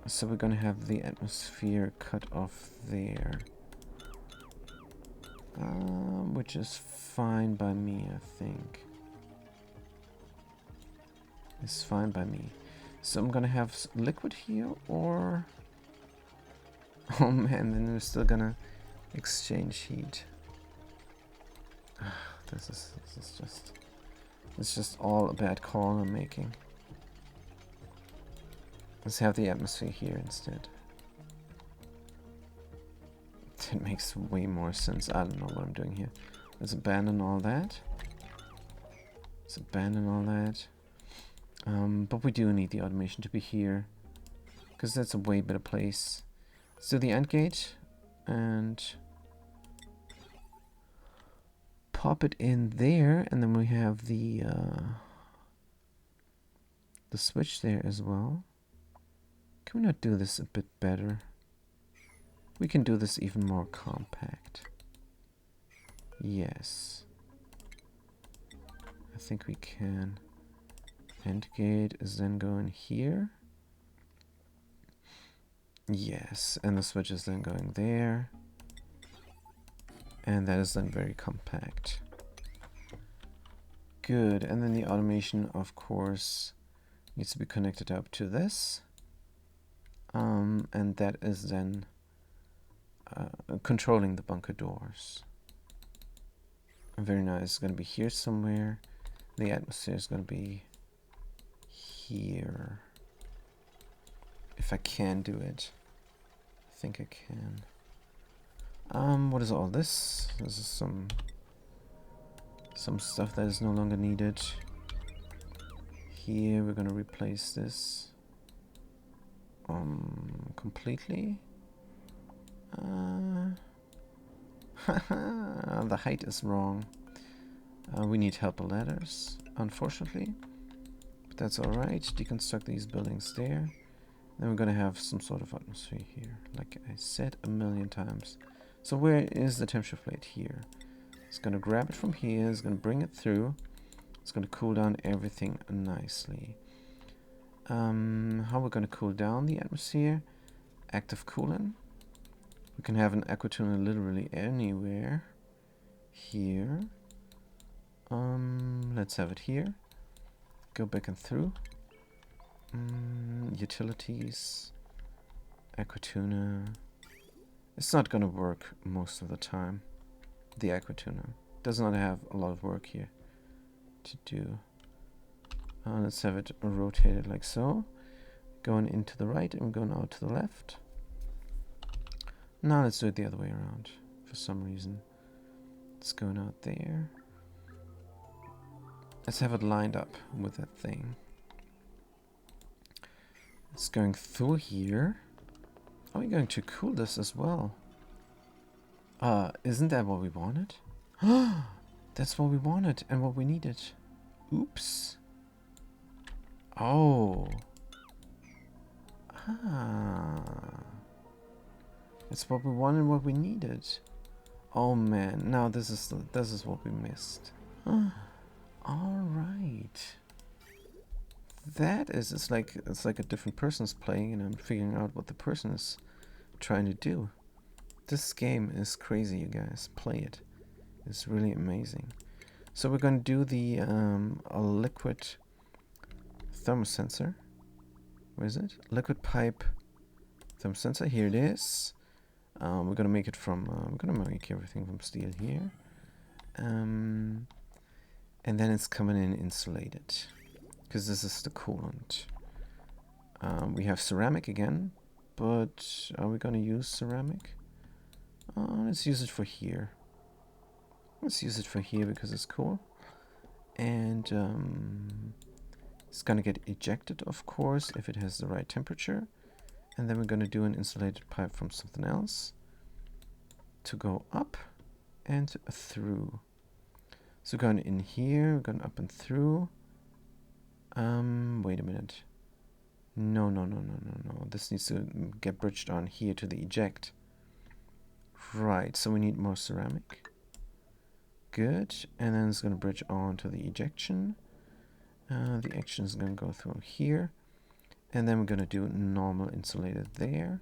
So we're going to have the atmosphere cut off there. Which is fine by me, I think. It's fine by me. So I'm going to have liquid here, or... Oh man, then we're still going to exchange heat. This is just... It's just all a bad call I'm making. Let's have the atmosphere here instead. That makes way more sense. I don't know what I'm doing here. Let's abandon all that. Let's abandon all that. But we do need the automation to be here, because that's a way better place. Let's do the AND gate and pop it in there, and then we have the switch there as well. Can we not do this a bit better? We can do this even more compact. Yes. I think we can. AND gate is then going here. Yes, and the switch is then going there. And that is then very compact. Good, and then the automation, of course, needs to be connected up to this. And that is then controlling the bunker doors. Very nice. It's going to be here somewhere. The atmosphere is going to be here. If I can do it. I think I can. What is all this? This is some stuff that is no longer needed. Here we're going to replace this completely. The height is wrong. We need helper ladders, unfortunately. But that's alright. Deconstruct these buildings there. Then we're going to have some sort of atmosphere here, like I said a million times. So where is the temp shift plate? Here. It's going to grab it from here. It's going to bring it through. It's going to cool down everything nicely. How we're going to cool down the atmosphere? Active coolant. We can have an aquatuner literally anywhere. Here. Let's have it here. Go back and through. Utilities. Aquatuner. It's not gonna work most of the time. The aquatuner does not have a lot of work here to do. Let's have it rotated like so. Going into the right and going out to the left. Now let's do it the other way around. For some reason. It's going out there. Let's have it lined up with that thing. It's going through here. Are we going to cool this as well? Isn't that what we wanted? That's what we wanted and what we needed. Oops. Oh. Ah. It's what we wanted and what we needed. Oh man, now this is what we missed. Alright. That is, it's like a different person's playing and I'm figuring out what the person is trying to do. This game is crazy, you guys. Play it. It's really amazing. So we're going to do the a liquid thermosensor. Where is it? Liquid pipe thermosensor. Here it is. We're going to make it from, we're going to make everything from steel here. And then it's coming in insulated. Because this is the coolant. We have ceramic again. But are we going to use ceramic? Let's use it for here. Let's use it for here because it's cool. And it's going to get ejected, of course, if it has the right temperature. And then we're going to do an insulated pipe from something else to go up and through. So going in here, we're going up and through. Wait a minute. No. This needs to get bridged on here to the eject. Right, so we need more ceramic. Good, and then it's going to bridge on to the ejection. The action is going to go through here. And then we're going to do normal insulated there.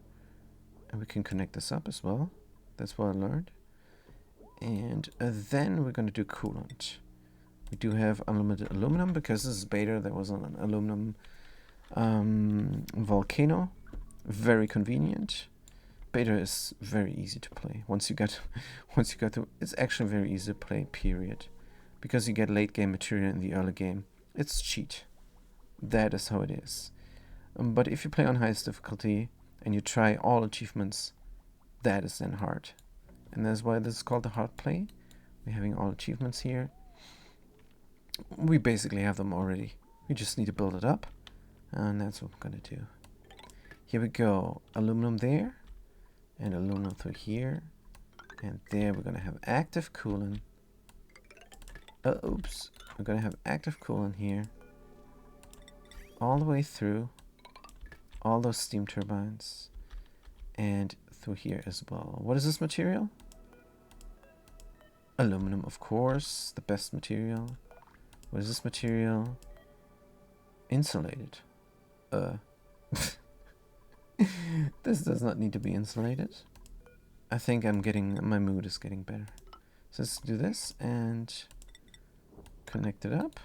And we can connect this up as well. That's what I learned. And then we're going to do coolant. We do have unlimited aluminum because this is beta. There was an aluminum volcano. Very convenient. Beta is very easy to play. Once you get to, it's actually very easy to play, period. Because you get late game material in the early game. It's cheat. That is how it is. But if you play on highest difficulty and you try all achievements, that is then hard. And that's why this is called the hard play. We're having all achievements here. We basically have them already. We just need to build it up. And that's what we're going to do. Here we go. Aluminum there. And aluminum through here. And there we're going to have active coolant. Oops. We're going to have active coolant here. All the way through. All those steam turbines. And through here as well. What is this material? Aluminum, of course. The best material. What is this material? Insulated. This does not need to be insulated. I think my mood is getting better. So let's do this and connect it up.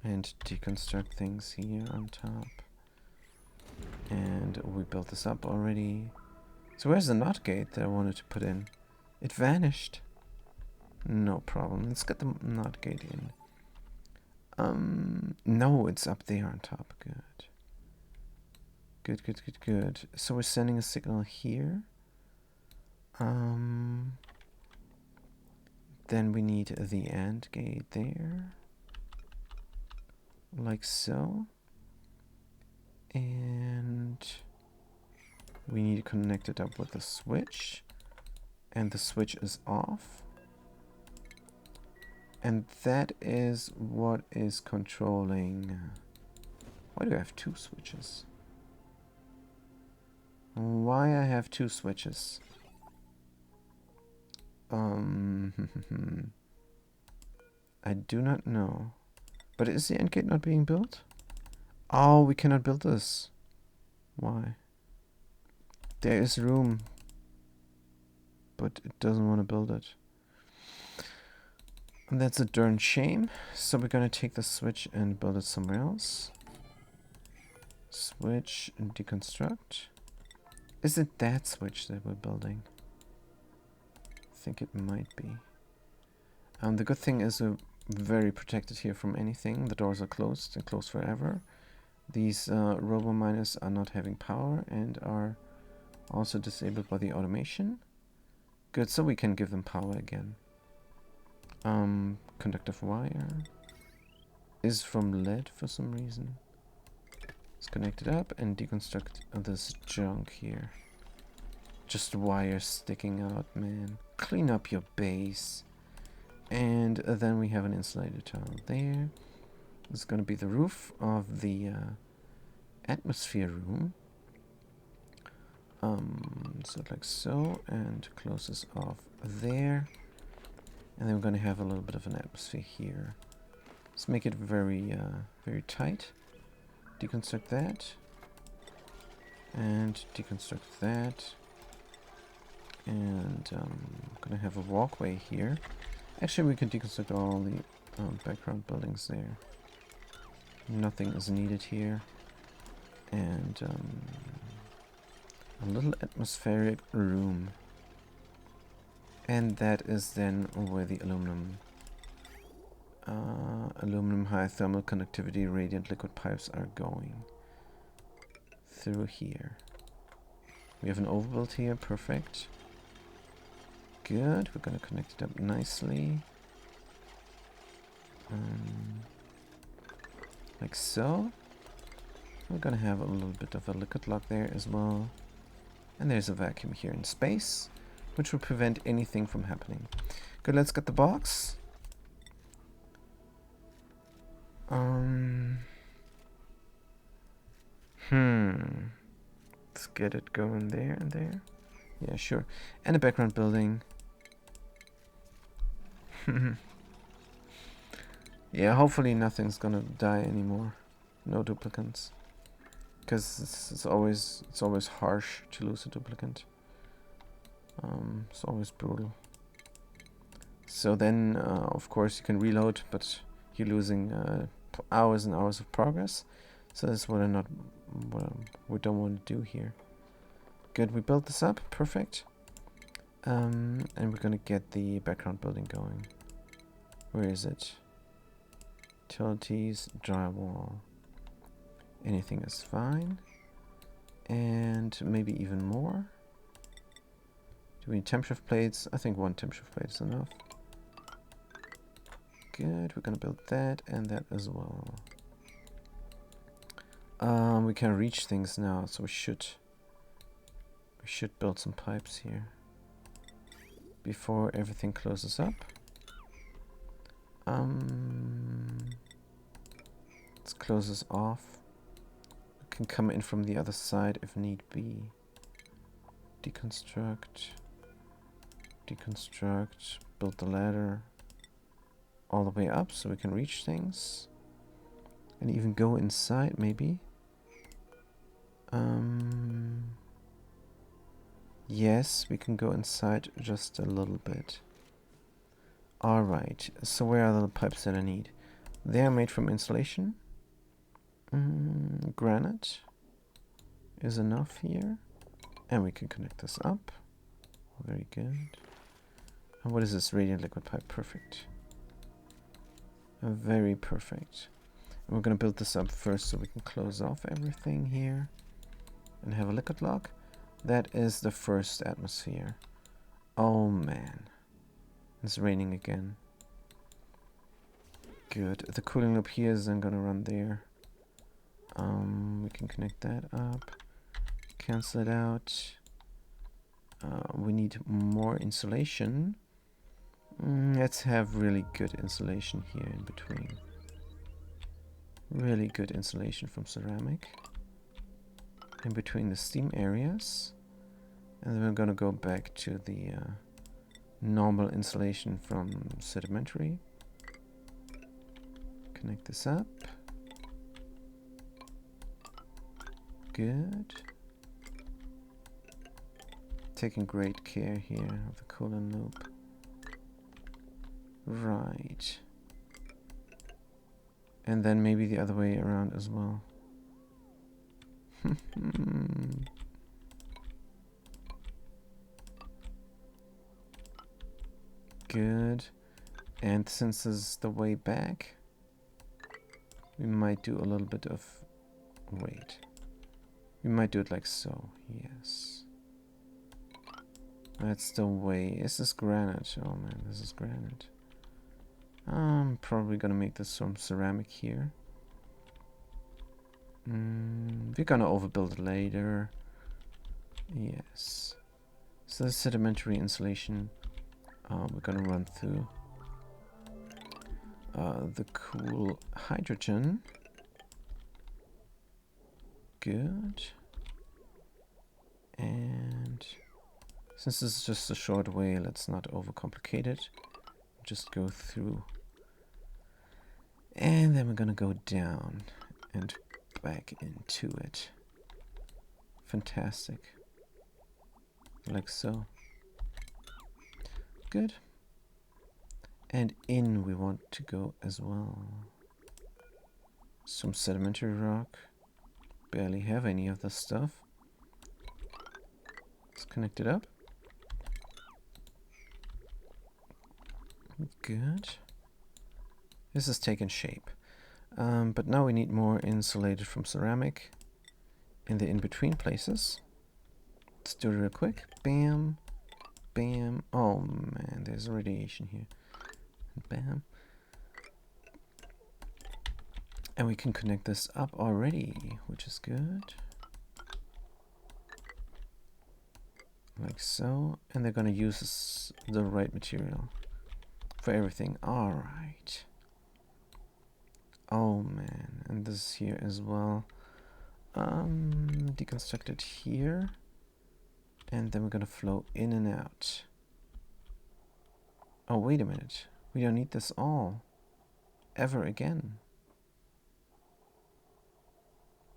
And deconstruct things here on top. And we built this up already. So where's the NOT gate that I wanted to put in? It vanished. No problem. Let's get the NOT gate in. No, it's up there on top. Good. Good. So we're sending a signal here. Then we need the AND gate there. Like so. And we need to connect it up with the switch. And the switch is off. And that is what is controlling. Why do I have two switches? Why I have two switches? I do not know. But is the AND gate not being built? Oh, we cannot build this. Why? There is room. But it doesn't want to build it. And that's a darn shame. So we're going to take the switch and build it somewhere else. Switch and deconstruct. Is it that switch that we're building? I think it might be. The good thing is we're very protected here from anything. The doors are closed and closed forever. These robo miners are not having power and are also disabled by the automation. Good, so we can give them power again. Conductive wire is from lead for some reason. Let's connect it up and deconstruct this junk here. Just wires sticking out, man. Clean up your base. And then we have an insulated tile there. This is going to be the roof of the atmosphere room. So like so, and closes off there. And then we're going to have a little bit of an atmosphere here. Let's make it very, very tight. Deconstruct that. And deconstruct that. And I'm going to have a walkway here. Actually, we can deconstruct all the background buildings there. Nothing is needed here. And a little atmospheric room. And that is then where the aluminum high thermal conductivity radiant liquid pipes are going. Through here. We have an overbuild here, perfect. Good, we're going to connect it up nicely. Like so. We're going to have a little bit of a liquid lock there as well. And there's a vacuum here in space, which will prevent anything from happening. Good, let's get the box. Let's get it going there and there. Yeah, sure. And a background building. Yeah, hopefully nothing's gonna die anymore. No duplicants. Because it's always harsh to lose a duplicant. It's always brutal. So then, of course, you can reload, but you're losing hours and hours of progress. So that's what we don't want to do here. Good, we built this up, perfect. And we're gonna get the background building going. Where is it? Utilities, drywall. Anything is fine. And maybe even more. Do we need temp shift plates? I think one temp shift plate is enough. Good, we're gonna build that and that as well. We can reach things now, so we should build some pipes here before everything closes up. Let's close this off. We can come in from the other side if need be. Deconstruct, build the ladder all the way up so we can reach things. And even go inside, maybe. Yes, we can go inside just a little bit. Alright, so where are the pipes that I need? They are made from insulation. Granite is enough here. And we can connect this up. Very good. And what is this? Radiant liquid pipe. Perfect. Very perfect. And we're going to build this up first so we can close off everything here. And have a liquid lock. That is the first atmosphere. Oh man. It's raining again. Good. The cooling loop here is then gonna run there. We can connect that up. Cancel it out. We need more insulation. Let's have really good insulation here in between. Really good insulation from ceramic. In between the steam areas. And then we're gonna go back to the normal insulation from sedimentary. Connect this up. Good. Taking great care here of the coolant loop. Right. And then maybe the other way around as well. Good. And since this is the way back, we might do a little bit of... Wait. We might do it like so. Yes. That's the way. Is this granite? Oh man, this is granite. I'm probably gonna make this some ceramic here. We're gonna overbuild it later. Yes. So the sedimentary insulation we're gonna run through. The cool hydrogen. Good. And since this is just a short way, let's not overcomplicate it. Just go through. And then we're gonna go down and back into it. Fantastic. Like so. Good. And in we want to go as well. Some sedimentary rock. Barely have any of this stuff. Let's connect it up. Good. This is taking shape. But now we need more insulated from ceramic in the in-between places. Let's do it real quick. Bam. Bam. Oh man, there's radiation here. Bam. And we can connect this up already, which is good. Like so. And they're gonna use the right material for everything. Alright. Oh man, and this here as well. Deconstruct it here. And then we're gonna flow in and out. Oh, wait a minute. We don't need this all ever again.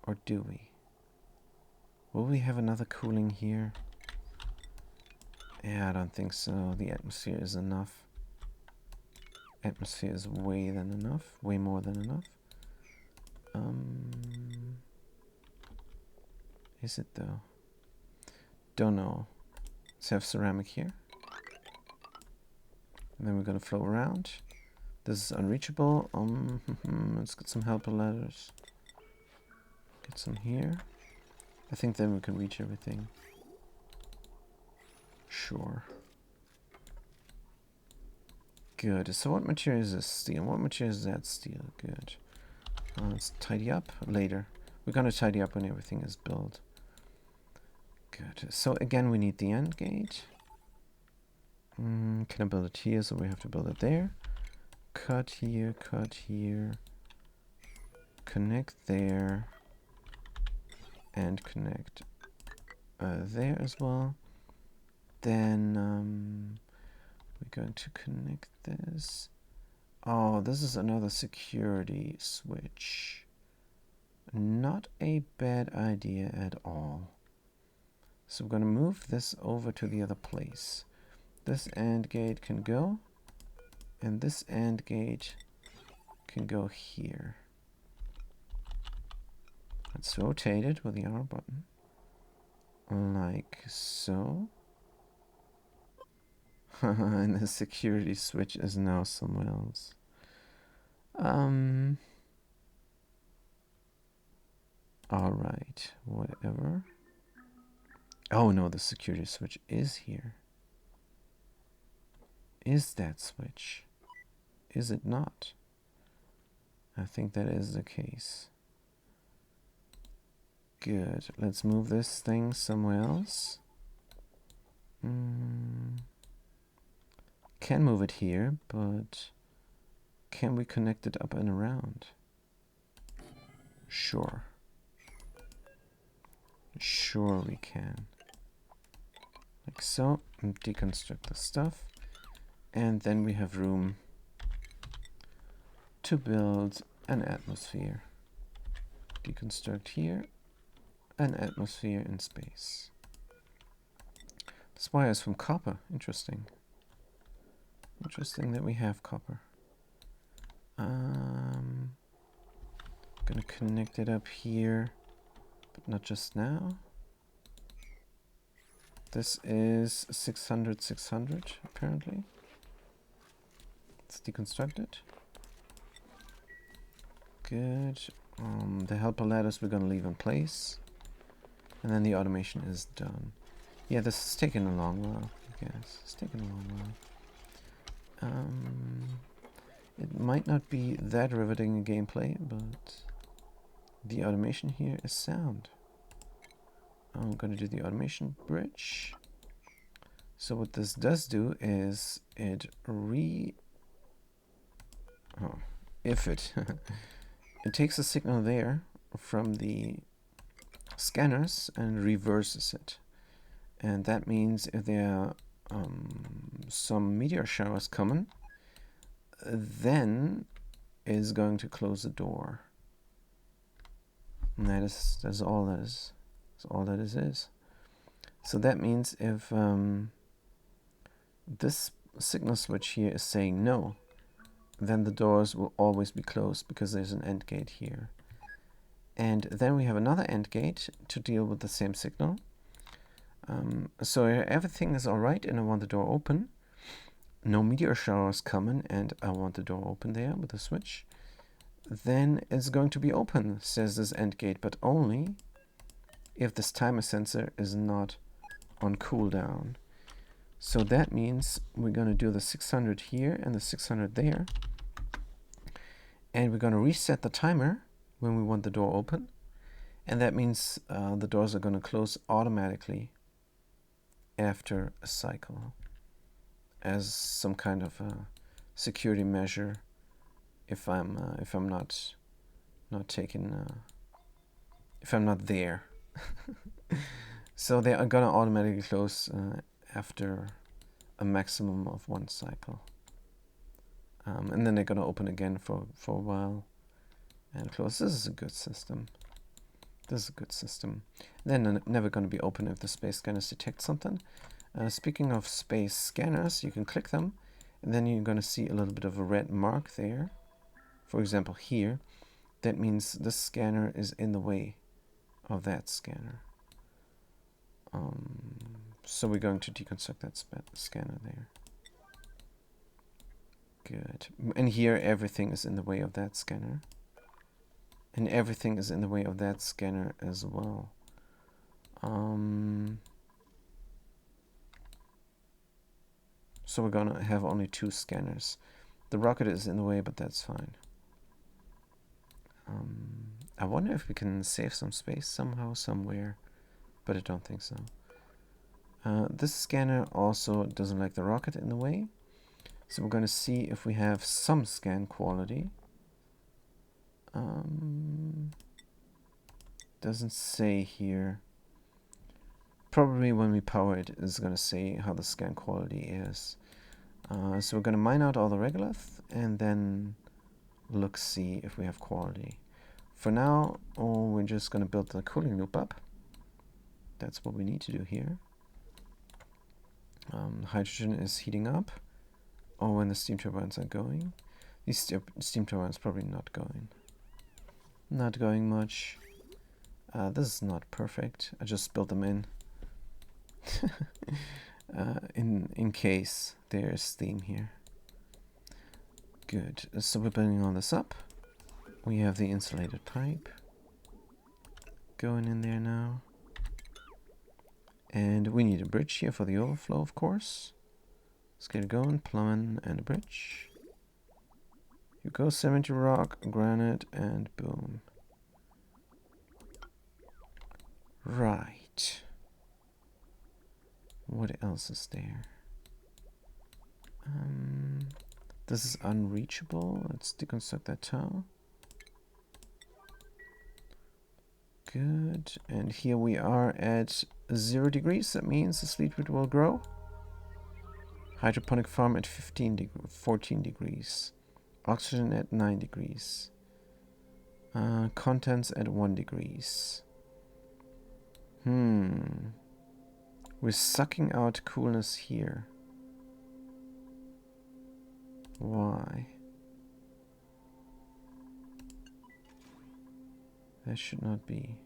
Or do we? Will we have another cooling here? Yeah, I don't think so. The atmosphere is enough. Atmosphere is way than enough. Way more than enough. Is it though? Don't know. Let's have ceramic here. And then we're gonna flow around. This is unreachable. Let's get some helper ladders. Get some here. I think then we can reach everything. Sure. Good. So what material is this? Steel. What material is that? Steel. Good. Let's tidy up later. We're gonna tidy up when everything is built. Good. So again, we need the end gate. Can I build it here? So we have to build it there. Cut here, cut here. Connect there. And connect there as well. Then we're going to connect this. Oh, this is another security switch. Not a bad idea at all. So we're going to move this over to the other place. This AND gate can go, and this AND gate can go here. Let's rotate it with the R button. Like so. And the security switch is now somewhere else. Alright, whatever. Oh no, the security switch is here. Is that switch? Is it not? I think that is the case. Good. Let's move this thing somewhere else. Can move it here, but can we connect it up and around? Sure. Sure we can. Like so. And deconstruct the stuff. And then we have room to build an atmosphere. Deconstruct here. An atmosphere in space. This wire is from copper. Interesting. Interesting that we have copper. Gonna connect it up here, but not just now. This is 600, 600 apparently. Let's deconstruct it. Good. The helper ladders we're going to leave in place. And then the automation is done. Yeah, this is taking a long while, I guess. It's taking a long while. It might not be that riveting a gameplay, but the automation here is sound. I'm going to do the automation bridge. So what this does do is it it takes a signal there from the scanners and reverses it. And that means if there are some meteor showers coming, then is going to close the door. And that's all that is. That's all that is. So that means if this signal switch here is saying no, then the doors will always be closed because there's an AND gate here. And then we have another AND gate to deal with the same signal. So everything is alright and I want the door open. No meteor showers coming and I want the door open there with the switch. Then it's going to be open, says this AND gate, but only if this timer sensor is not on cooldown. So that means we're going to do the 600 here and the 600 there. And we're going to reset the timer when we want the door open. And that means the doors are going to close automatically after a cycle as some kind of a security measure if I'm not there. So they are going to automatically close after a maximum of one cycle. And then they're going to open again for a while and close. This is a good system. Then never going to be open if the space scanners detect something. Speaking of space scanners, you can click them and then you're going to see a little bit of a red mark there. For example, here. That means this scanner is in the way of that scanner. So we're going to deconstruct that scanner there. Good. And here everything is in the way of that scanner. And everything is in the way of that scanner as well. So we're gonna have only 2 scanners. The rocket is in the way, but that's fine. I wonder if we can save some space somehow, somewhere, but I don't think so. This scanner also doesn't like the rocket in the way. So we're going to see if we have some scan quality. Doesn't say here. Probably when we power it, it's going to say how the scan quality is. So we're going to mine out all the regolith and then see if we have quality. For now, we're just going to build the cooling loop up. That's what we need to do here. Hydrogen is heating up. When the steam turbines are going. These steam turbines probably not going. Not going much. This is not perfect. I just built them in. In case there's steam here. Good. So we're building all this up. We have the insulated pipe going in there now. And we need a bridge here for the overflow, of course. Let's get it going. Plumbing and a bridge. You go 70 rock, granite, and boom. Right. What else is there? This is unreachable. Let's deconstruct that tile. Good. And here we are at 0 degrees. That means the sleet root will grow. Hydroponic farm at 14 degrees. Oxygen at 9 degrees. Contents at 1 degrees. We're sucking out coolness here. Why? That should not be.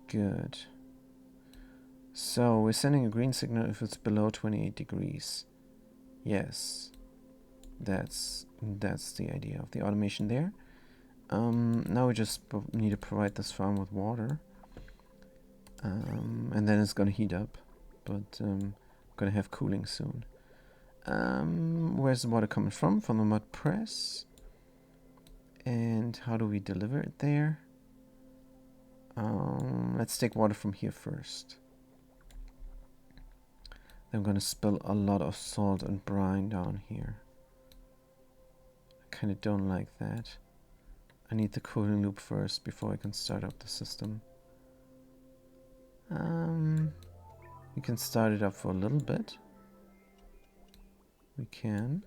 Good. So we're sending a green signal if it's below 28 degrees. Yes, that's the idea of the automation there. Now we just need to provide this farm with water, and then it's gonna heat up, but gonna have cooling soon. Where's the water coming from? From the mud press. And how do we deliver it there? Let's take water from here first. I'm gonna spill a lot of salt and brine down here. I kinda don't like that. I need the cooling loop first before I can start up the system. We can start it up for a little bit. We can.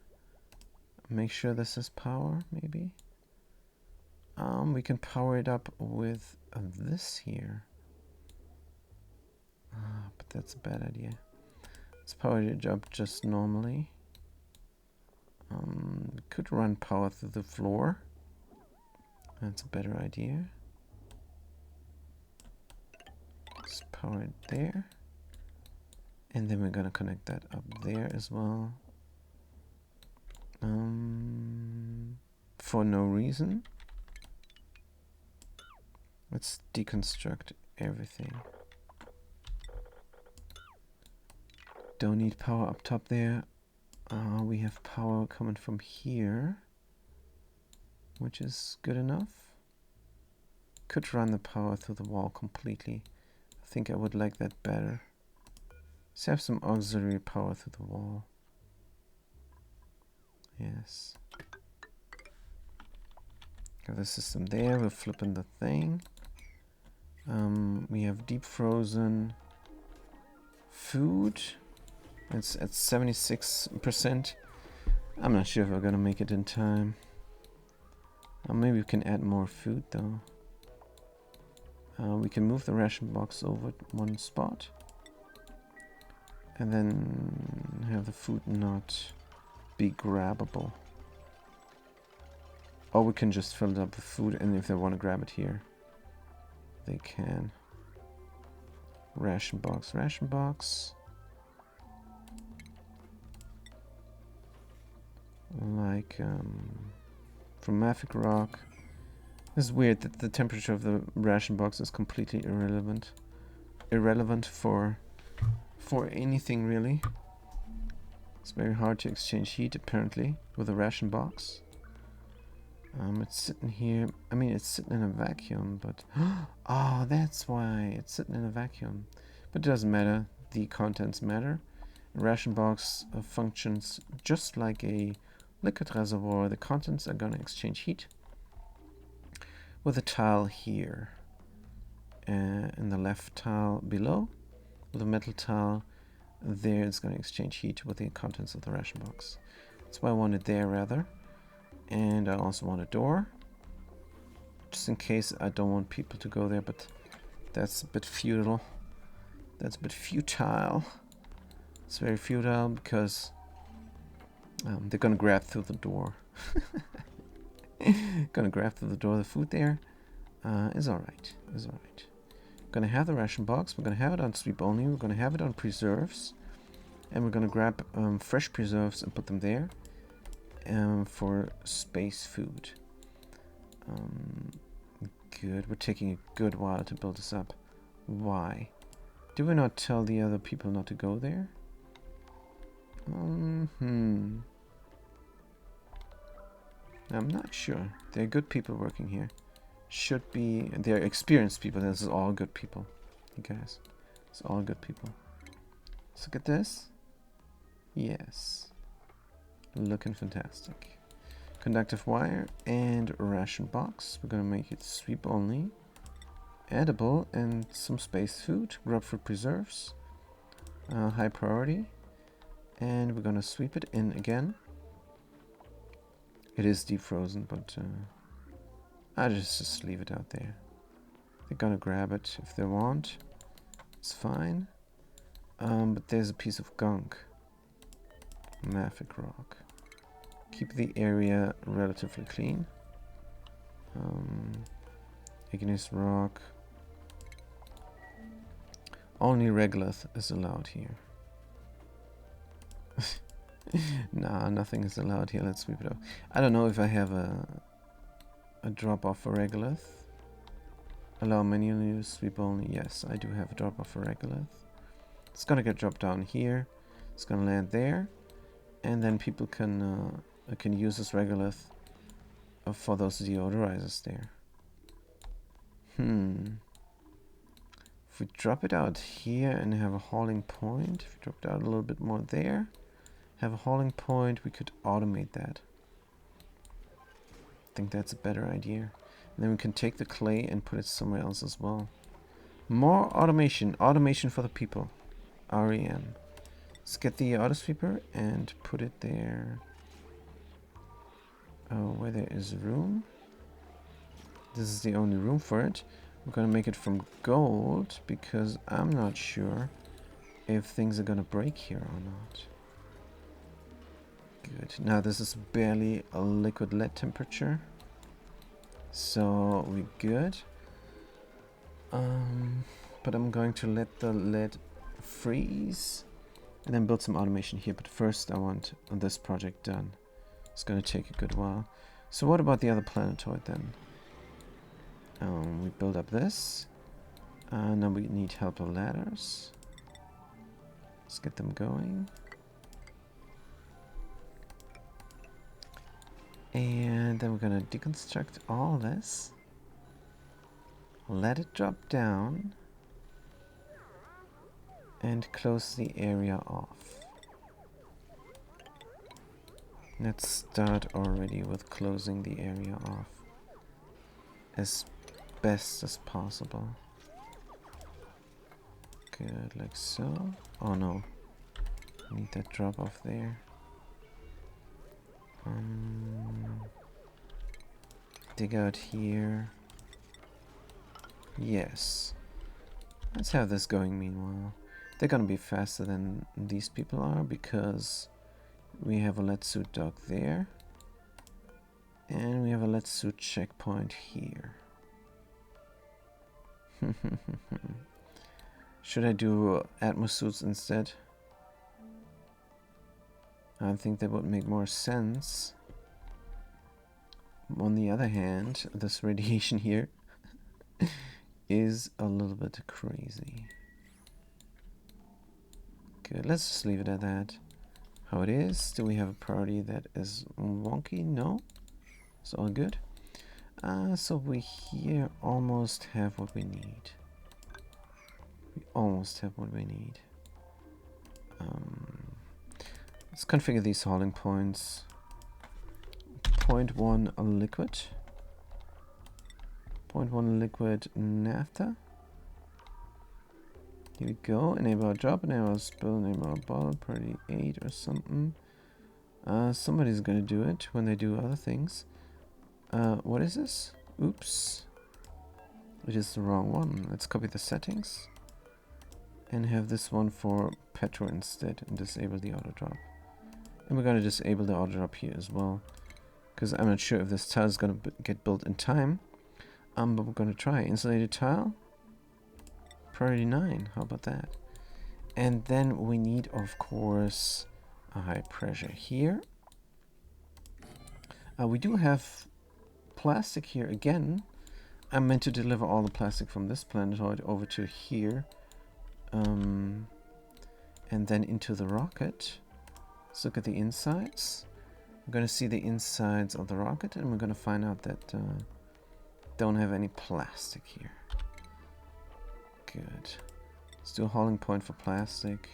Make sure this is power, maybe. We can power it up with this here. But that's a bad idea. Let's power it up just normally. Could run power through the floor. That's a better idea. Let's power it there. And then we're gonna connect that up there as well. For no reason. Let's deconstruct everything. Don't need power up top there. We have power coming from here, which is good enough. Could run the power through the wall completely. I think I would like that better. Let's have some auxiliary power through the wall. Yes. Got the system there. We're flipping the thing. We have deep frozen food. It's at 76%. I'm not sure if we're gonna make it in time. Maybe we can add more food though. We can move the ration box over one spot. And then have the food not be grabbable. Or we can just fill it up with food, and if they want to grab it here, they can. Ration box, ration box. Like from Mafic Rock. It's weird that the temperature of the ration box is completely irrelevant. Irrelevant for anything really. It's very hard to exchange heat apparently with a ration box. It's sitting here. I mean, it's sitting in a vacuum, but oh, that's why it's sitting in a vacuum. But it doesn't matter. The contents matter. A ration box functions just like a liquid reservoir. The contents are gonna exchange heat with a tile here, in the left tile below, with a metal tile there. It's gonna exchange heat with the contents of the ration box. That's why I want it there rather. And I also want a door, just in case I don't want people to go there, but that's a bit futile. That's a bit futile. It's very futile because they're gonna grab through the door. Gonna grab through the door. The food there is alright. Is alright. Gonna have the ration box. We're gonna have it on sweep only. We're gonna have it on preserves, and we're gonna grab fresh preserves and put them there. For space food. Good. We're taking a good while to build this up. Why? Did we not tell the other people not to go there? I'm not sure. They're good people working here. Should be. They're experienced people. This is all good people. You guys. It's all good people. Let's look at this. Yes. Looking fantastic. Conductive wire and ration box. We're gonna make it sweep only. Edible and some space food. Grubfruit preserves. High priority. And we're gonna sweep it in again. It is defrozen, but I'll just leave it out there. They're gonna grab it if they want. It's fine. But there's a piece of gunk. Mafic rock. Keep the area relatively clean. Igneous rock. Only regolith is allowed here. Nah, nothing is allowed here. Let's sweep it up. I don't know if I have a drop off for regolith. Allow manual use, sweep only. Yes, I do have a drop off for regolith. It's gonna get dropped down here. It's gonna land there, and then people can use this regolith for those deodorizers there. If we drop it out here and have a hauling point, if we drop it out a little bit more there, have a hauling point, we could automate that. I think that's a better idea. And then we can take the clay and put it somewhere else as well. More automation. Automation for the people. REM. Let's get the auto sweeper and put it there. Oh, where there is room. This is the only room for it. We're gonna make it from gold because I'm not sure if things are gonna break here or not. Good. Now this is barely a liquid lead temperature, so we're good. But I'm going to let the lead freeze and then build some automation here. But first I want this project done. It's gonna take a good while. So what about the other planetoid then? We build up this. Now we need helper ladders. Let's get them going. And then we're gonna deconstruct all this. Let it drop down. And close the area off. Let's start already with closing the area off as best as possible. Good, like so. Oh no, need that drop off there. Dig out here. Yes. Let's have this going meanwhile. They're gonna be faster than these people are because we have a lead suit dock there. And we have a lead suit checkpoint here. Should I do Atmos suits instead? I think that would make more sense. On the other hand, this radiation here is a little bit crazy. Good, let's just leave it at that. How it is. Do we have a priority that is wonky? No. It's all good. So we here almost have what we need. We almost have what we need. Let's configure these hauling points. 0.1 liquid. 0.1 liquid naphtha. Here we go. Enable our drop, enable our spill, enable our bottle, priority 8 or something. Somebody's gonna do it when they do other things. What is this? Oops. It is the wrong one. Let's copy the settings. And have this one for petro instead and disable the auto drop. And we're gonna disable the auto drop here as well. Because I'm not sure if this tile is gonna get built in time. But we're gonna try. Insulated tile. Priority 9. How about that? And then we need, of course, a high pressure here. We do have plastic here again. I'm meant to deliver all the plastic from this planetoid over to here. And then into the rocket. Let's look at the insides. We're going to see the insides of the rocket, and we're going to find out that don't have any plastic here. Good. Let's do a hauling point for plastic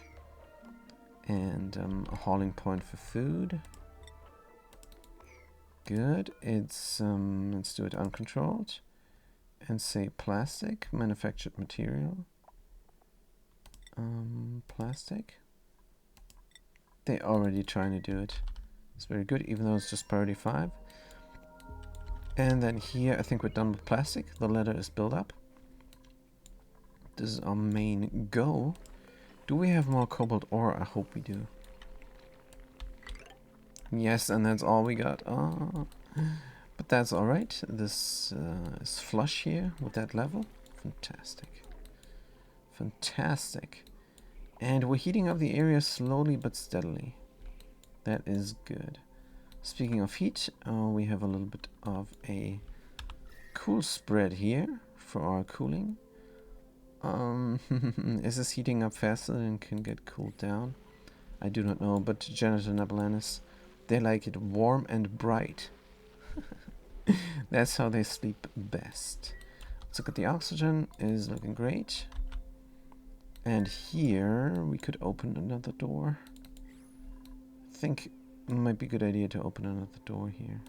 and a hauling point for food. Good. It's let's do it uncontrolled and say plastic, manufactured material. Plastic. They're already trying to do it. It's very good, even though it's just priority 5. And then here, I think we're done with plastic. The ladder is built up. This is our main go. Do we have more cobalt ore? I hope we do. Yes, and that's all we got. Oh. But that's alright. This is flush here with that level. Fantastic. Fantastic. And we're heating up the area slowly but steadily. That is good. Speaking of heat, we have a little bit of a cool spread here for our cooling. Is this heating up faster than can get cooled down? I do not know, but Janitor Nabalanus, they like it warm and bright. That's how they sleep best. Let's look at the oxygen, is looking great. And here we could open another door. I think it might be a good idea to open another door here.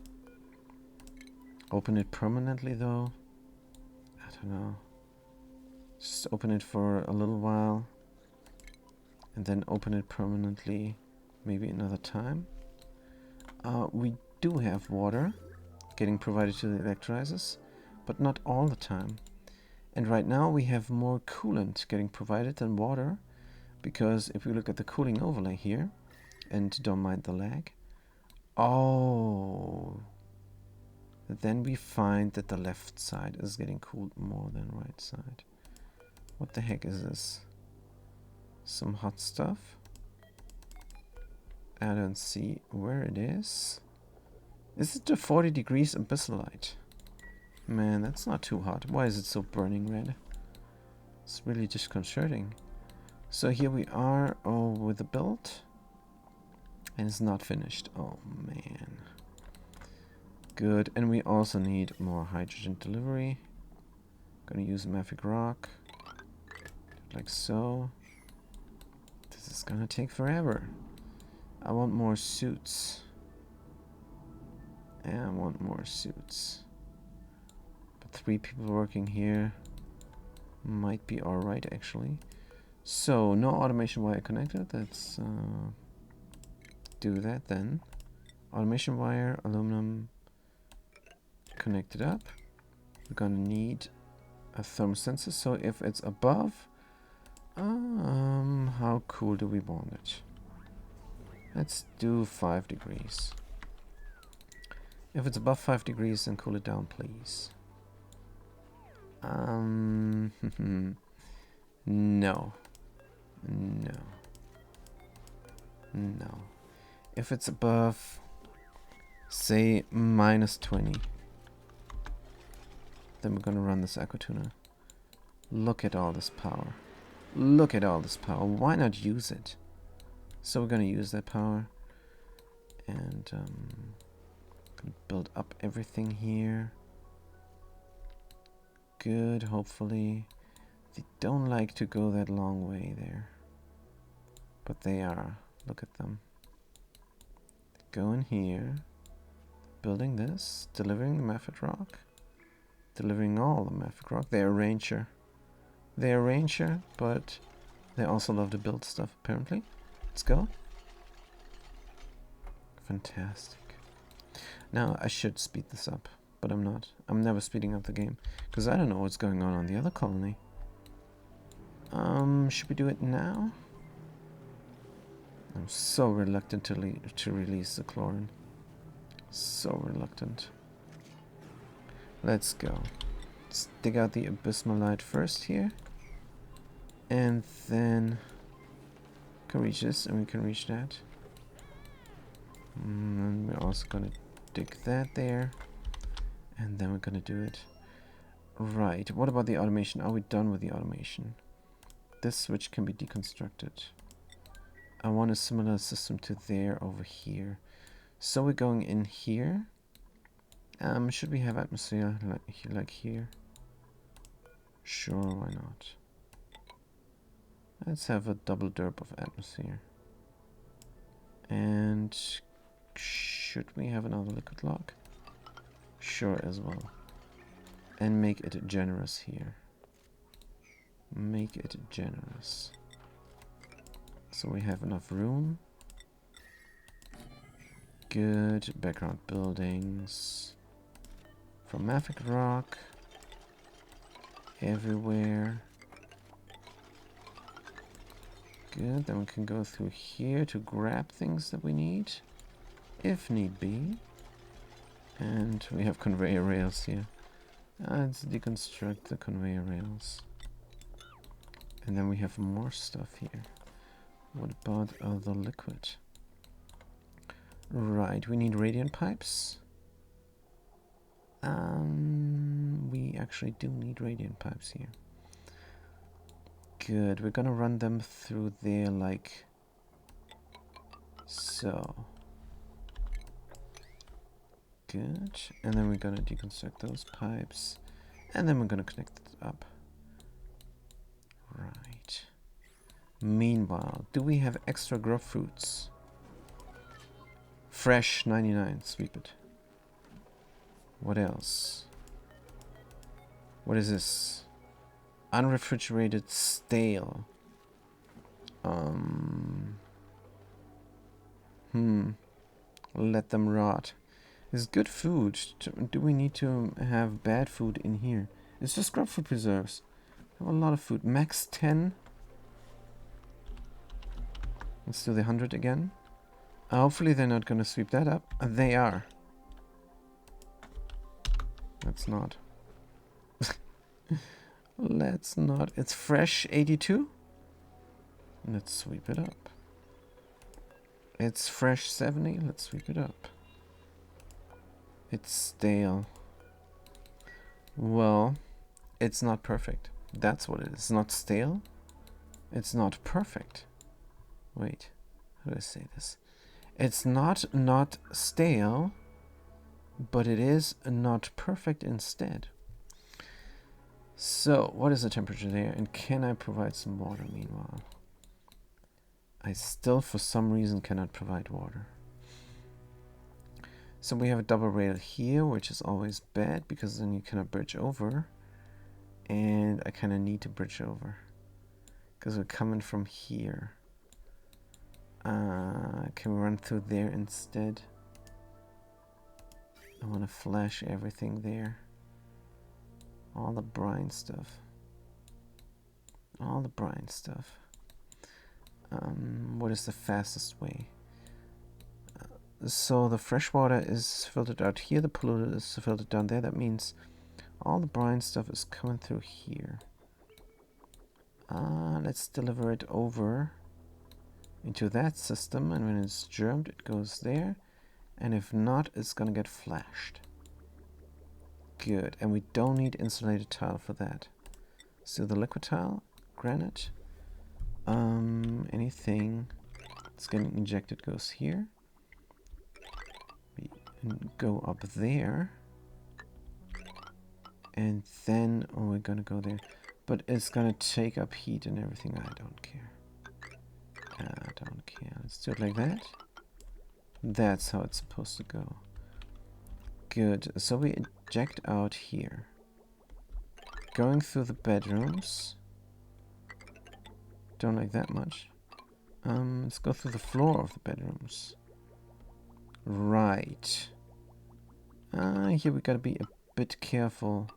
Open it permanently though? I don't know. Just open it for a little while and then open it permanently maybe another time. We do have water getting provided to the electrolyzers, but not all the time. And right now we have more coolant getting provided than water, because if we look at the cooling overlay here, and don't mind the lag, then we find that the left side is getting cooled more than right side. What the heck is this? Some hot stuff? I don't see where it is. Is it the 40 degrees abyssalite? Man, that's not too hot. Why is it so burning red? It's really disconcerting. So here we are with the build. And it's not finished. Oh man. Good. And we also need more hydrogen delivery. Gonna use mafic rock. Like so. This is gonna take forever. I want more suits. And I want more suits. But 3 people working here might be alright actually. So no automation wire connected. Let's do that then. Automation wire, aluminum connected up. We're gonna need a thermosensor. So if it's above, how cool do we want it? Let's do 5 degrees. If it's above 5 degrees, then cool it down, please. No. No. No. If it's above, say, -20, then we're gonna run this aquatuner. Look at all this power. Look at all this power. Why not use it? So we're gonna use that power. And gonna build up everything here. Good, hopefully. They don't like to go that long way there. But they are. Look at them. Go in here. Building this. Delivering the mafic rock. Delivering all the mafic rock. They're a ranger. They're a ranger, but they also love to build stuff, apparently. Let's go. Fantastic. Now, I should speed this up, but I'm not. I'm never speeding up the game, because I don't know what's going on the other colony. Should we do it now? I'm so reluctant to release the chlorine. So reluctant. Let's go. Let's dig out the abysmalite first here. And then can reach this, and we can reach that. And we're also gonna dig that there. And then we're gonna do it. Right, what about the automation? Are we done with the automation? This switch can be deconstructed. I want a similar system to there over here. So we're going in here. Should we have atmosphere like here? Sure, why not? Let's have a double derp of atmosphere. And should we have another liquid lock? Sure as well. And make it generous here. Make it generous. So we have enough room. Good. Background buildings. From mafic rock. Everywhere. Good. Then we can go through here to grab things that we need, if need be. And we have conveyor rails here. Let's deconstruct the conveyor rails. And then we have more stuff here. What about the liquid? Right, we need radiant pipes. We actually do need radiant pipes here. Good, we're gonna run them through there like so. Good, and then we're gonna deconstruct those pipes, and then we're gonna connect it up. Right. Meanwhile, do we have extra grub fruits? Fresh 99, sweep it. What else? What is this? Unrefrigerated stale. Let them rot. Is good food. Do we need to have bad food in here? It's just grub fruit preserves. I have a lot of food. Max 10. Let's do the 100 again. Hopefully they're not going to sweep that up. They are. Let's not. Let's not. It's fresh 82. Let's sweep it up. It's fresh 70. Let's sweep it up. It's stale. Well, it's not perfect. That's what it is. It's not stale. It's not perfect. Wait, how do I say this? It's not stale, but it is not perfect instead. So, what is the temperature there? And can I provide some water meanwhile? I still, for some reason, cannot provide water. So we have a double rail here, which is always bad, because then you cannot bridge over. And I kind of need to bridge over, because we're coming from here. Can we run through there instead? I want to flash everything there. All the brine stuff. All the brine stuff. What is the fastest way? So the fresh water is filtered out here, the polluted is filtered down there. That means all the brine stuff is coming through here. Let's deliver it over into that system, and when it's germed, it goes there. And if not, it's gonna get flashed. Good, and we don't need insulated tile for that. So the liquid tile, granite, anything that's getting injected goes here. We go up there, and then we're gonna go there, but it's gonna take up heat and everything. I don't care. I don't care. Let's do it like that. That's how it's supposed to go. Good. So we eject out here. Going through the bedrooms. Don't like that much. Let's go through the floor of the bedrooms. Right. Here we gotta be a bit careful,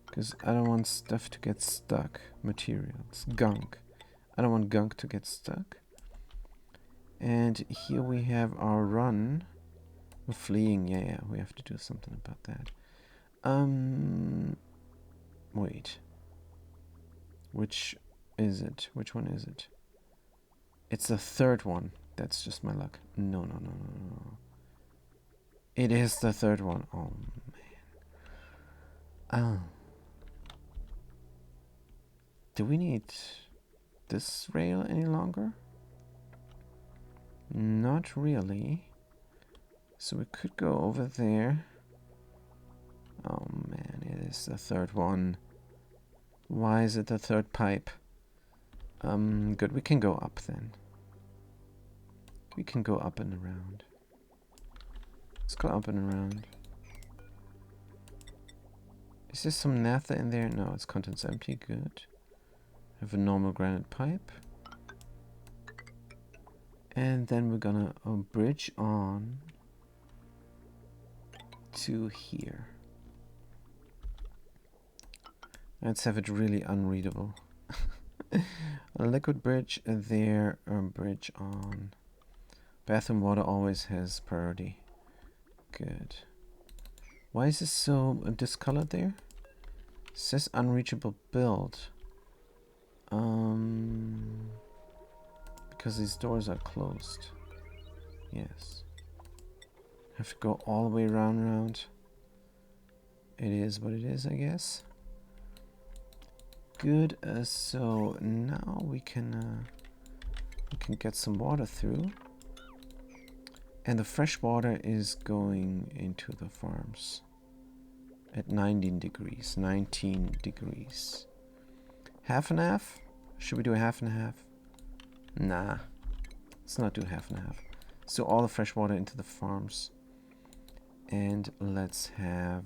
because I don't want stuff to get stuck. Materials. Gunk. I don't want gunk to get stuck. And here we have our run. We're fleeing, yeah, we have to do something about that. Wait. Which is it? Which one is it? It's the third one. That's just my luck. No. It is the third one. Oh, man. Do we need this rail any longer? Not really. So we could go over there. Oh man, it is the third one. Why is it the third pipe? Good, we can go up then. We can go up and around. Let's go up and around. Is there some naphtha in there? No, its contents empty. Good. Have a normal granite pipe. And then we're gonna bridge on to here. Let's have it really unreadable. A liquid bridge there, bridge on. Bathroom water always has priority. Good. Why is this so discolored there? It says unreachable build. Because these doors are closed. Yes. Have to go all the way around. It is what it is, I guess. Good. So now we can get some water through, and the fresh water is going into the farms at 19 degrees. 19 degrees. Half and half? Should we do a half and half? Nah. Let's not do half and half. So all the fresh water into the farms. And let's have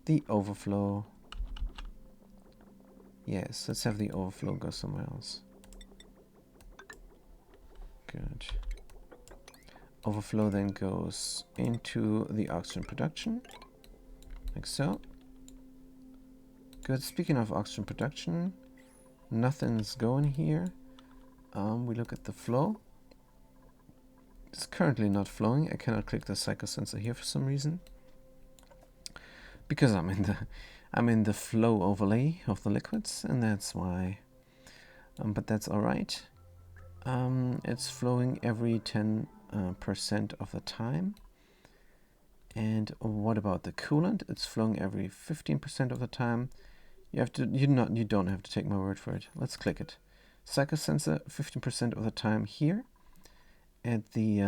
the overflow. Yes, let's have the overflow go somewhere else. Good. Overflow then goes into the oxygen production. Like so. Good. Speaking of oxygen production, nothing's going here. We look at the flow. It's currently not flowing. I cannot click the psychosensor here for some reason, because I'm in the flow overlay of the liquids, and that's why. But that's all right. It's flowing every 10% of the time. And what about the coolant? It's flowing every 15% of the time. You don't have to take my word for it. Let's click it. Psychosensor 15% of the time here at the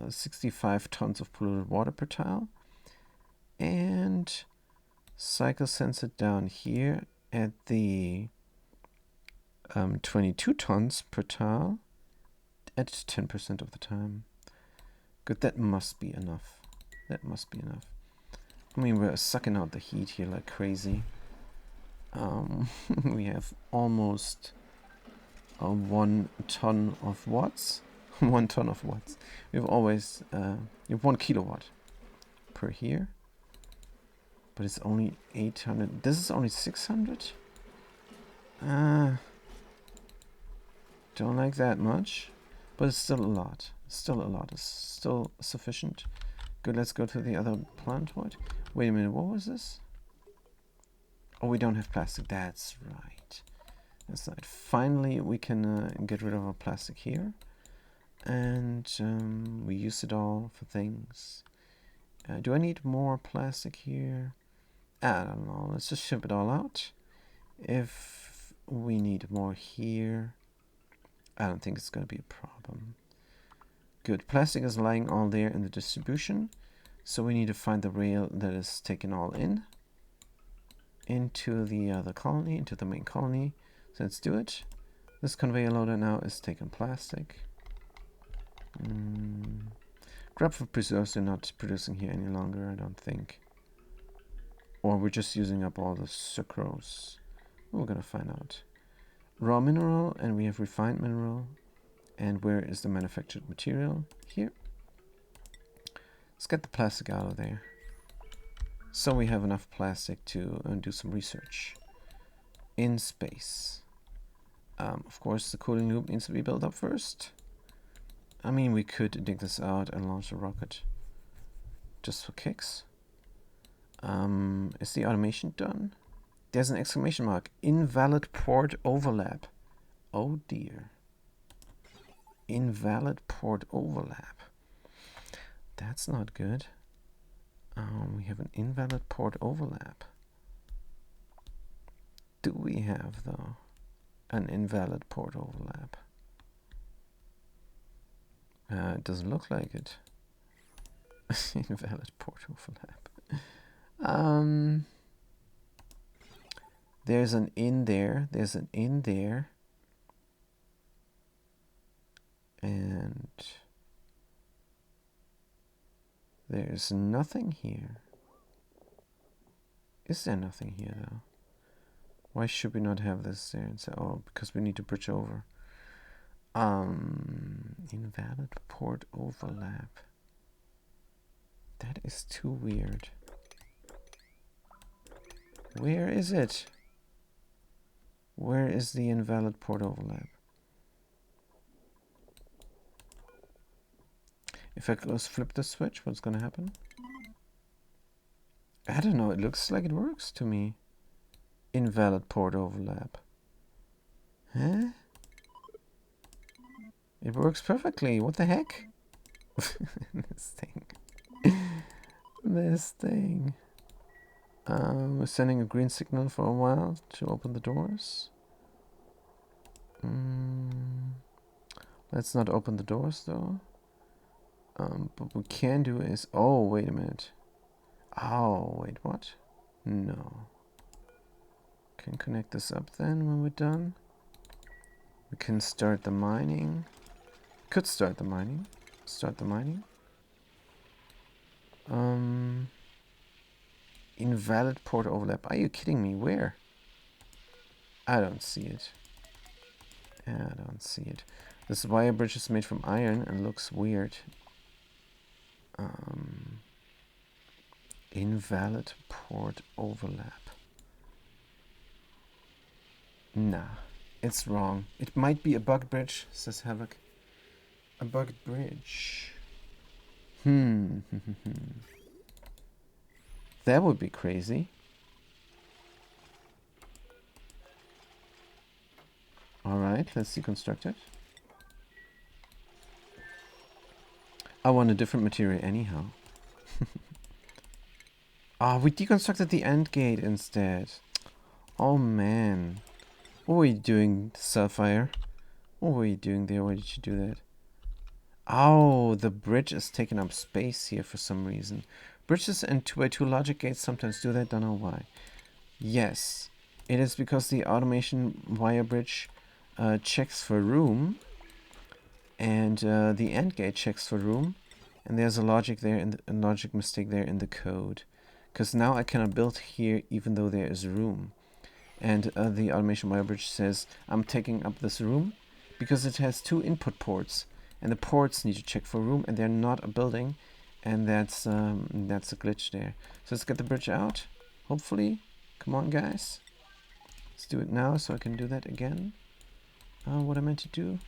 65 tons of polluted water per tile, and psychosensor down here at the 22 tons per tile at 10% of the time. Good, that must be enough. That must be enough. I mean, we're sucking out the heat here like crazy. We have almost 1 ton of watts. 1 ton of watts. We have always you have 1 kilowatt per here, but it's only 800. This is only 600. Don't like that much, but it's still a lot. Still a lot. It's still sufficient. Good. Let's go to the other plant void. Wait a minute. What was this? Oh, we don't have plastic. That's right. That's right. Finally, we can get rid of our plastic here. And we use it all for things. Do I need more plastic here? I don't know. Let's just ship it all out. If we need more here, I don't think it's going to be a problem. Good. Plastic is lying all there in the distribution. So we need to find the rail that is taken all into the other colony, into the main colony. So let's do it. This conveyor loader now is taking plastic. Grapefruit preserves are not producing here any longer, I don't think. Or we're just using up all the sucrose. We're gonna find out. Raw mineral, and we have refined mineral. And where is the manufactured material? Here. Let's get the plastic out of there. So we have enough plastic to do some research in space. Of course, the cooling loop needs to be built up first. I mean, we could dig this out and launch a rocket just for kicks. Is the automation done? There's an exclamation mark. Invalid port overlap. Oh dear. Invalid port overlap. That's not good. We have an invalid port overlap. Do we have, though, an invalid port overlap? It doesn't look like it. Invalid port overlap. There's an in there. There's an in there. And there's nothing here. Is there nothing here, though? Why should we not have this there and say, oh, because we need to bridge over. Invalid port overlap. That is too weird. Where is it? Where is the invalid port overlap? If I just flip the switch, what's gonna happen? I don't know, it looks like it works to me. Invalid port overlap. Huh? It works perfectly. What the heck? This thing. This thing. We're sending a green signal for a while to open the doors. Let's not open the doors though. But what we can do is... Oh, wait a minute. Oh, wait, what? No. Can connect this up then when we're done. We can start the mining. Could start the mining. Start the mining. Invalid port overlap. Are you kidding me? Where? I don't see it. I don't see it. This wire bridge is made from iron and looks weird. Invalid port overlap. Nah, it's wrong. It might be a bugged bridge, says Havoc. A bugged bridge. That would be crazy. Alright, let's deconstruct it. I want a different material anyhow. We deconstructed the end gate instead. Oh man. What were you doing, Sapphire? What were you doing there? Why did you do that? Oh, the bridge is taking up space here for some reason. Bridges and 2x2 logic gates sometimes do that, don't know why. Yes, it is because the automation wire bridge checks for room, and the AND gate checks for room, and there's a logic there, a logic mistake there in the code. Because now I cannot build here even though there is room. And the automation wire bridge says I'm taking up this room because it has 2 input ports, and the ports need to check for room, and they're not a building, and that's a glitch there. So let's get the bridge out, hopefully. Come on, guys. Let's do it now so I can do that again. What I meant to do.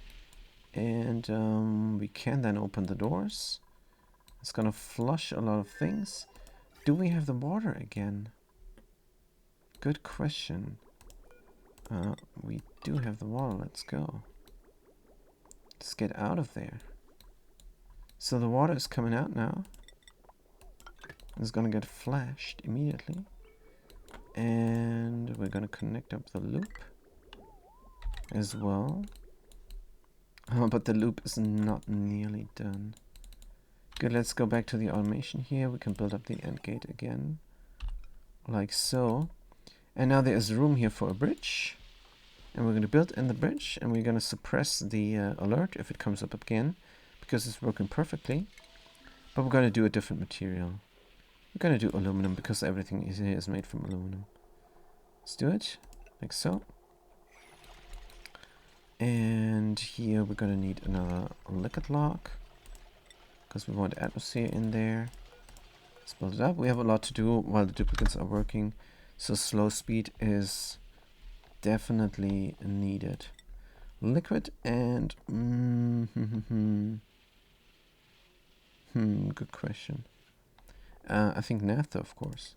And we can then open the doors. It's gonna flush a lot of things. Do we have the water again? Good question. We do have the water. Let's go. Let's get out of there. So the water is coming out now. It's gonna get flashed immediately. And we're gonna connect up the loop as well. But the loop is not nearly done. Good, let's go back to the automation here. We can build up the AND gate again. Like so. And now there is room here for a bridge. And we're going to build in the bridge. And we're going to suppress the alert if it comes up again. Because it's working perfectly. But we're going to do a different material. We're going to do aluminum because everything here is made from aluminum. Let's do it. Like so. And here we're going to need another liquid lock. Because we want atmosphere in there. Let's build it up. We have a lot to do while the duplicates are working. So slow speed is definitely needed. Liquid and... good question. I think naphtha, of course.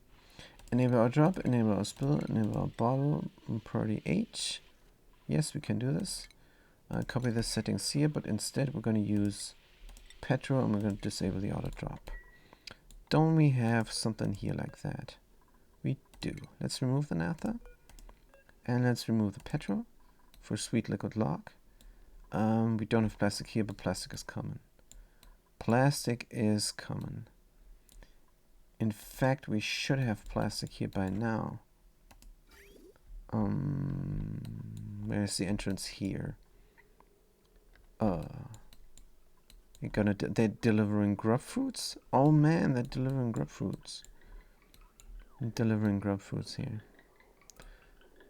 Enable our drop, enable our spill, enable our bottle, priority 8. Yes, we can do this. Copy the settings here, but instead we're going to use petrol and we're going to disable the auto drop. Don't we have something here like that? We do. Let's remove the naphtha. And let's remove the petrol for sweet liquid lock. We don't have plastic here, but plastic is common. Plastic is common. In fact, we should have plastic here by now. Where's the entrance here? They're delivering grub fruits? Oh man, they're delivering grub fruits. They're delivering grub fruits here.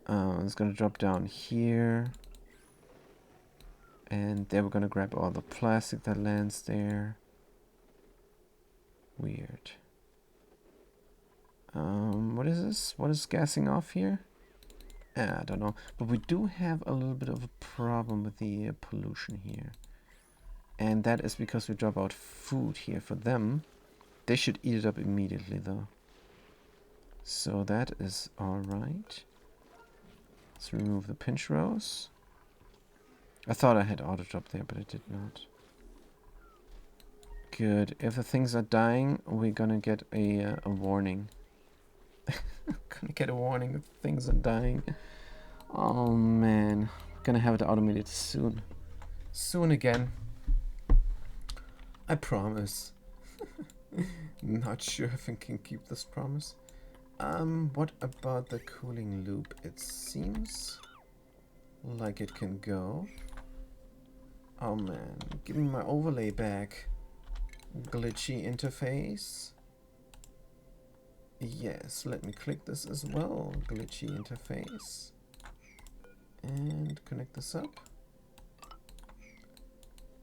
It's gonna drop down here. And then we're gonna grab all the plastic that lands there. Weird. What is this? What is gassing off here? I don't know. But we do have a little bit of a problem with the pollution here. And that is because we drop out food here for them. They should eat it up immediately though. So that is alright. Let's remove the pinch rows. I thought I had auto drop there, but I did not. Good. If the things are dying, we're gonna get a warning. Gonna get a warning if things are dying. Oh man. Gonna have it automated soon. Soon again. I promise. Not sure if I can keep this promise. What about the cooling loop? It seems like it can go. Oh man, give me my overlay back. Glitchy interface. Yes, let me click this as well. Glitchy interface. And connect this up.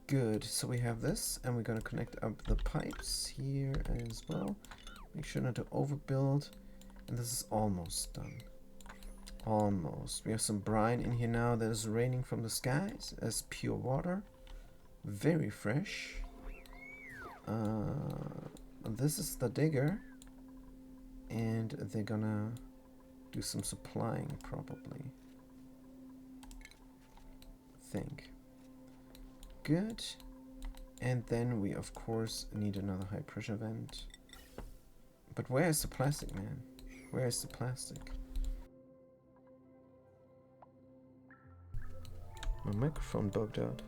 Good, so we have this, and we're gonna connect up the pipes here as well. Make sure not to overbuild. And this is almost done. Almost. We have some brine in here now that is raining from the skies as pure water. Very fresh. This is the digger. And they're gonna do some supplying probably. Think. Good. And then we of course need another high pressure vent. But where is the plastic, man? Where is the plastic? My microphone bugged out.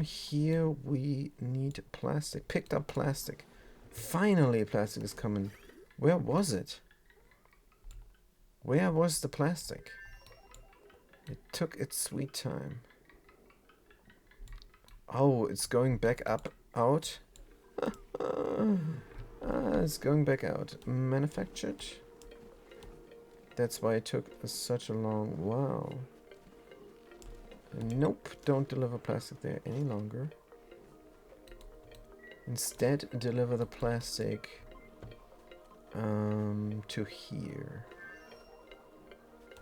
Here we need plastic. Picked up plastic. Finally, plastic is coming. Where was it? Where was the plastic? It took its sweet time. Oh, it's going back up, out. It's going back out. Manufactured. That's why it took such a long while. Nope, don't deliver plastic there any longer. Instead, deliver the plastic to here.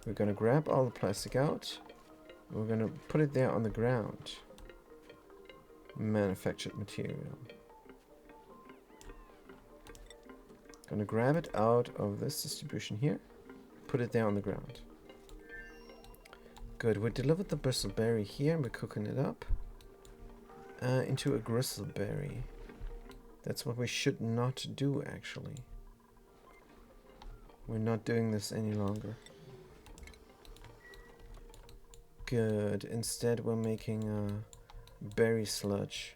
We're gonna grab all the plastic out. We're gonna put it there on the ground. Manufactured material. Gonna grab it out of this distribution here. Put it there on the ground. Good, we delivered the bristleberry here and we're cooking it up into a gristleberry. That's what we should not do actually. We're not doing this any longer. Good, instead we're making berry sludge.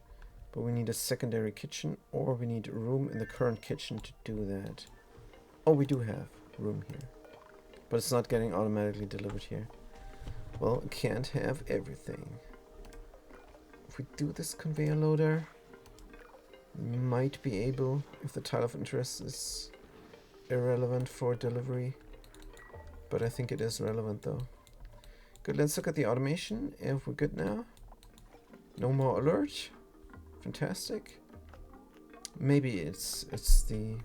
But we need a secondary kitchen, or we need room in the current kitchen to do that. Oh, we do have room here. But it's not getting automatically delivered here. Well, can't have everything. If we do this conveyor loader, we might be able, if the tile of interest is irrelevant for delivery. But I think it is relevant though. Good, let's look at the automation. If we're good now. No more alert. Fantastic. Maybe it's the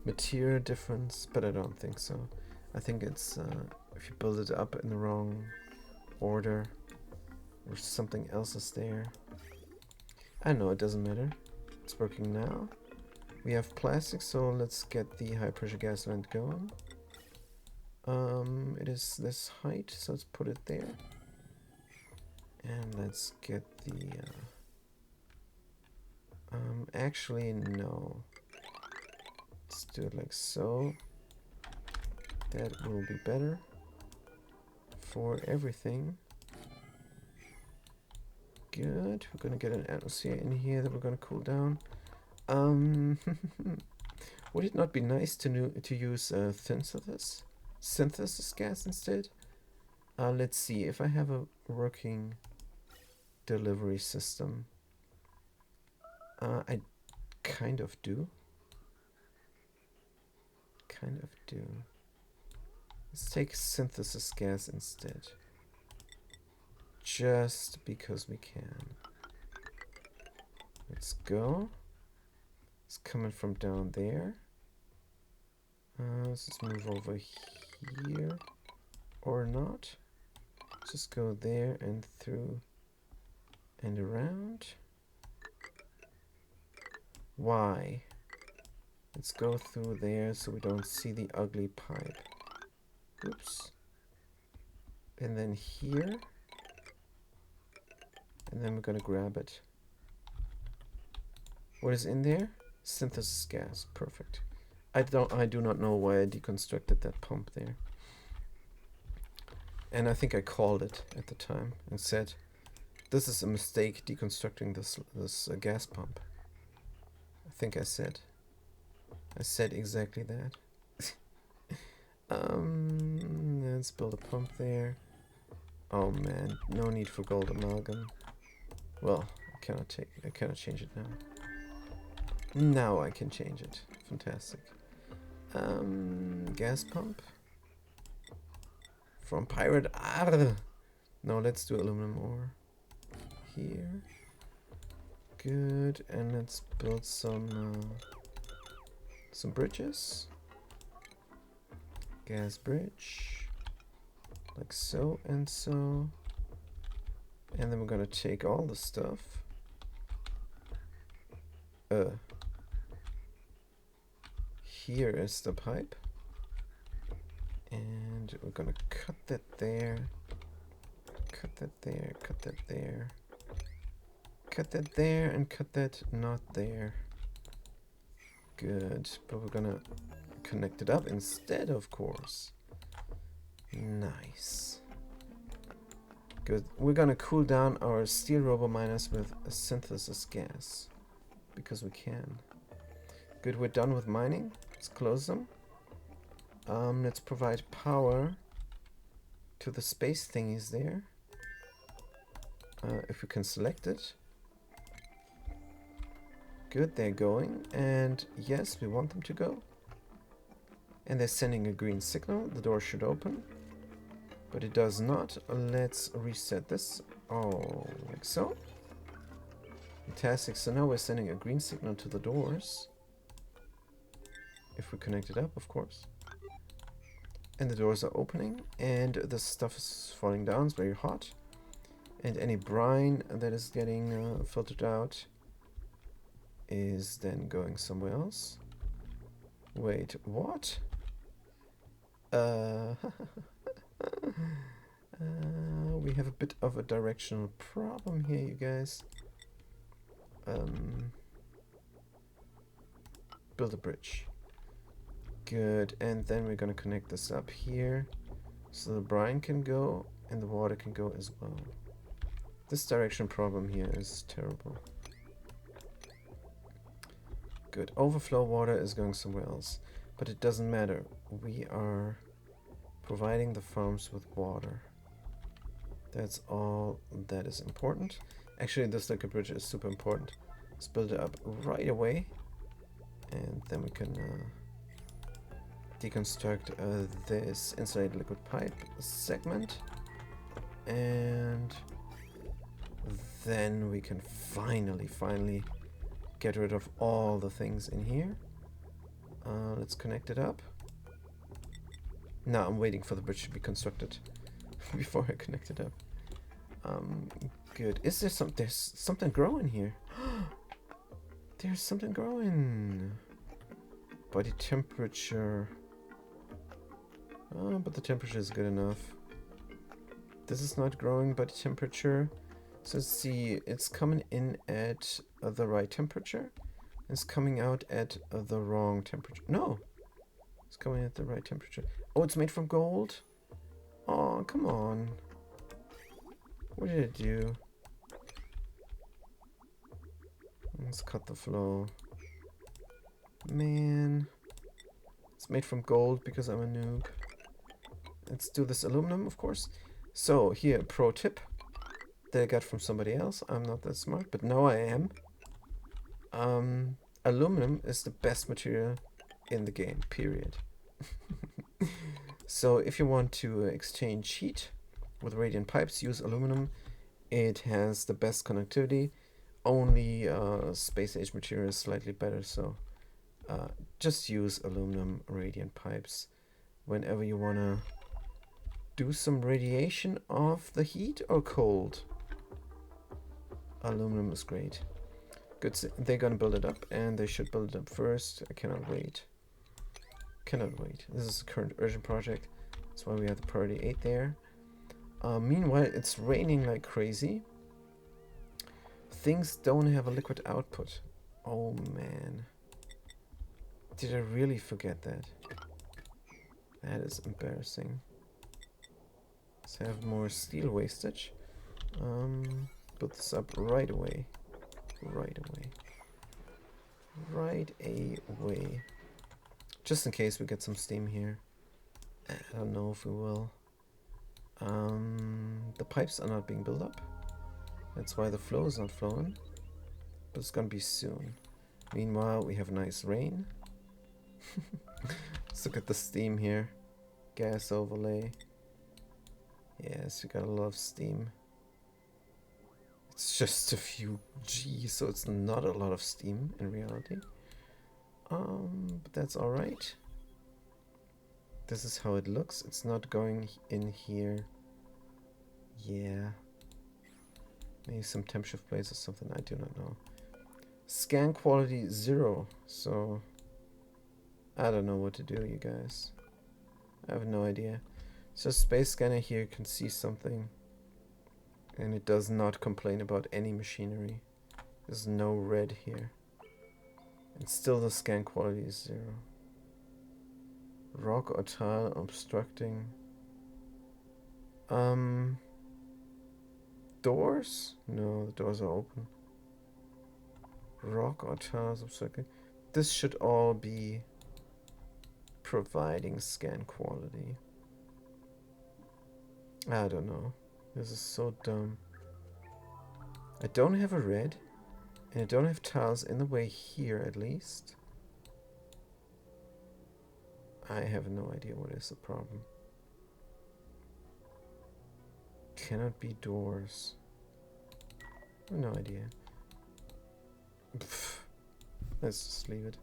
material difference, but I don't think so. I think it's if you build it up in the wrong order or something else is there. I know, it doesn't matter. It's working now. We have plastic, so let's get the high pressure gas vent going. It is this height, so let's put it there. And let's get the actually no. Let's do it like so. That will be better for everything. Good. We're gonna get an atmosphere in here that we're gonna cool down. Would it not be nice to use synthesis gas instead? Let's see if I have a working delivery system. I kind of do. Let's take synthesis gas instead. Just because we can. Let's go. It's coming from down there. Let's just move over here. Or not. Just go there and through and around. Why? Let's go through there so we don't see the ugly pipe. Oops. And then here. And then we're gonna grab it. What is in there? Synthesis gas. Perfect. I do not know why I deconstructed that pump there. And I think I called it at the time and said, this is a mistake deconstructing this gas pump. I think I said exactly that. Let's build a pump there. Oh man, no need for gold amalgam. Well, I cannot change it now. Now I can change it. Fantastic. Gas pump. From pirate. Arr! No, let's do aluminum ore. Here. Good, and let's build some bridges. Gas bridge. Like so and so. And then we're gonna take all the stuff. Here is the pipe. And we're gonna cut that there. Cut that there, cut that there. Cut that there and cut that not there. Good, but we're gonna connect it up instead, of course. Nice. Good. We're gonna cool down our steel robo miners with a synthesis gas. Because we can. Good, we're done with mining. Let's close them. Let's provide power to the space thingies there. If we can select it. Good, they're going. And yes, we want them to go. And they're sending a green signal. The door should open. But it does not. Let's reset this. Oh, like so. Fantastic. So now we're sending a green signal to the doors. If we connect it up, of course. And the doors are opening. And the stuff is falling down. It's very hot. And any brine that is getting filtered out is then going somewhere else. Wait, what? We have a bit of a directional problem here, you guys. Build a bridge. Good, and then we're gonna connect this up here so the brine can go and the water can go as well. This direction problem here is terrible. Good, overflow water is going somewhere else, but it doesn't matter. We are providing the farms with water. That's all that is important. Actually, this liquid bridge is super important. Let's build it up right away, and then we can deconstruct this insulated liquid pipe segment, and then we can finally get rid of all the things in here. Let's connect it up. Now I'm waiting for the bridge to be constructed before I connect it up. Good. Is there there's something growing here? There's something growing. Body temperature. Oh, but the temperature is good enough. This is not growing body temperature. So let's see, it's coming in at the right temperature. It's coming out at the wrong temperature. No, it's coming at the right temperature. Oh, it's made from gold? Oh, come on. What did it do? Let's cut the flow. Man. It's made from gold because I'm a noob. Let's do this aluminum, of course. So, here, pro tip that I got from somebody else. I'm not that smart, but now I am. Aluminum is the best material in the game, period. So if you want to exchange heat with radiant pipes, use aluminum. It has the best connectivity. Only space age material is slightly better, so just use aluminum radiant pipes whenever you want to do some radiation of the heat or cold. Aluminum is great. Good, so they're gonna build it up, and they should build it up first. I cannot wait. Cannot wait. This is a current urgent project. That's why we have the priority 8 there. Meanwhile, it's raining like crazy. Things don't have a liquid output. Oh man. Did I really forget that? That is embarrassing. Let's have more steel wastage. Put this up right away. Right away. Right away. Just in case we get some steam here. I don't know if we will. The pipes are not being built up. That's why the flow is not flowing. But it's gonna be soon. Meanwhile, we have nice rain. Let's look at the steam here. Gas overlay. Yes, we got a lot of steam. It's just a few G, so it's not a lot of steam in reality. But that's alright. This is how it looks. It's not going in here. Yeah. Maybe some temp shift plates or something. I do not know. Scan quality 0. So I don't know what to do, you guys. I have no idea. So space scanner here can see something. And it does not complain about any machinery. There's no red here. And still the scan quality is 0. Rock or tile obstructing. Doors? No, the doors are open. Rock or tiles obstructing. This should all be providing scan quality. I don't know. This is so dumb. I don't have a red. And I don't have tiles in the way here, at least. I have no idea what is the problem. Cannot be doors. No idea. Pff. Let's just leave it.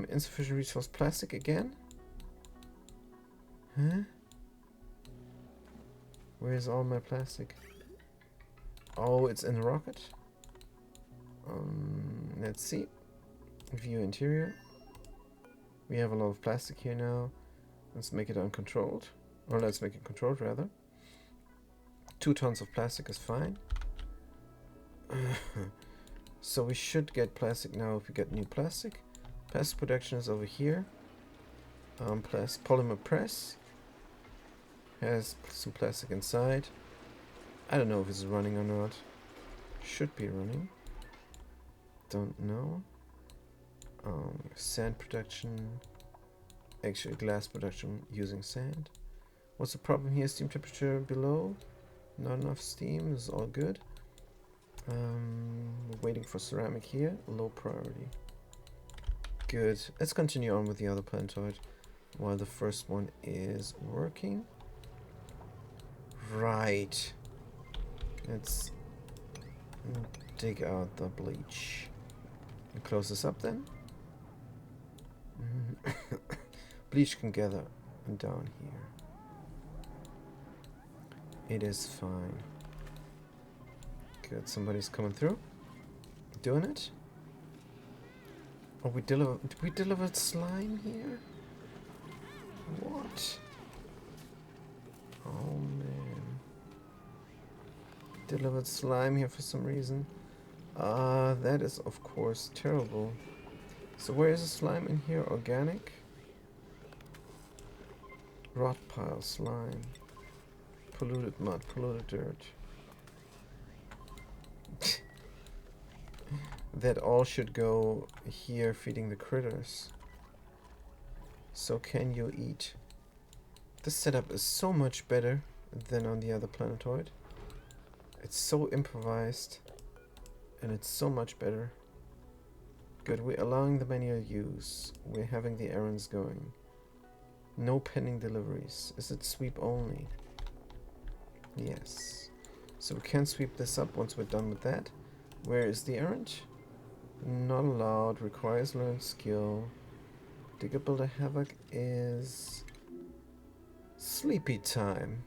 Insufficient resource plastic again? Huh? Where's all my plastic? Oh, it's in the rocket? Let's see. View interior. We have a lot of plastic here now. Let's make it uncontrolled. Or let's make it controlled, rather. 2 tons of plastic is fine. So we should get plastic now if we get new plastic. Plastic production is over here. Polymer press. Has some plastic inside. I don't know if it's running or not. Should be running. Don't know. Sand production. Actually, glass production using sand. What's the problem here? Steam temperature below. Not enough steam. This is all good. We're waiting for ceramic here. Low priority. Good. Let's continue on with the other planetoid while the first one is working. Right. Let's dig out the bleach. And close this up then. Bleach can gather down here. It is fine. Good, somebody's coming through. Doing it. Oh, did we deliver slime here? What? Oh man. Delivered slime here for some reason. That is of course terrible. So where is the slime in here? Organic? Rot pile slime. Polluted mud, polluted dirt. That all should go here feeding the critters. So can you eat? This setup is so much better than on the other planetoid. It's so improvised and it's so much better. Good, we're allowing the manual use. We're having the errands going. No pending deliveries. Is it sweep only? Yes. So we can sweep this up once we're done with that. Where is the errand? Not allowed. Requires learned skill. Digger Builder Havoc is sleepy time.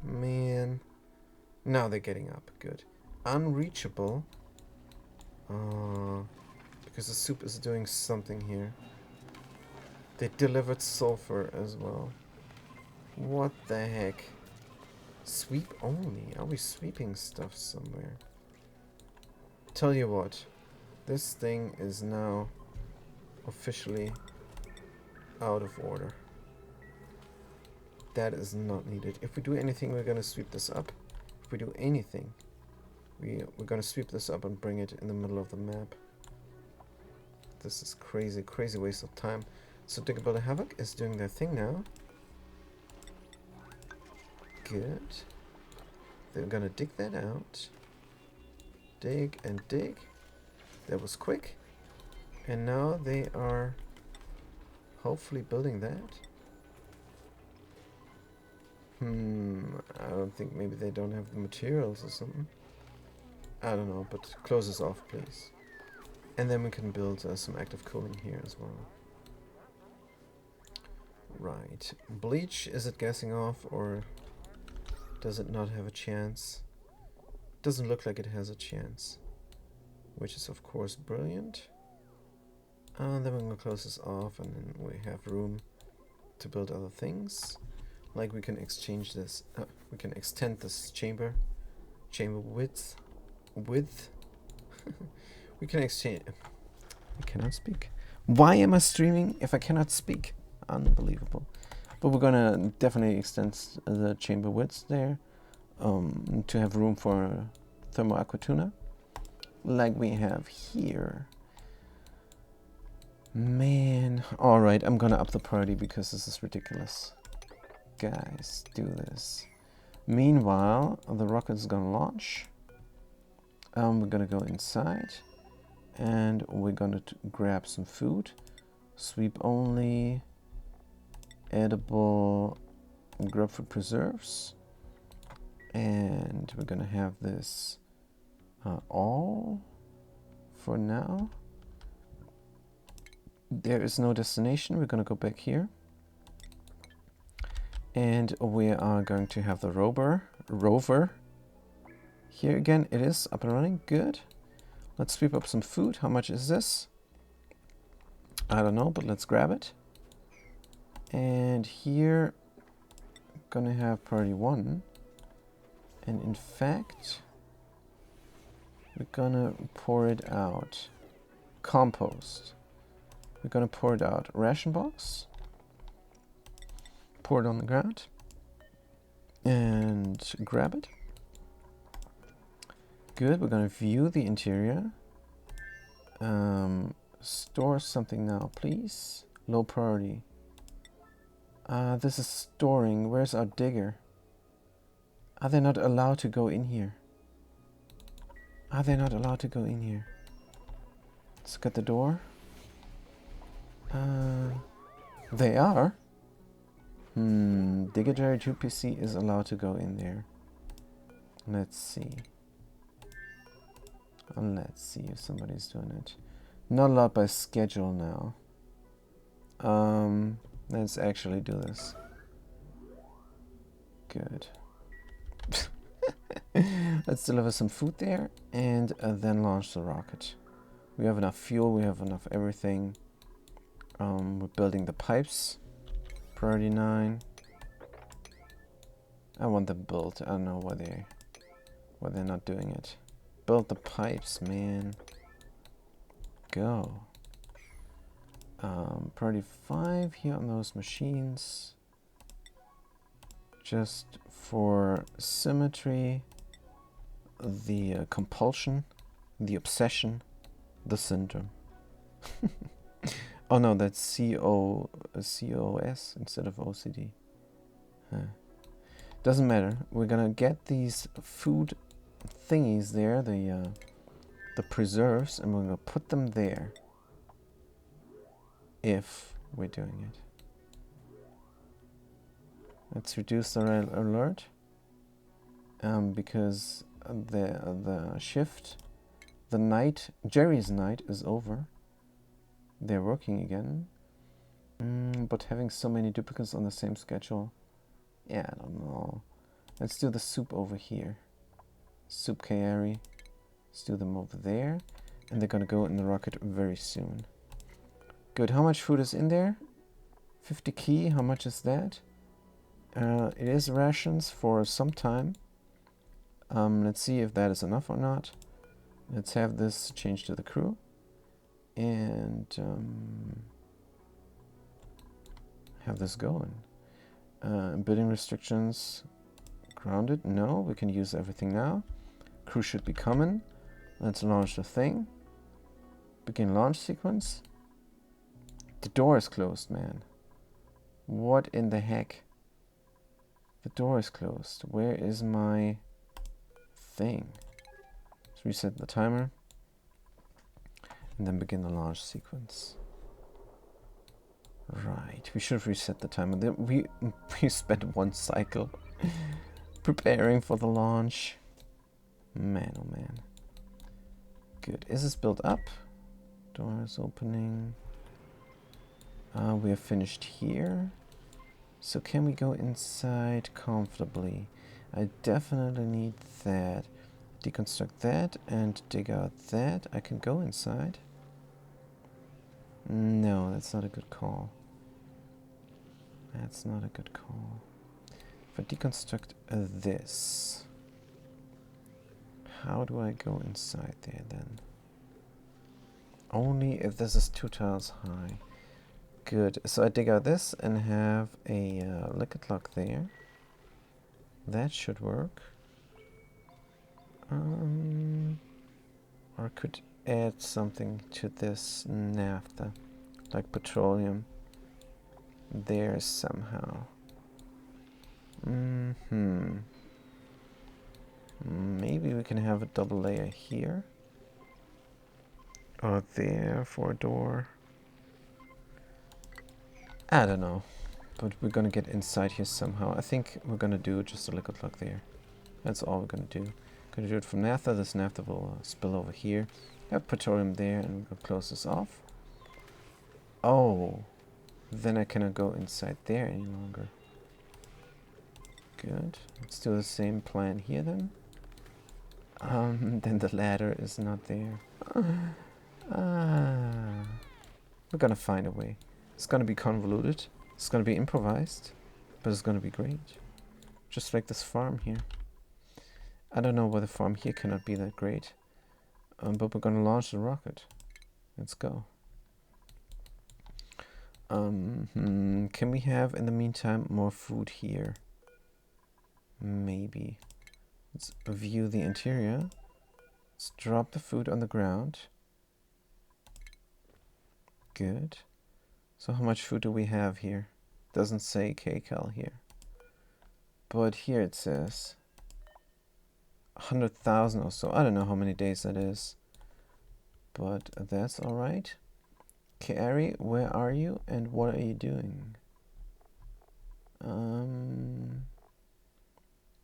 Man. Now they're getting up. Good. Unreachable. Because the soup is doing something here. They delivered sulfur as well. What the heck? Sweep only? Are we sweeping stuff somewhere? Tell you what. This thing is now officially out of order. That is not needed. If we do anything, we're gonna sweep this up. If we do anything, we're gonna sweep this up and bring it in the middle of the map. This is crazy, crazy waste of time. So Diggable Havoc is doing their thing now. Good. They're gonna dig that out. Dig and dig. That was quick. And now they are hopefully building that. I don't think, maybe they don't have the materials or something. I don't know, but close this off, please. And then we can build some active cooling here as well. Right. Bleach, is it gassing off or does it not have a chance? Doesn't look like it has a chance. Which is of course brilliant. And then we're going to close this off and then we have room to build other things. Like we can exchange this, we can extend this chamber width. We can exchange. I cannot speak. Why am I streaming if I cannot speak? Unbelievable. But we're gonna definitely extend the chamber width there to have room for thermal aqua tuna, like we have here. Man, all right, I'm gonna up the priority because this is ridiculous. Guys, do this. Meanwhile, the rocket is gonna launch. We're gonna go inside and we're gonna grab some food. Sweep only, edible grapefruit preserves. And we're gonna have this all for now. There is no destination. We're gonna go back here. And we are going to have the rover. Here again, it is up and running. Good. Let's sweep up some food. How much is this? I don't know, but let's grab it. And here, gonna have priority 1. And in fact, we're gonna pour it out. Compost. We're gonna pour it out. Ration box. Pour it on the ground. And grab it. Good, we're gonna view the interior. Store something now, please. Low priority. This is storing. Where's our digger? Are they not allowed to go in here? Are they not allowed to go in here? Let's look at the door. They are. Digger 2 PC is allowed to go in there. Let's see. Let's see if somebody's doing it. Not allowed by schedule now. Let's actually do this. Good. Let's deliver some food there and then launch the rocket. We have enough fuel, we have enough everything. We're building the pipes. Priority 9. I want them built. I don't know why they're not doing it. Build the pipes, man. Go. Priority 5 here on those machines. Just for symmetry, the compulsion, the obsession, the syndrome. Oh no, that's COS instead of OCD. Doesn't matter. We're gonna get these food thingies there, the preserves, and we're gonna put them there. If we're doing it. Let's reduce the red alert because the shift, the night, Jerry's night is over. They're working again, but having so many duplicates on the same schedule, yeah, I don't know. Let's do the soup over here. Soup Kairi. Let's do them over there, and they're gonna go in the rocket very soon. Good. How much food is in there? 50 key. How much is that? It is rations for some time. Let's see if that is enough or not. Let's have this changed to the crew. and have this going. Building restrictions grounded. No, we can use everything now. Crew should be coming. Let's launch the thing. Begin launch sequence. The door is closed, man. What in the heck? The door is closed. Where is my thing? Let's reset the timer. And then begin the launch sequence. Right, we should reset the timer. We spent one cycle preparing for the launch. Man, oh man. Good. Is this built up? Door is opening. We are finished here. So can we go inside comfortably? I definitely need that. Deconstruct that and dig out that. I can go inside. No, that's not a good call. That's not a good call. If I deconstruct this, how do I go inside there then? Only if this is 2 tiles high. Good. So I dig out this and have a liquid lock there. That should work. Or could add something to this naphtha, like petroleum. There somehow. Maybe we can have a double layer here. Or there for a door. I don't know. But we're gonna get inside here somehow. I think we're gonna do just a liquid lock there. That's all we're gonna do. Gonna do it from naphtha. This naphtha will spill over here. Have petroleum there, and we're gonna close this off. Oh, then I cannot go inside there any longer. Good. Let's do the same plan here then. Then the ladder is not there. We're gonna find a way. It's gonna be convoluted. It's gonna be improvised, but it's gonna be great. Just like this farm here. I don't know why the farm here cannot be that great. But we're gonna launch the rocket. Let's go. Can we have, in the meantime, more food here? Maybe. Let's view the interior. Let's drop the food on the ground. Good. So how much food do we have here? Doesn't say kcal here. But here it says 100,000 or so. I don't know how many days that is. But that's alright. Kari, where are you and what are you doing?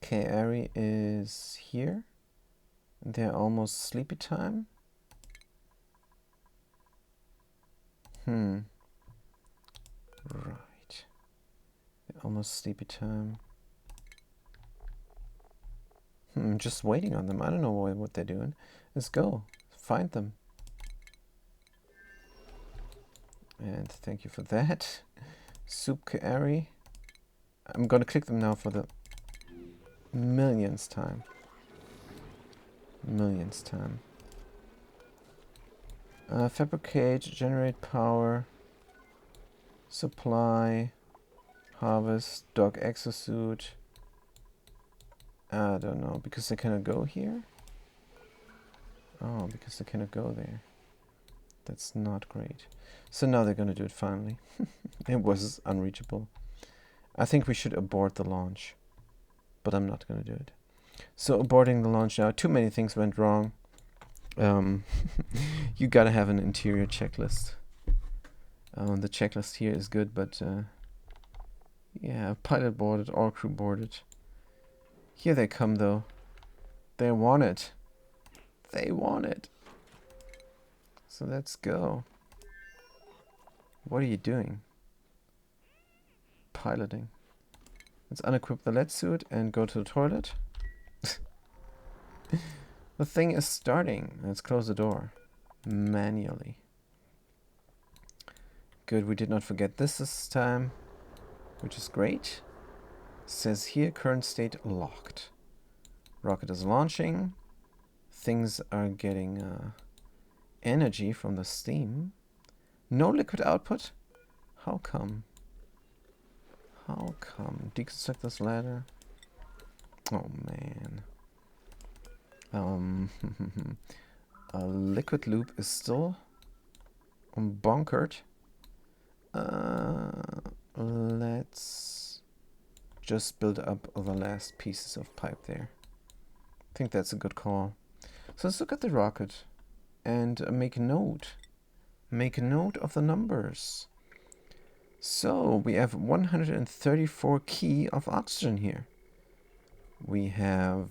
Kari is here. They're almost sleepy time. Right. They're almost sleepy time. Just waiting on them. I don't know what they're doing. Let's go. Find them. And thank you for that. Soup Kari. I'm gonna click them now for the millionth time. Fabricate, generate power, supply, harvest, dog exosuit. I don't know, because they cannot go here? Oh, because they cannot go there. That's not great. So now they're gonna do it finally. It was unreachable. I think we should abort the launch, but I'm not gonna do it. So aborting the launch now. Too many things went wrong. You gotta have an interior checklist. The checklist here is good, but yeah, pilot boarded, all crew boarded. Here they come though. They want it. They want it. So let's go. What are you doing? Piloting. Let's unequip the lead suit and go to the toilet. The thing is starting. Let's close the door. Manually. Good, we did not forget this time. Which is great. Says here, current state locked. Rocket is launching. Things are getting energy from the steam. No liquid output? How come? How come? Deconstruct this ladder. Oh man. A liquid loop is still bonkered. Let's just build up the last pieces of pipe there. I think that's a good call. So let's look at the rocket and make a note. Make a note of the numbers. So we have 134 key of oxygen here. We have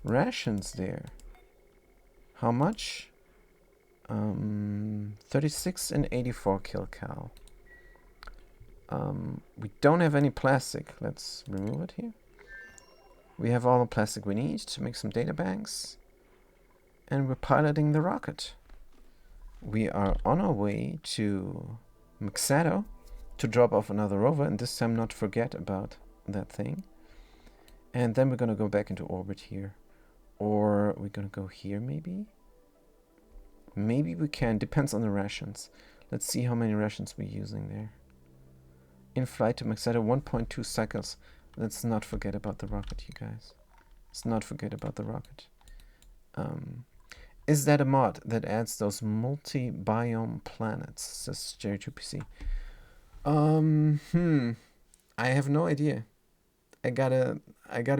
rations there. How much? 36 and 84 kilcal. We don't have any plastic. Let's remove it here. We have all the plastic we need to make some data banks. And we're piloting the rocket. We are on our way to Mixado to drop off another rover, and this time not forget about that thing. And then we're going to go back into orbit here. Or we're going to go here maybe? Maybe we can. Depends on the rations. Let's see how many rations we're using there. In flight to Mixado, 1.2 cycles. Let's not forget about the rocket, you guys. Let's not forget about the rocket. Is that a mod that adds those multi-biome planets? Says Jerry2PC. I have no idea. I gotta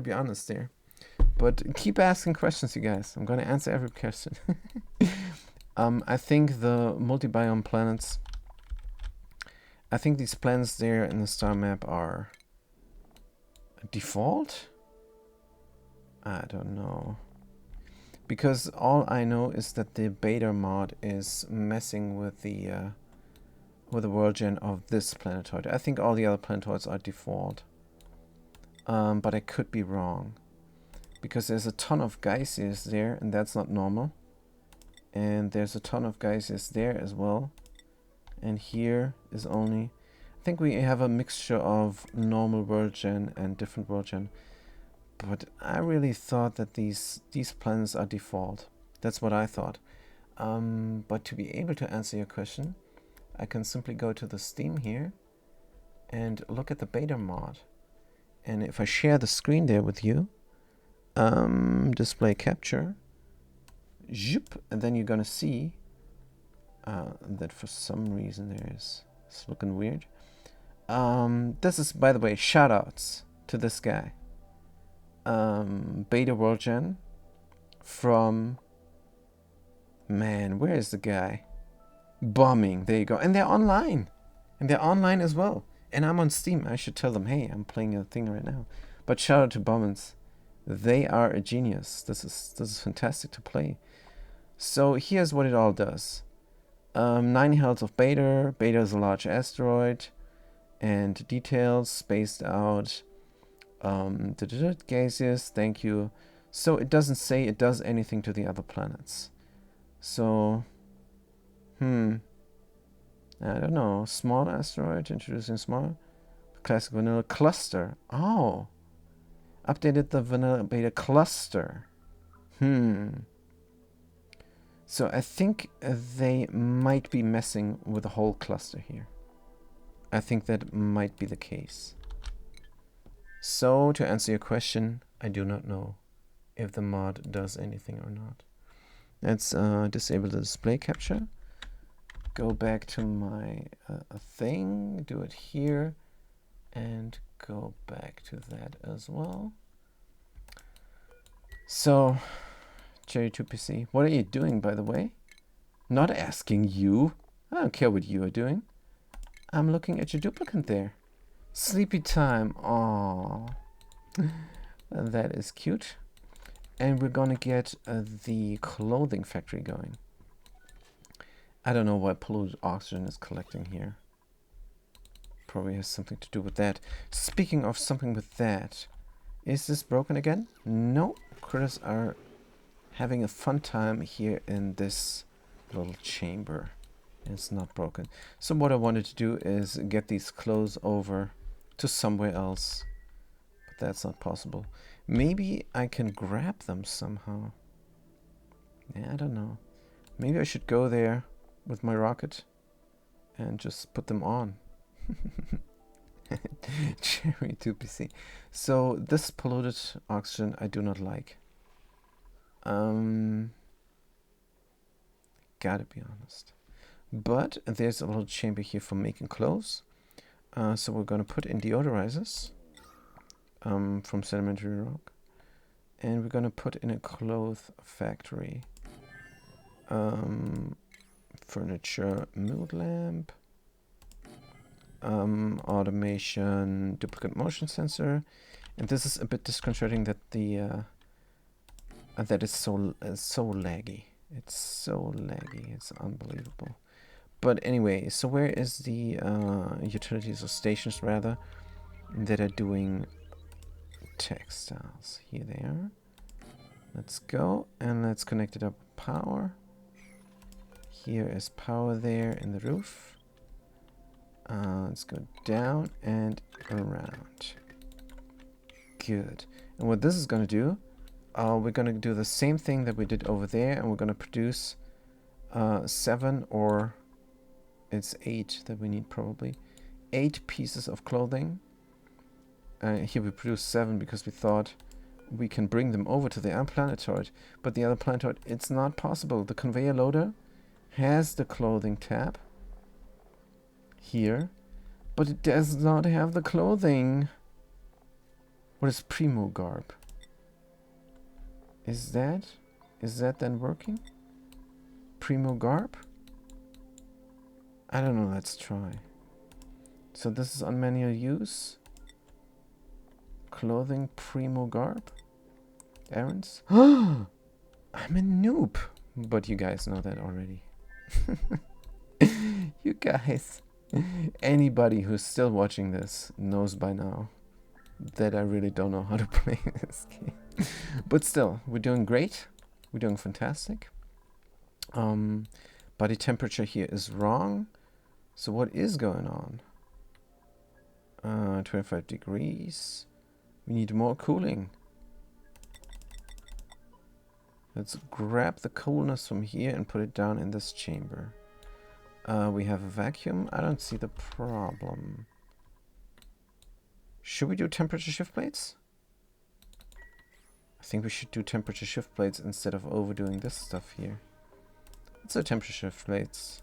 be honest there. But keep asking questions, you guys. I'm gonna answer every question. I think the multi-biome planets, I think these planets there in the star map are default? I don't know. Because all I know is that the beta mod is messing with the world gen of this planetoid. I think all the other planetoids are default. But I could be wrong. Because there's a ton of geysers there, and that's not normal. And there's a ton of geysers there as well. And here is only... I think we have a mixture of normal world gen and different world gen. But I really thought that these planets are default. That's what I thought. But to be able to answer your question, I can simply go to the Steam here and look at the beta mod. And if I share the screen there with you, display capture, zoop, and then you're gonna see that for some reason it's looking weird. This is, by the way, shoutouts to this guy. Beta World Gen from, man, where is the guy? Bombing, there you go. And they're online. And they're online as well. And I'm on Steam. I should tell them, hey, I'm playing a thing right now. But shout out to Bombins. They are a genius. This is fantastic to play. So here's what it all does. 9 health of Beta. Beta is a large asteroid. And details spaced out. Gaseous, thank you. So it doesn't say it does anything to the other planets. So, I don't know. Small asteroid, introducing small. Classic vanilla cluster. Oh. Updated the vanilla beta cluster. So I think they might be messing with the whole cluster here. I think that might be the case. So, to answer your question, I do not know if the mod does anything or not. Let's disable the display capture. Go back to my thing, do it here, and go back to that as well. So, Jerry2PC, what are you doing, by the way? Not asking you. I don't care what you are doing. I'm looking at your duplicate there. Sleepy time. Aww. That is cute. And we're gonna get the clothing factory going. I don't know why polluted oxygen is collecting here. Probably has something to do with that. Speaking of something with that, is this broken again? No. Critters are having a fun time here in this little chamber. It's not broken. So what I wanted to do is get these clothes over to somewhere else, but that's not possible. Maybe I can grab them somehow. Yeah, I don't know. Maybe I should go there with my rocket and just put them on. Cherry 2PC. So this polluted oxygen I do not like. Gotta be honest. But there's a little chamber here for making clothes. So we're gonna put in deodorizers from sedimentary rock. And we're gonna put in a cloth factory. Furniture mood lamp. Automation duplicate motion sensor. And this is a bit disconcerting that the that is so laggy. It's so laggy. It's unbelievable. But anyway, so where is the utilities or stations rather that are doing textiles? Here they are. Let's go and let's connect it up with power. Here is power there in the roof. Let's go down and around. Good. And what this is going to do, we're going to do the same thing that we did over there, and we're going to produce 7 or it's 8 that we need probably. 8 pieces of clothing. Here we produce 7 because we thought we can bring them over to the other planetoid. But the other planetoid, it's not possible. The conveyor loader has the clothing tab here, but it does not have the clothing. What is Primo Garb? Is that then working? Primo Garb? I don't know, let's try. So this is on manual use. Clothing Primo Garb. Errands. I'm a noob. But you guys know that already. You guys. Anybody who's still watching this knows by now that I really don't know how to play this game. But still, we're doing great. We're doing fantastic. Body temperature here is wrong. So what is going on? 25 degrees. We need more cooling. Let's grab the coolness from here and put it down in this chamber. We have a vacuum. I don't see the problem. Should we do temperature shift plates? I think we should do temperature shift plates instead of overdoing this stuff here. Let's do temperature shift plates.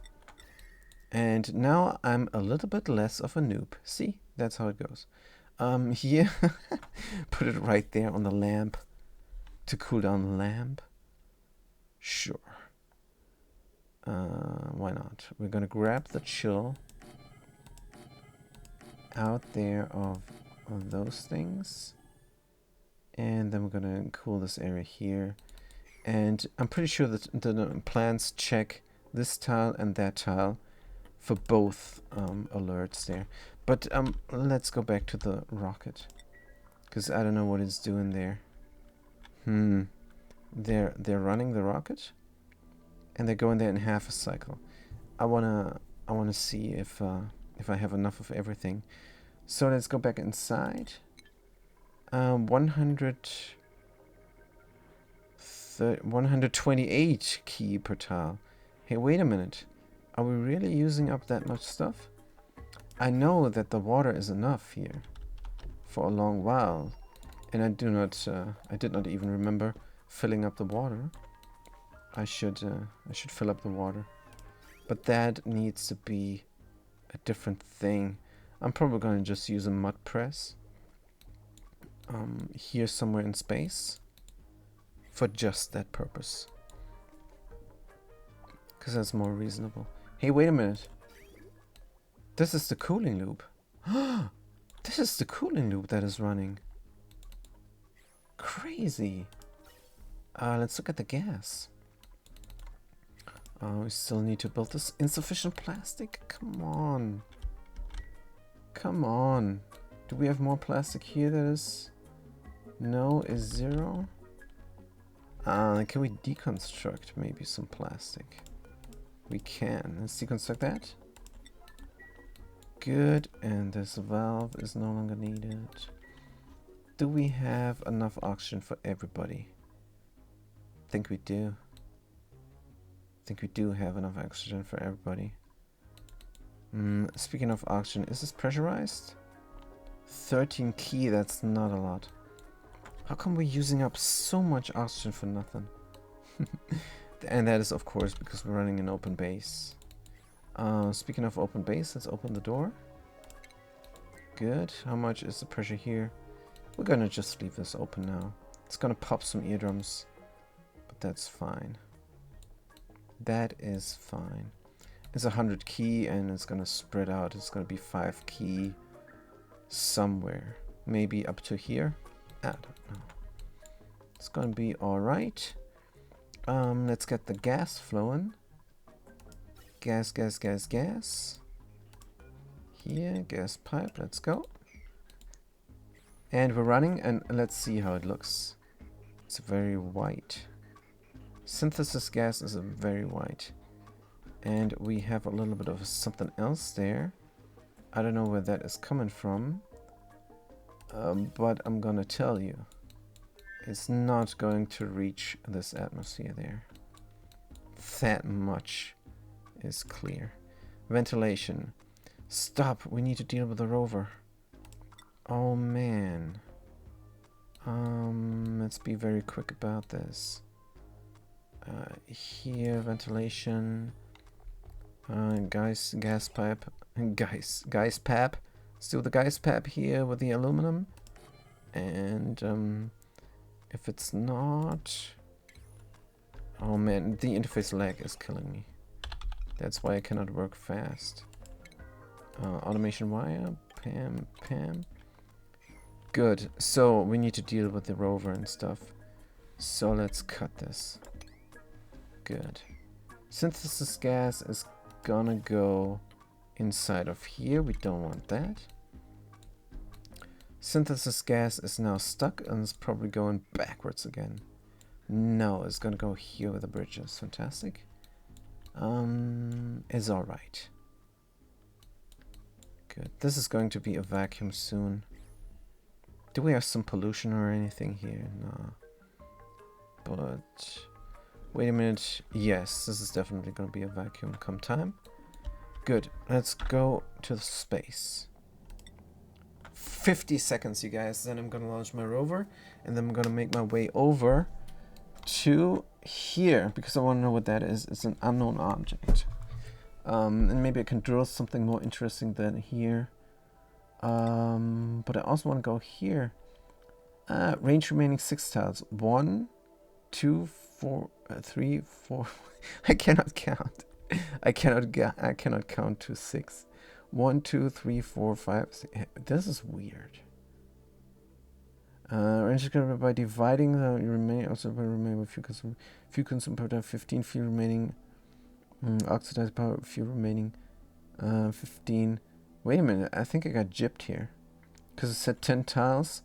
And now I'm a little bit less of a noob. See? That's how it goes. Here, put it right there on the lamp to cool down the lamp. Sure. Why not? We're gonna grab the chill out there of those things. And then we're gonna cool this area here. And I'm pretty sure that the plants check this tile and that tile for both alerts there. But let's go back to the rocket, because I don't know what it's doing there. They're running the rocket, and they're going there in half a cycle. I wanna see if I have enough of everything. So let's go back inside. 128 key per tile. Hey, wait a minute. Are we really using up that much stuff? I know that the water is enough here for a long while, and I did not even remember filling up the water. I should fill up the water, but that needs to be a different thing. I'm probably going to just use a mud press here somewhere in space for just that purpose, because that's more reasonable. Hey, wait a minute. This is the cooling loop. This is the cooling loop that is running. Crazy. Let's look at the gas. We still need to build this. Insufficient plastic? Come on. Come on. Do we have more plastic here that is... No, is 0? Can we deconstruct maybe some plastic? We can. Let's deconstruct that. Good, and this valve is no longer needed. Do we have enough oxygen for everybody? I think we do. think we do have enough oxygen for everybody. Speaking of oxygen, is this pressurized? 13 key, that's not a lot. How come we're using up so much oxygen for nothing? And that is, of course, because we're running an open base. Speaking of open base, let's open the door. Good. How much is the pressure here? We're gonna just leave this open now. It's gonna pop some eardrums, but that's fine. That is fine. It's 100 key and it's gonna spread out. It's gonna be 5 key somewhere. Maybe up to here. I don't know. It's gonna be alright. Let's get the gas flowing. Gas, gas, gas, gas. Here, gas pipe, let's go. And we're running, and let's see how it looks. It's very white. Synthesis gas is very white. And we have a little bit of something else there. I don't know where that is coming from. But I'm gonna tell you. It's not going to reach this atmosphere there. That much is clear. Ventilation. Stop, we need to deal with the rover. Oh man. Let's be very quick about this. Here, ventilation. Guys, gas pipe. Guys pipe. Still the guys pipe here with the aluminum. And if it's not... Oh man, the interface lag is killing me. That's why I cannot work fast. Automation wire. Pam, pam. Good. So we need to deal with the rover and stuff. So let's cut this. Good. Synthesis gas is gonna go inside of here. We don't want that. Synthesis gas is now stuck and it's probably going backwards again. No, it's gonna go here with the bridges. Fantastic. Is alright. Good. This is going to be a vacuum soon. Do we have some pollution or anything here? No. But wait a minute. Yes, this is definitely going to be a vacuum come time. Good. Let's go to space. 50 seconds, you guys. Then I'm going to launch my rover. And then I'm going to make my way over to here. Because I want to know what that is. It's an unknown object. And maybe I can drill something more interesting than here. But I also want to go here. Range remaining 6 tiles. 1, 2, 4, 3, 4. I cannot count. I cannot count to 6. 1, 2, 3, 4, 5. 6. This is weird. Range is covered by dividing the remaining. Also, by remaining with few consumed power. 15 fuel remaining. Oxidized power. Fuel remaining. 15. Wait a minute. I think I got gypped here, because it said 10 tiles.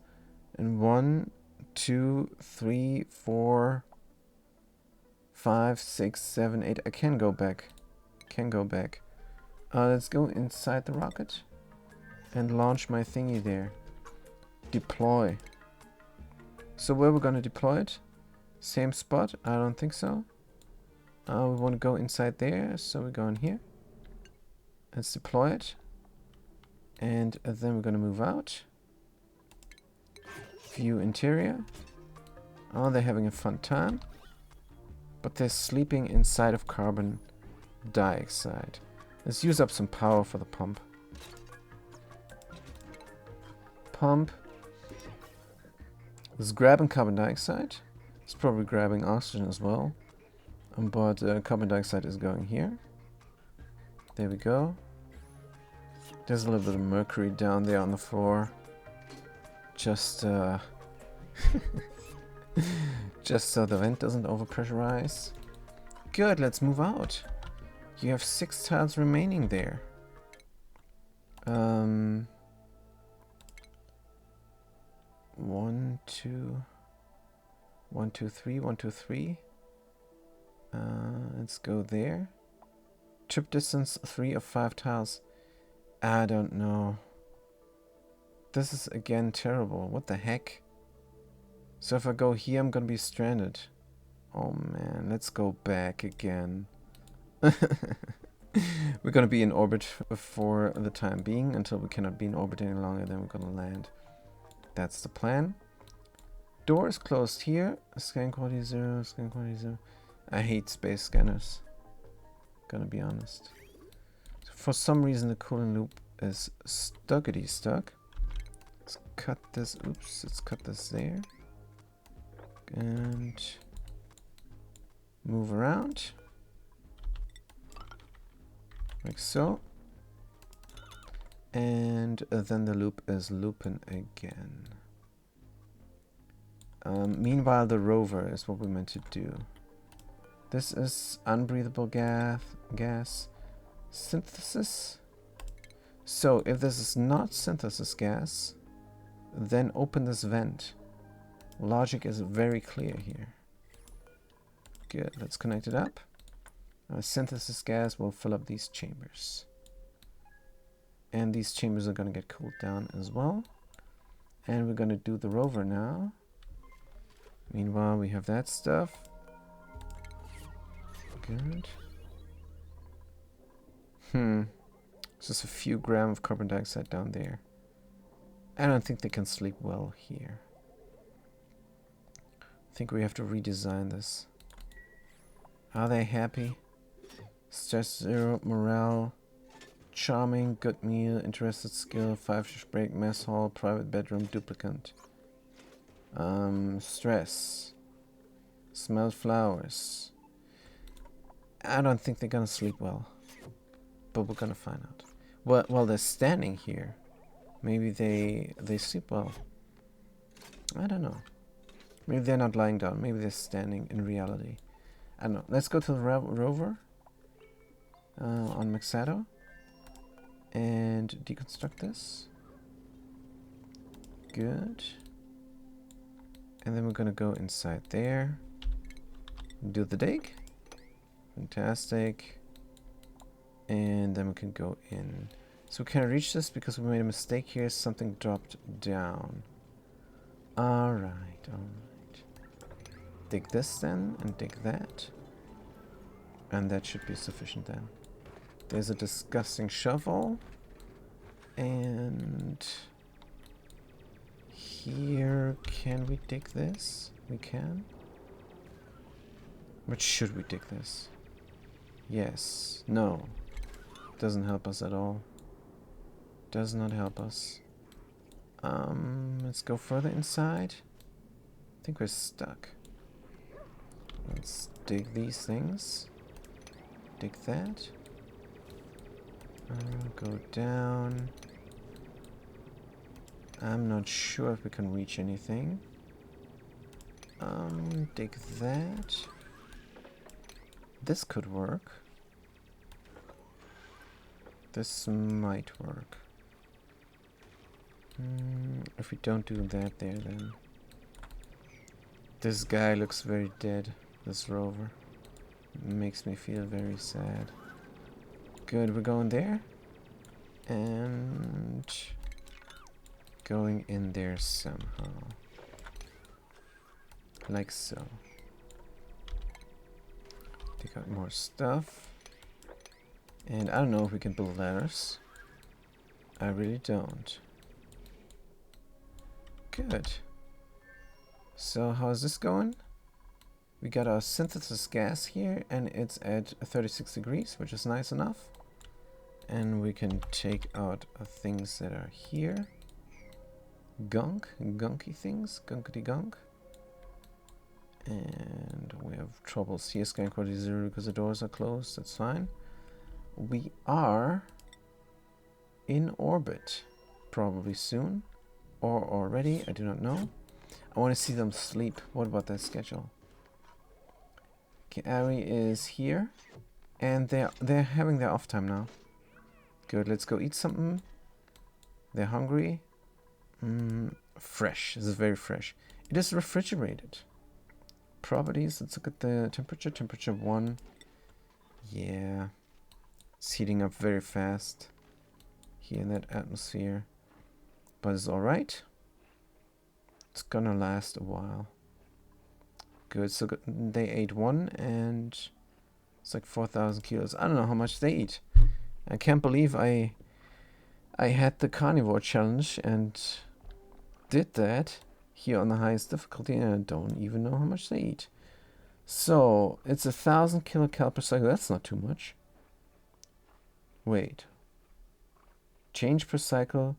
And 1, 2, 3, 4, 5, 6, 7, 8. I can go back. Let's go inside the rocket and launch my thingy there. Deploy. So where we're gonna deploy it? Same spot? I don't think so. We want to go inside there, so we go in here. Let's deploy it. And then we're gonna move out. View interior. Oh, they're having a fun time. But they're sleeping inside of carbon dioxide. Let's use up some power for the pump. Pump. It's grabbing carbon dioxide. It's probably grabbing oxygen as well. But carbon dioxide is going here. There we go. There's a little bit of mercury down there on the floor. Just just so the vent doesn't overpressurize. Good, let's move out. You have 6 tiles remaining there. 1, 2, 1, 2, 3, 1, 2, 3. Let's go there. Trip distance 3 of 5 tiles. I don't know. This is again terrible. What the heck? So if I go here, I'm gonna be stranded. Oh man, let's go back again. We're gonna be in orbit for the time being until we cannot be in orbit any longer. Then we're gonna land. That's the plan. Door is closed here. Scan quality 0. Scan quality 0. I hate space scanners. Gonna be honest. For some reason, the cooling loop is stuckity stuck. Let's cut this. Oops. Let's cut this there. And move around. Like so. And then the loop is looping again. Meanwhile, the rover is what we're meant to do. This is unbreathable gas synthesis. So if this is not synthesis gas, then open this vent. Logic is very clear here. Good, let's connect it up. Synthesis gas will fill up these chambers. And these chambers are going to get cooled down as well. And we're going to do the rover now. Meanwhile, we have that stuff. Good. Just a few grams of carbon dioxide down there. I don't think they can sleep well here. I think we have to redesign this. Are they happy? Stress 0, morale, charming, good meal, interested skill, 5-shift break, mess hall, private bedroom, duplicant. Stress. Smell flowers. I don't think they're gonna sleep well. But we're gonna find out. Well, they're standing here. Maybe they sleep well. I don't know. Maybe they're not lying down. Maybe they're standing in reality. I don't know. Let's go to the rover. On Maxado. And deconstruct this. Good. And then we're gonna go inside there. Do the dig. Fantastic. And then we can go in. So we can't reach this because we made a mistake here. Something dropped down. Alright, alright. Dig this then, and dig that. And that should be sufficient then. There's a disgusting shovel. And here, can we dig this? We can. But should we dig this? Yes. No. Doesn't help us at all. Does not help us. Let's go further inside. I think we're stuck. Let's dig these things. Dig that. Go down. I'm not sure if we can reach anything. Dig that. This could work. This might work. If we don't do that there, then... This guy looks very dead, this rover. Makes me feel very sad. Good, we're going there. And... going in there somehow. Like so. Take out more stuff. And I don't know if we can build ladders. I really don't. Good. So how's this going? We got our synthesis gas here and it's at 36 degrees, which is nice enough. And we can take out things that are here. Gunky things, gunkety gunk. And we have troubles here, scan quality 0 because the doors are closed, that's fine. We are in orbit, probably soon, or already, I do not know. I want to see them sleep. What about their schedule? Okay, Ari is here, and they're having their off time now. Good, let's go eat something. They're hungry. Fresh. This is very fresh. It is refrigerated. Properties. Let's look at the temperature. Temperature 1. Yeah. It's heating up very fast here in that atmosphere. But it's alright. It's gonna last a while. Good. So they ate 1 and It's like 4,000 kilos. I don't know how much they eat. I can't believe I had the carnivore challenge and did that here on the highest difficulty, and I don't even know how much they eat. So it's 1,000 kilocal per cycle. That's not too much. Wait. Change per cycle.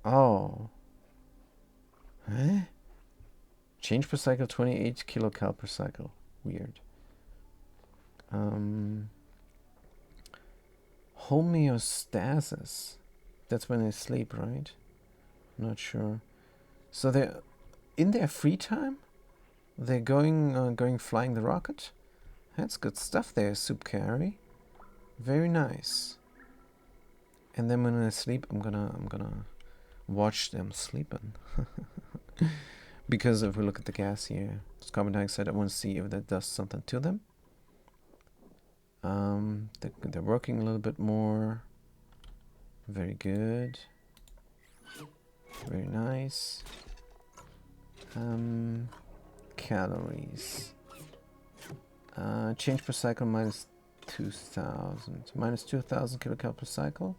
Oh. Huh? Change per cycle 28 kilocal per cycle. Weird. Homeostasis. That's when they sleep, right? Not sure. So they're in their free time. They're going flying the rocket. That's good stuff there, Soup Carry. Very nice. And then when I sleep, I'm gonna watch them sleeping. Because if we look at the gas here, it's carbon dioxide. I want to see if that does something to them. They're working a little bit more. Very good. Very nice. Calories. Change per cycle minus 2,000. Minus 2,000 kilocal per cycle.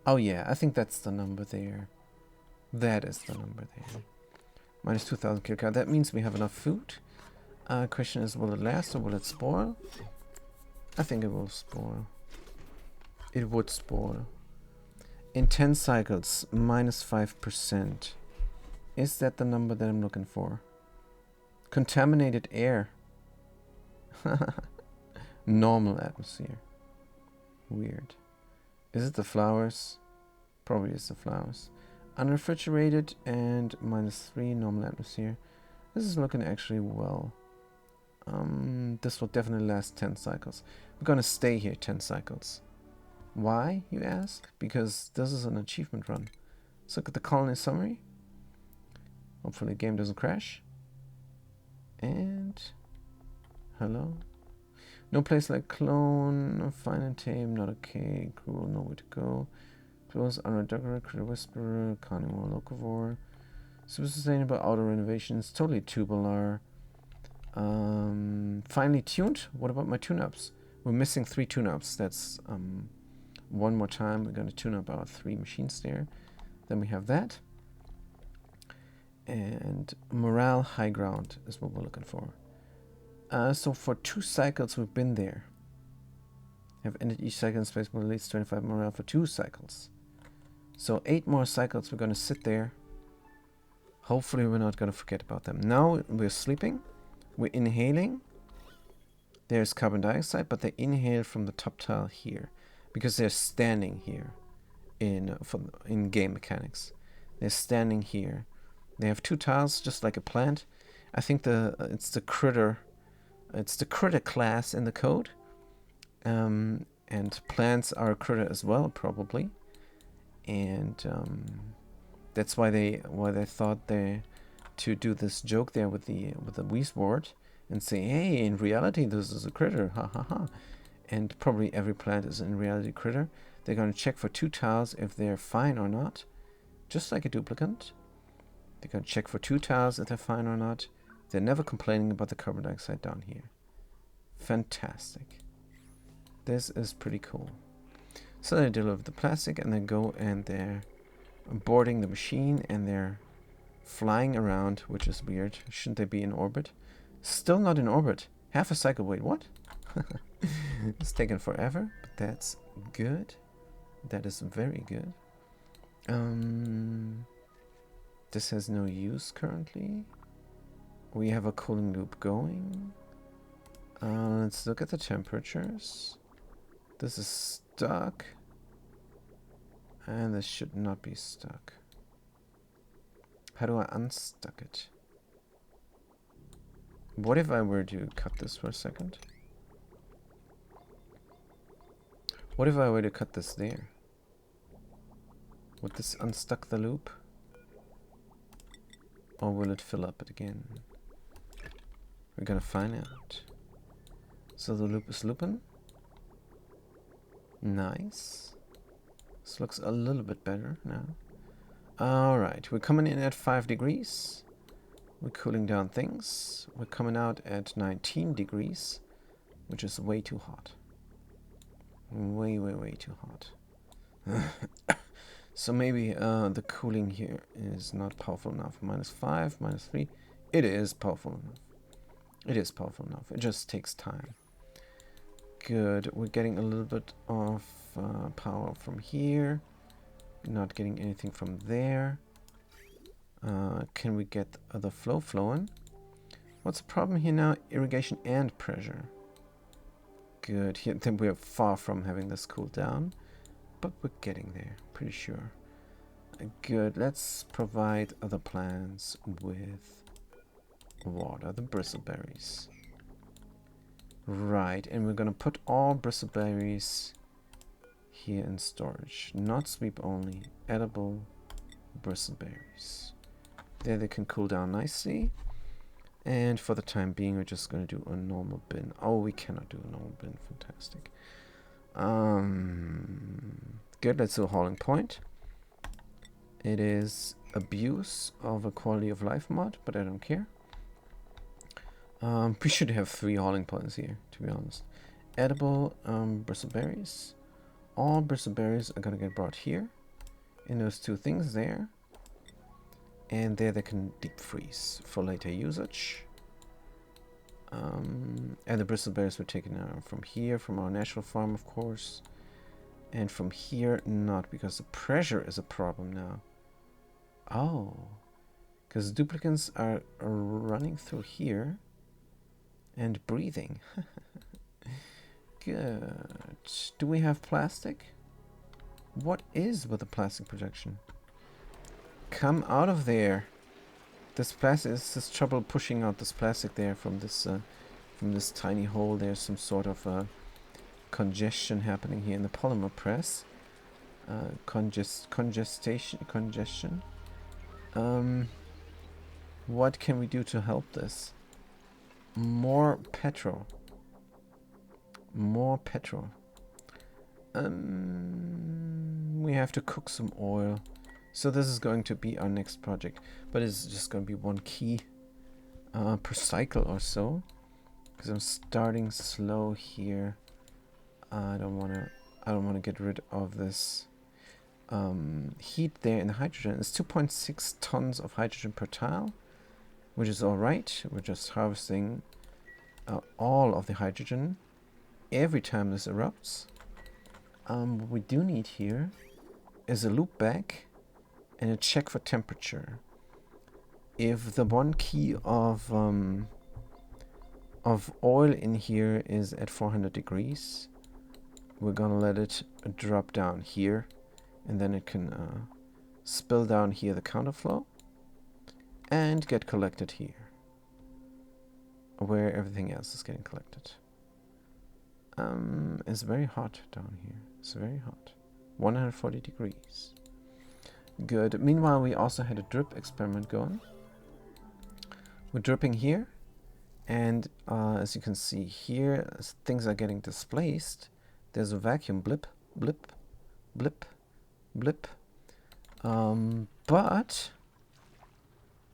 Oh yeah, I think that's the number there. That is the number there. Minus 2,000 kilocal. That means we have enough food. Question is, will it last or will it spoil? I think it will spoil. It would spoil. In 10 cycles, minus 5%. Is that the number that I'm looking for? Contaminated air. Normal atmosphere. Weird. Is it the flowers? Probably is the flowers. Unrefrigerated and minus 3 normal atmosphere. This is looking actually well. This will definitely last 10 cycles. We're gonna stay here 10 cycles. Why, you ask? Because this is an achievement run. Let's look at the colony summary. Hopefully the game doesn't crash. And hello. No place like clone, fine and tame, not okay, cruel, nowhere to go. Close, unredecorated, critter whisperer, carnivore, locavore. Super sustainable, auto renovations, totally tubular. Finely tuned. What about my tune-ups? We're missing 3 tune-ups. That's one more time. We're going to tune up our 3 machines there. Then we have that. And morale high ground is what we're looking for. So for 2 cycles we've been there. Have ended each cycle in space at least 25 morale for 2 cycles. So 8 more cycles we're going to sit there. Hopefully we're not going to forget about them. Now we're sleeping. We're inhaling. There's carbon dioxide, but they inhale from the top tile here. Because they're standing here in game mechanics. They're standing here. They have 2 tiles, just like a plant. I think it's the critter class in the code. And plants are a critter as well, probably. And that's why they thought to do this joke there with the Wheezeboard and say, hey, in reality this is a critter, ha ha ha. And probably every plant is in reality a critter. They're going to check for 2 tiles if they're fine or not, just like a duplicant. They're going to check for 2 tiles if they're fine or not. They're never complaining about the carbon dioxide down here. Fantastic. This is pretty cool. So they deliver the plastic and they go and they're boarding the machine and they're flying around, which is weird. Shouldn't they be in orbit? Still not in orbit. Half a cycle. Wait, what? It's taken forever, but that's good. That is very good. This has no use currently. We have a cooling loop going. Let's look at the temperatures. This is stuck. And this should not be stuck. How do I unstuck it? What if I were to cut this for a second? What if I were to cut this there? Would this unstuck the loop? Or will it fill up it again? We're gonna find out. So the loop is looping. Nice. This looks a little bit better now. Alright, we're coming in at 5 degrees. We're cooling down things. We're coming out at 19 degrees. which is way too hot. Way, way, way too hot. So maybe the cooling here is not powerful enough. -5, -3. It is powerful enough. It is powerful enough. It just takes time. Good. We're getting a little bit of power from here. Not getting anything from there. Can we get the flow flowing? What's the problem here now? Irrigation and pressure. Good. Here, then we're far from having this cool down. But we're getting there, pretty sure. Good. Let's provide other plants with water, the bristleberries. Right, and we're gonna put all bristleberries here in storage. Not sweep only, edible bristleberries. There they can cool down nicely. And for the time being, we're just gonna do a normal bin. Oh, we cannot do a normal bin. Fantastic. Good, let's do a hauling point. It is abuse of a quality of life mod, but I don't care. We should have 3 hauling points here, to be honest. Edible bristleberries. All bristleberries are gonna get brought here. In those 2 things there. And there they can deep freeze for later usage. And the bristleberries were taken out from here, from our natural farm, of course. And from here, not, because the pressure is a problem now. Oh. Because duplicants are running through here and breathing. Good. Do we have plastic? What is with the plastic projection? Come out of there. This plastic is this trouble pushing out this plastic there from this tiny hole. There's some sort of congestion happening here in the polymer press. Congestion. What can we do to help this? More petrol. More petrol. We have to cook some oil. So this is going to be our next project, but it's just going to be 1 key per cycle or so, because I'm starting slow here. I don't want to get rid of this heat there in the hydrogen. It's 2.6 tons of hydrogen per tile, which is all right. We're just harvesting all of the hydrogen every time this erupts. What we do need here is a loop back and a check for temperature. If the 1 key of oil in here is at 400 degrees, we're gonna let it drop down here, and then it can spill down here the counterflow and get collected here, where everything else is getting collected. It's very hot down here. It's very hot. 140 degrees. Good. Meanwhile, we also had a drip experiment going. We're dripping here, and as you can see here, as things are getting displaced. There's a vacuum blip, blip, blip, blip. But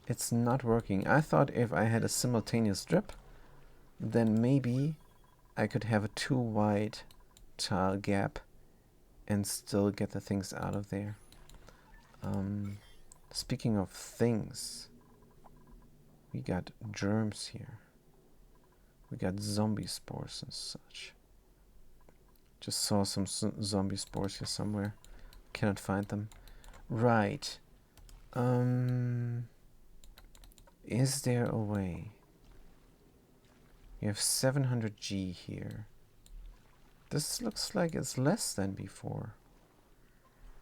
it's not working. I thought if I had a simultaneous drip, then maybe I could have a 2 wide tile gap and still get the things out of there. Speaking of things, we got germs here. We got zombie spores and such. Just saw some zombie spores here somewhere. Cannot find them. Right. Is there a way? We have 700 G here. This looks like it's less than before.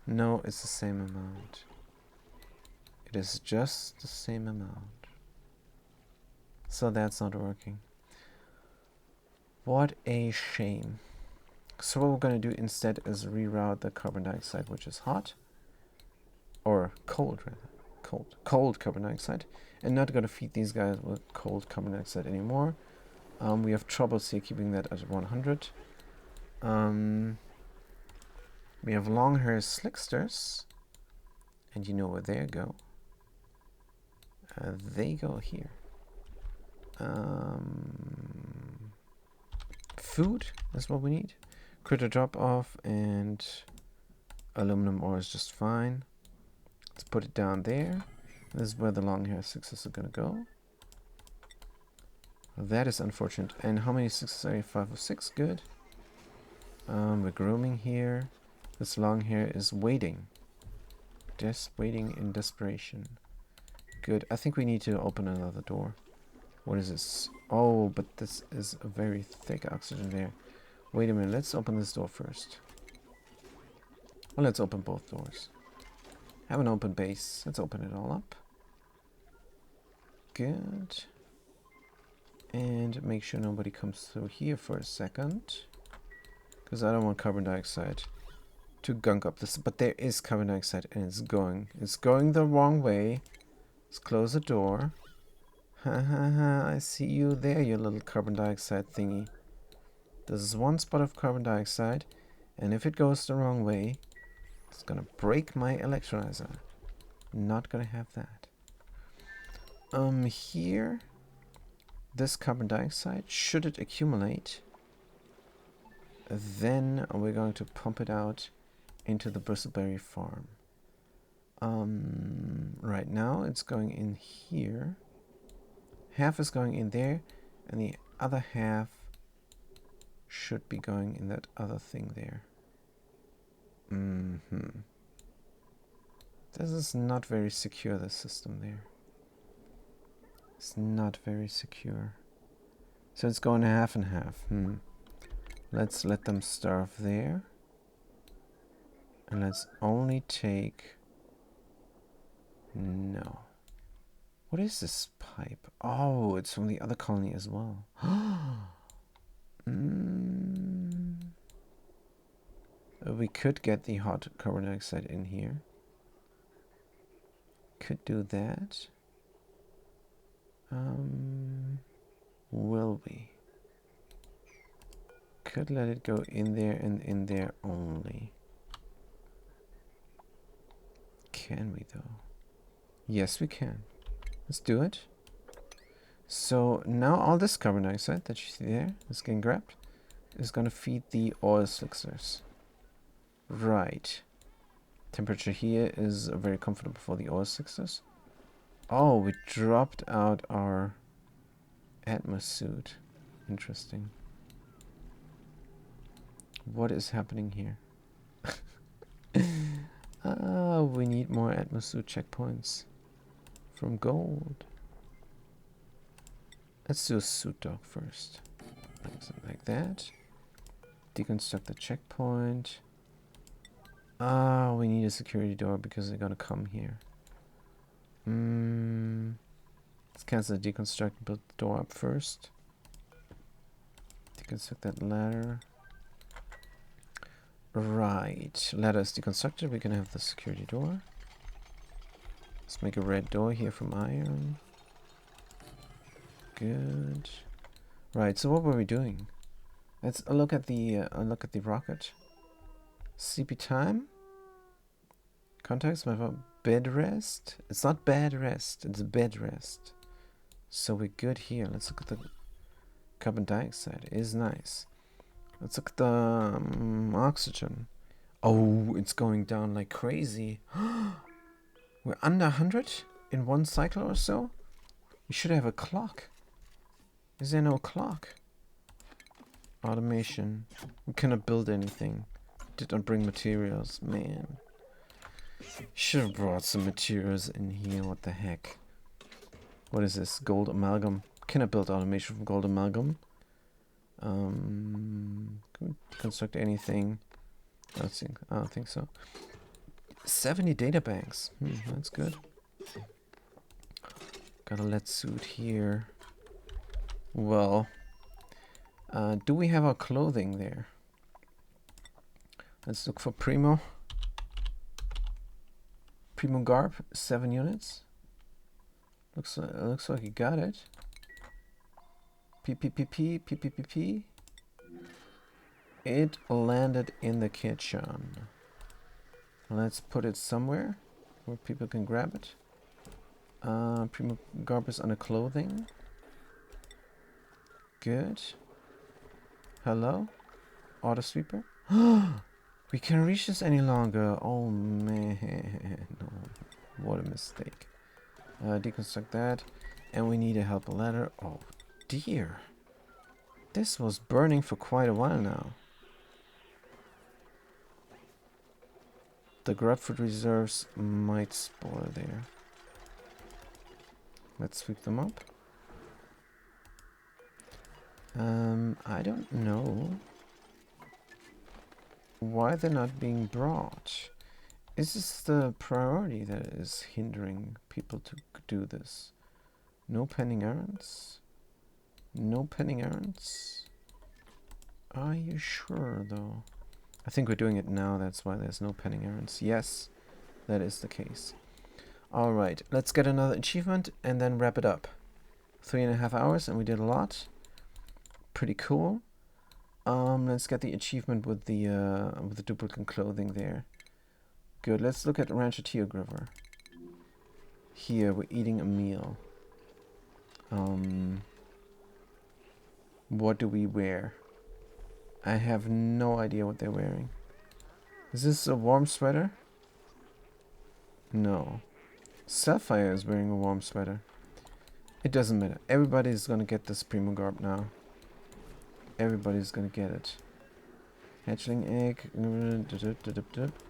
No, it's the same amount. It is just the same amount. So that's not working. What a shame. So what we're going to do instead is reroute the carbon dioxide, which is hot. Or cold, rather. Cold carbon dioxide. And not going to feed these guys with cold carbon dioxide anymore. We have troubles here keeping that at 100. We have long hair slicksters. And you know where they go. They go here. food. That's what we need. Critter drop off and aluminum ore is just fine. Let's put it down there. This is where the long hair sixes are gonna go. That is unfortunate. And how many sixes are you? 5 or 6. Good. We're grooming here. This long hair is waiting. Just waiting in desperation. Good. I think we need to open another door. What is this? Oh, but this is a very thick oxygen there. Wait a minute. Let's open this door first. Well, let's open both doors. Have an open base. Let's open it all up. Good. And make sure nobody comes through here for a second. Because I don't want carbon dioxide to gunk up this. But there is carbon dioxide and it's going. It's going the wrong way. Let's close the door. Ha ha ha, I see you there, you little carbon dioxide thingy. This is one spot of carbon dioxide. And if it goes the wrong way, it's gonna break my electrolyzer. Not gonna have that. Here, this carbon dioxide, should it accumulate, then we're going to pump it out into the bristleberry farm. Right now it's going in here. Half is going in there, and the other half should be going in that other thing there. This is not very secure, the system there. It's not very secure. So it's going half and half. Let's let them starve there. And let's only take... No. What is this pipe? Oh, it's from the other colony as well. We could get the hot carbon dioxide in here. Could do that. Will we? Could let it go in there and in there only. Can we though? Yes, we can. Let's do it. So now all this carbon dioxide that you see there is getting grabbed is going to feed the oil slickers. Right. Temperature here is very comfortable for the oil slickers. Oh, we dropped out our Atmos suit. Interesting. What is happening here? We need more Atmos suit checkpoints from gold. Let's do a suit dog first. Something like that. Deconstruct the checkpoint. We need a security door because they're gonna come here. Let's cancel the deconstruct and build the door up first. Deconstruct that ladder. Right. Ladder is deconstructed. We can have the security door. Let's make a red door here from iron. Good. Right. So what were we doing? Let's look at the rocket. CP time. Contacts my bed rest. It's not bed rest. It's bed rest. So we're good here. Let's look at the carbon dioxide. It is nice. Let's look at the oxygen. Oh, it's going down like crazy. We're under 100 in one cycle or so. We should have a clock. Is there no clock? Automation. We cannot build anything. Did not bring materials. Man. Should have brought some materials in here. What the heck? What is this? Gold amalgam. Can I build automation from gold amalgam? Can we construct anything? I don't think so. 70 data banks. That's good. Got a lead suit here. Well, do we have our clothing there? Let's look for Primo. Primo Garb, 7 units. Looks like you got it. PPPP. It landed in the kitchen. Let's put it somewhere where people can grab it. Primo Garb is under clothing. Good. Hello? Auto sweeper? We can't reach this any longer. Oh man. No. What a mistake. Deconstruct that. And we need a helper ladder. Oh dear. This was burning for quite a while now. The grub food reserves might spoil there. Let's sweep them up. I don't know why they're not being brought. Is this the priority that is hindering people to do this? No pending errands? No pending errands? Are you sure though? I think we're doing it now, that's why there's no pending errands. Yes, that is the case. Alright, let's get another achievement and then wrap it up. 3.5 hours and we did a lot. Pretty cool. Let's get the achievement with the duplicate clothing there. Good, let's look at Rancho River. Here, we're eating a meal. What do we wear? I have no idea what they're wearing. Is this a warm sweater? No. Sapphire is wearing a warm sweater. It doesn't matter. Everybody's gonna get this Primo Garb now. Everybody's gonna get it. Hatchling egg.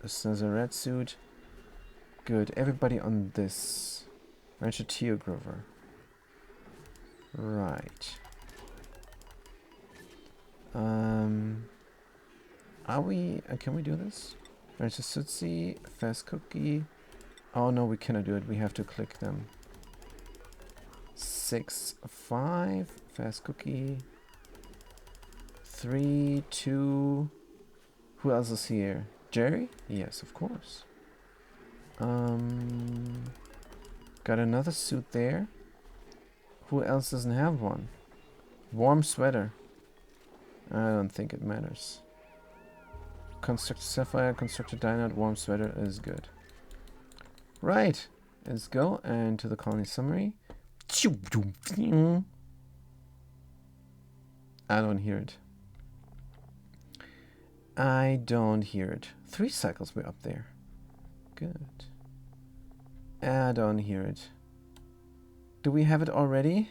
This is a red suit. Good. Everybody on this. Rancho Grover. Right. Are we... can we do this? Rancho Sutsi. Fast cookie. Oh no, we cannot do it. We have to click them. 6, 5. Fast cookie. 3, 2. Who else is here? Jerry? Yes, of course. Got another suit there. Who else doesn't have one? Warm sweater. I don't think it matters. Constructed Sapphire, Constructed Dynamite, Warm Sweater is good. Right. Let's go and to the colony summary. I don't hear it. I don't hear it. 3 cycles were up there. Good. I don't hear it. Do we have it already?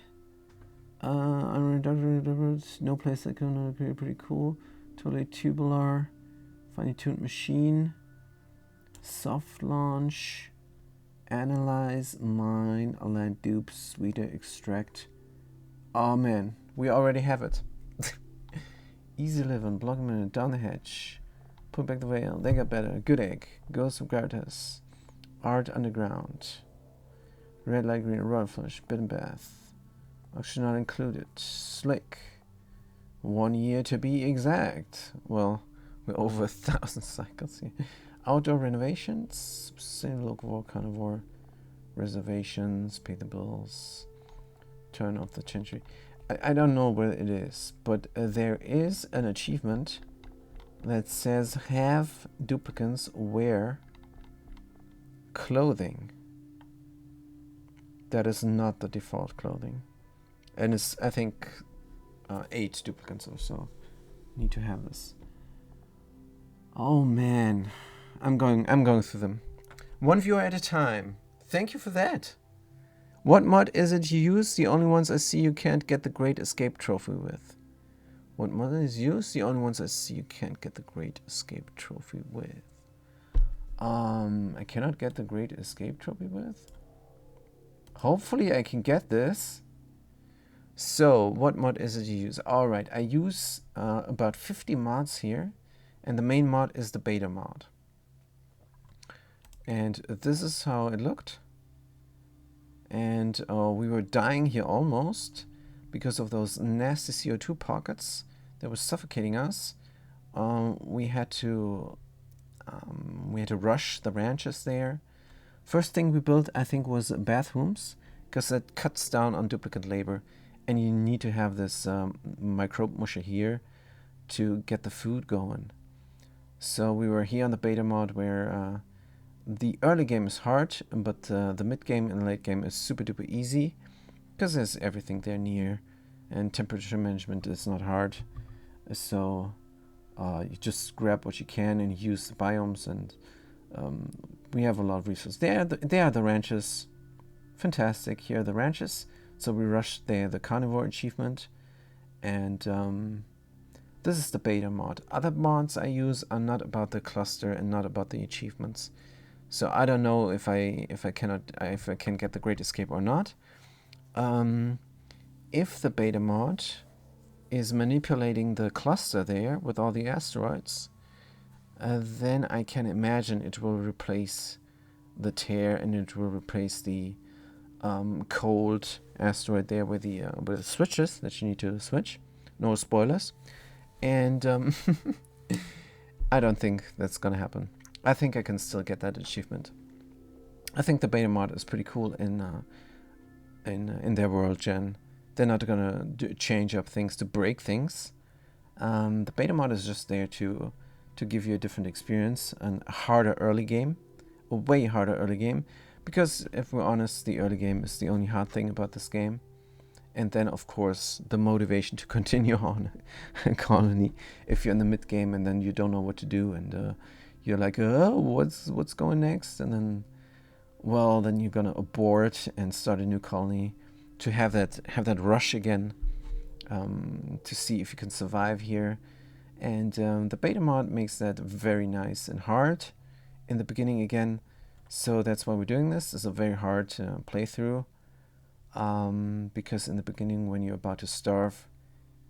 No place that can be pretty cool. Totally tubular. Finely tuned machine. Soft launch. Analyze, mine, land dupe, sweeter, extract. Oh man, we already have it. Easy living, block a minute, down the hatch. Put back the whale, they got better. Good egg, ghost of gravitas. Art underground. Red light green, royal flush, bed and bath. Auction not included. Slick. 1 year to be exact. Well, we're over 1,000 cycles here. Outdoor renovations. Same local war, carnivore. Reservations. Pay the bills. Turn of the century. I don't know where it is, but there is an achievement that says have duplicants wear clothing that is not the default clothing, and it's I think 8 duplicants or so need to have this. Oh man, I'm going through them, one viewer at a time. Thank you for that. What mod is it you use? The only ones I see you can't get the Great Escape Trophy with. What mod is used? The only ones I see you can't get the Great Escape Trophy with. I cannot get the Great Escape Trophy with? Hopefully I can get this. So, what mod is it you use? Alright, I use about 50 mods here. And the main mod is the beta mod. And this is how it looked. And we were dying here almost because of those nasty CO2 pockets that were suffocating us. We had to rush the ranches there. First thing we built, I think, was bathrooms, because that cuts down on duplicate labor, and you need to have this microbe musher here to get the food going. So we were here on the beta mod where the early game is hard, but the mid game and late game is super duper easy because there's everything there near, and temperature management is not hard. So you just grab what you can and use the biomes, and we have a lot of resources. They are the ranches. Fantastic. Here are the ranches. So we rushed there the carnivore achievement, and this is the beta mod. Other mods I use are not about the cluster and not about the achievements. So I don't know if I can get the Great Escape or not. If the beta mod is manipulating the cluster there with all the asteroids, then I can imagine it will replace the tear, and it will replace the cold asteroid there with the switches that you need to switch. No spoilers. And I don't think that's gonna happen. I think I can still get that achievement. I think the beta mod is pretty cool in their world gen. They're not gonna change up things to break things. The beta mod is just there to give you a different experience, and a harder early game, a way harder early game, because if we're honest, the early game is the only hard thing about this game. And then, of course, the motivation to continue on Colony. If you're in the mid game and then you don't know what to do, and you're like, oh, what's going next? And then, well, then you're gonna abort and start a new colony to have that rush again, to see if you can survive here. And the beta mod makes that very nice and hard in the beginning again. So that's why we're doing this. It's a very hard playthrough. Because in the beginning, when you're about to starve,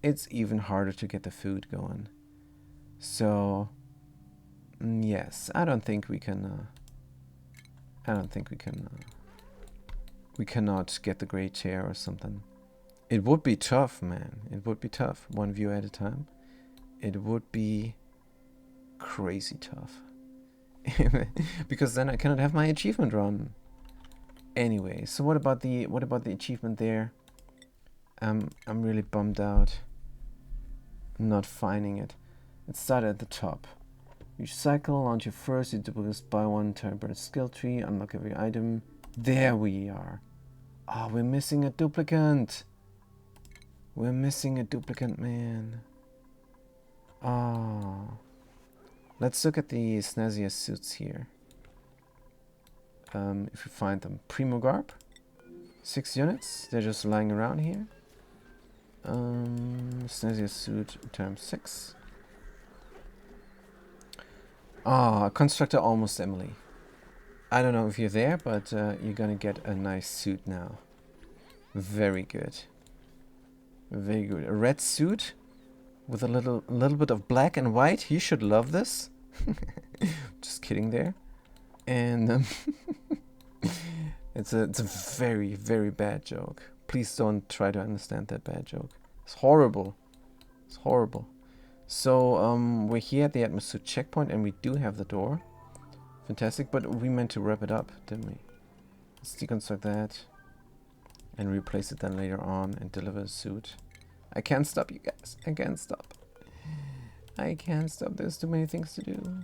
it's even harder to get the food going. So yes, I don't think we can. We cannot get the Great Tear or something. It would be tough, man. It would be tough. One view at a time. It would be crazy tough. Because then I cannot have my achievement run. Anyway, so what about the achievement there? I'm really bummed out. Not finding it. It started at the top. You cycle, launch your first, you duplicate buy one, turn burn skill tree, unlock every item. There we are. Oh, we're missing a duplicant. We're missing a duplicant, man. Ah. Let's look at the snazziest suits here. If we find them. Primo Garb. 6 units. They're just lying around here. Snazziest suit times 6. Ah, Constructor Almost Emily. I don't know if you're there, but you're gonna get a nice suit now. Very good. Very good. A red suit with a little bit of black and white. You should love this. Just kidding there. And it's a very, very bad joke. Please don't try to understand that bad joke. It's horrible. It's horrible. So we're here at the atmosphere checkpoint, and we do have the door. Fantastic, but we meant to wrap it up, didn't we? Let's deconstruct that and replace it then later on and deliver the suit. I can't stop, you guys. I can't stop. I can't stop. There's too many things to do.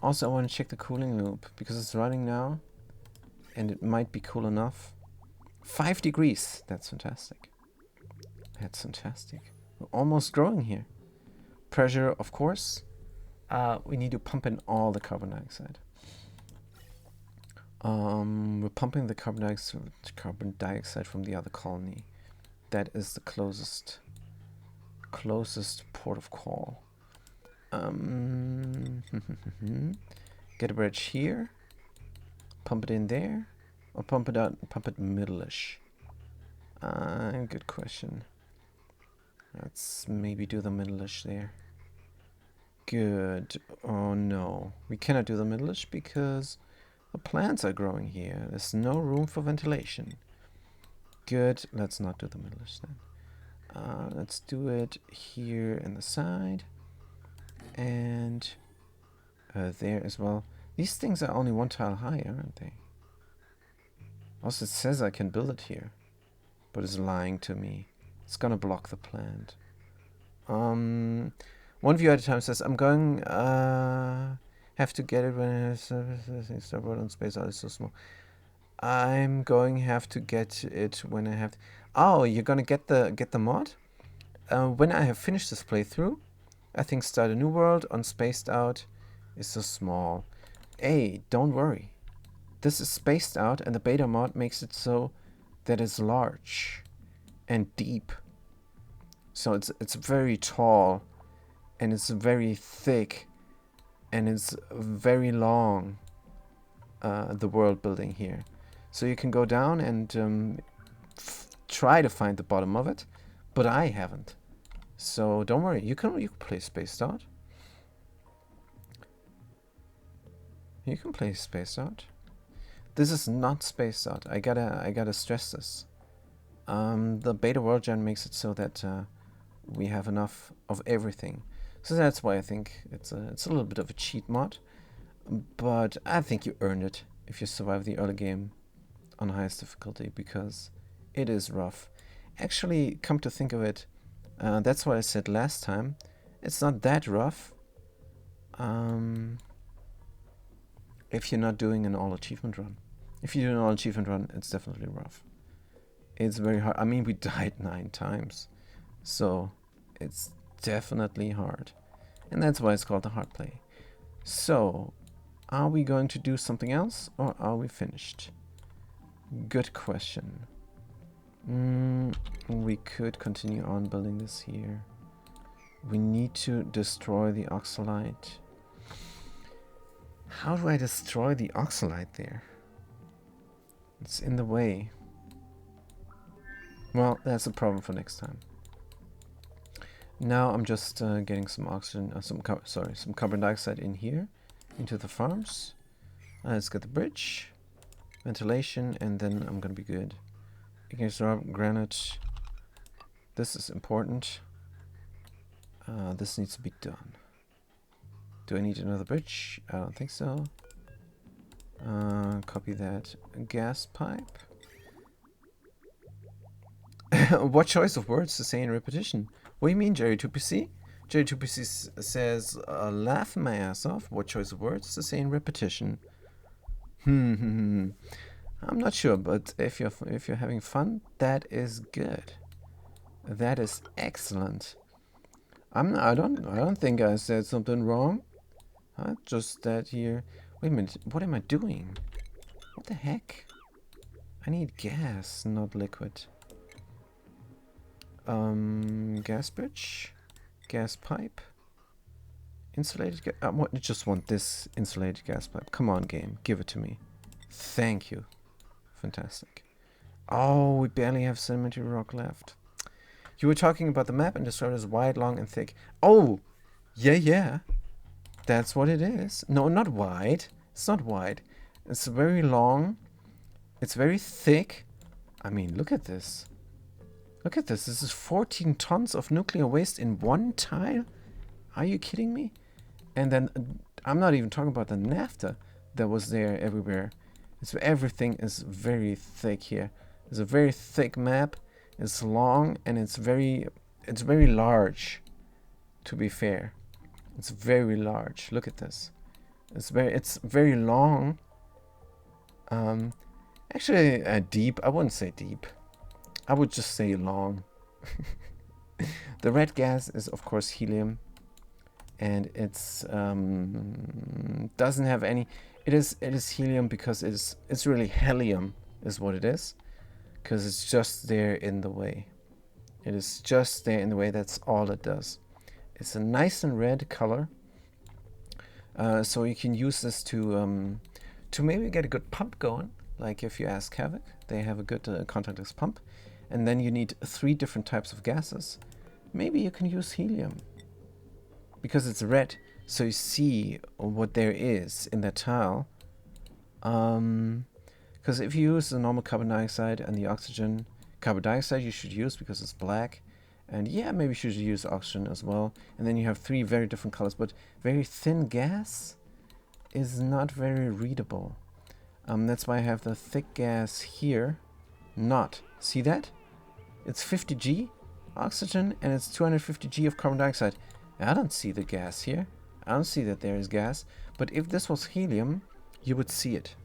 Also, I want to check the cooling loop because it's running now, and it might be cool enough. 5 degrees. That's fantastic. That's fantastic. We're almost growing here. Pressure, of course. We need to pump in all the carbon dioxide. We're pumping the carbon dioxide from the other colony. That is the closest port of call. Get a bridge here. Pump it in there, or pump it out. Pump it middle-ish. Good question. Let's maybe do the middle-ish there. Good. Oh no, we cannot do the middle-ish because the plants are growing here. There's no room for ventilation. Good. Let's not do the middle-ish then. Let's do it here in the side. And there as well. These things are only 1 tile high, aren't they? Also, it says I can build it here, but it's lying to me. It's gonna block the plant. One view at a time says, I'm going, have to get it when I have services. Start world on space, is so small. I'm going have to get it when I have. Oh, you're gonna get the mod? when I have finished this playthrough, I think start a new world on Spaced Out is so small. Hey, don't worry. This is Spaced Out, and the beta mod makes it so that it's large and deep. So it's very tall, and it's very thick, and it's very long, the world building here. So you can go down and try to find the bottom of it, but I haven't. So don't worry, you can play Spaced Out. You can play Spaced Out. This is not Spaced Out. I gotta stress this. The beta world gen makes it so that we have enough of everything. So that's why I think it's a little bit of a cheat mod. But I think you earned it if you survive the early game on highest difficulty, because it is rough. Actually, come to think of it, that's what I said last time. It's not that rough if you're not doing an all achievement run. If you do an all achievement run, it's definitely rough. It's very hard. I mean, we died 9 times, so it's definitely hard. And that's why it's called the hard play. So, are we going to do something else, or are we finished? Good question. We could continue on building this here. We need to destroy the oxalite. How do I destroy the oxalite there? It's in the way. Well, that's a problem for next time. Now I'm just getting some oxygen, some carbon dioxide in here, into the farms. Let's get the bridge, ventilation, and then I'm gonna be good. Igneous rock, granite. This is important. This needs to be done. Do I need another bridge? I don't think so. Copy that. Gas pipe. What choice of words to say in repetition? What do you mean, Jerry2PC? Jerry2PC says, laugh my ass off. What choice of words to say in repetition? I'm not sure, but if you're having fun, that is good. That is excellent. I don't think I said something wrong. Just that here. Wait a minute. What am I doing? What the heck? I need gas, not liquid. Gas bridge, gas pipe, insulated gas. I just want this insulated gas pipe. Come on, game, give it to me. Thank you. Fantastic. Oh, we barely have sedimentary rock left. You were talking about the map and described it as wide, long, and thick. Oh, yeah. That's what it is. No, not wide. It's not wide. It's very long. It's very thick. I mean, look at this. Look at this. This is 14 tons of nuclear waste in one tile? Are you kidding me? And then, I'm not even talking about the naphtha that was there everywhere. Everything is very thick here. It's a very thick map. It's long and it's very large, to be fair. It's very large. Look at this. It's very long. Actually, deep. I wouldn't say deep. I would just say long. The red gas is of course helium, and it's doesn't have any. It is helium because it's really helium is what it is, because it's just there in the way. It is just there in the way. That's all it does. It's a nice and red color, so you can use this to maybe get a good pump going. Like if you ask Havoc, they have a good contactless pump. And then you need 3 different types of gases. Maybe you can use helium. Because it's red, so you see what there is in that tile. Because if you use the normal carbon dioxide and the oxygen, carbon dioxide you should use because it's black. And yeah, maybe you should use oxygen as well. And then you have 3 very different colors. But very thin gas is not very readable. That's why I have the thick gas here. Not. See that? It's 50G oxygen and it's 250G of carbon dioxide. I don't see the gas here. I don't see that there is gas. But if this was helium, you would see it.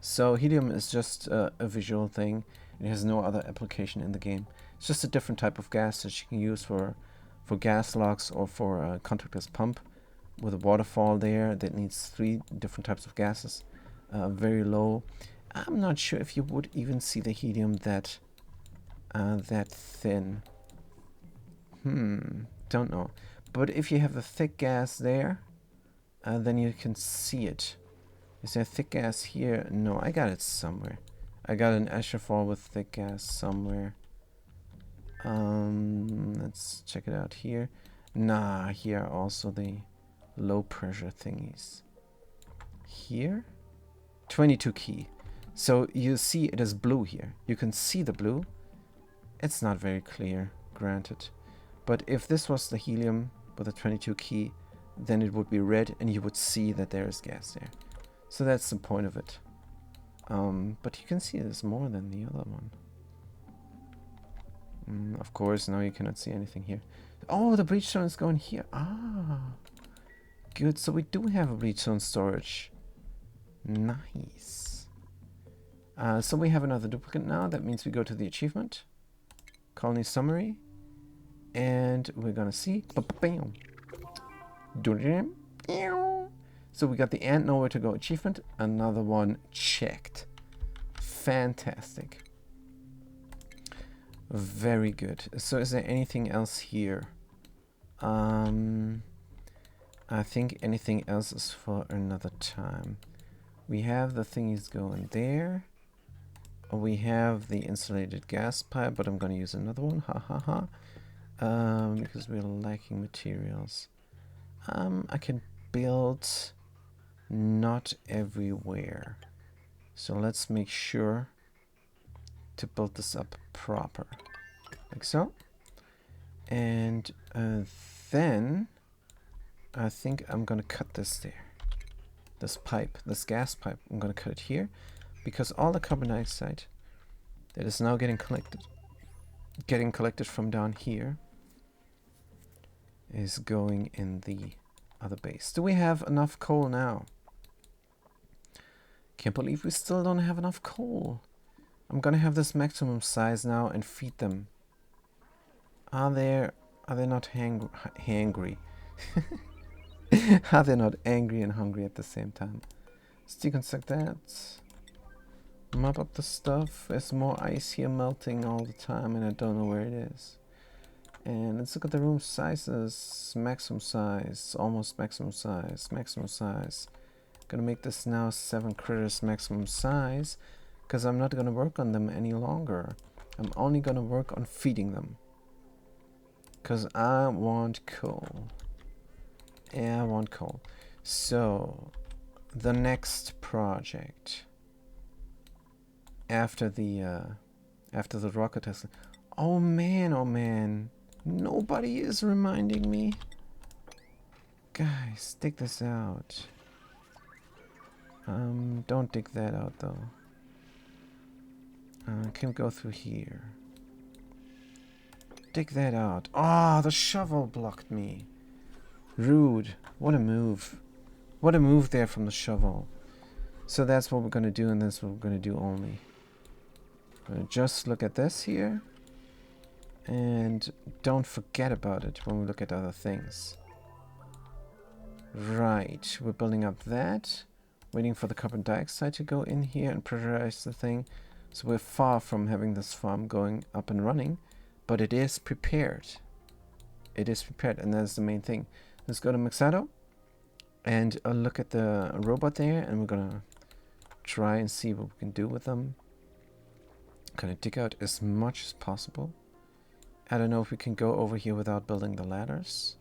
So helium is just a visual thing. It has no other application in the game. It's just a different type of gas that you can use for gas locks or for a contactless pump with a waterfall there that needs 3 different types of gases. Very low. I'm not sure if you would even see the helium that thin. Don't know. But if you have the thick gas there, then you can see it. Is there thick gas here? No, I got it somewhere. I got an Escher fall with thick gas somewhere. Let's check it out here. Nah, here are also the low pressure thingies. Here? 22 key. So you see it is blue here. You can see the blue. It's not very clear, granted. But if this was the helium with a 22 key, then it would be red and you would see that there is gas there. So that's the point of it. But you can see there's more than the other one. Of course, now you cannot see anything here. Oh, the breachstone is going here. Ah, good. So we do have a breachstone storage. Nice. So we have another duplicate now. That means we go to the achievement. Colony summary. And we're gonna see. So we got the ant nowhere to go achievement. Another one checked. Fantastic. Very good. So is there anything else here? I think anything else is for another time. We have the thingies going there. We have the insulated gas pipe, but I'm going to use another one. Ha ha ha. Because we're lacking materials. I can build not everywhere. So let's make sure to build this up proper. Like so. And then I think I'm going to cut this there. This pipe, this gas pipe, I'm going to cut it here. Because all the carbon dioxide that is now getting collected from down here is going in the other base. Do we have enough coal now? Can't believe we still don't have enough coal. I'm gonna have this maximum size now and feed them. Are they not hangry? Are they not angry and hungry at the same time? Let's deconstruct that. Mop up the stuff. There's more ice here melting all the time and I don't know where it is. And let's look at the room sizes. Maximum size, almost maximum size, maximum size. Gonna make this now 7 critters maximum size because I'm not gonna work on them any longer. I'm only gonna work on feeding them. Because I want coal. Yeah, I want coal. So, the next project after the rocket test. Oh man, nobody is reminding me. Guys, dig this out. Don't dig that out though. Can we go through here? Dig that out. Ah, the shovel blocked me. Rude. What a move. What a move there from the shovel. So that's what we're going to do, and that's what we're going to do only. Just look at this here. And don't forget about it when we look at other things. Right. We're building up that. Waiting for the carbon dioxide to go in here and pressurize the thing. So we're far from having this farm going up and running. But it is prepared. It is prepared, and that's the main thing. Let's go to Mixado and look at the robot there, and we're gonna try and see what we can do with them. Gonna dig out as much as possible. I don't know if we can go over here without building the ladders.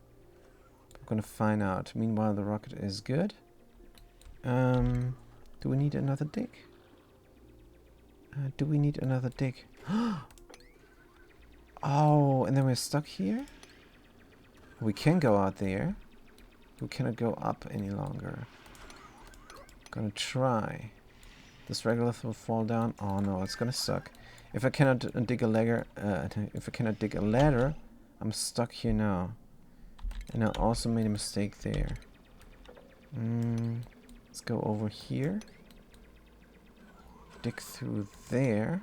We're gonna find out. Meanwhile, the rocket is good. Do we need another dig? Do we need another dig? Oh, and then we're stuck here? We can go out there. We cannot go up any longer. Gonna try. This regolith will fall down. Oh no, it's gonna suck. If I cannot dig a ladder, I'm stuck here now. And I also made a mistake there. Let's go over here. Dig through there.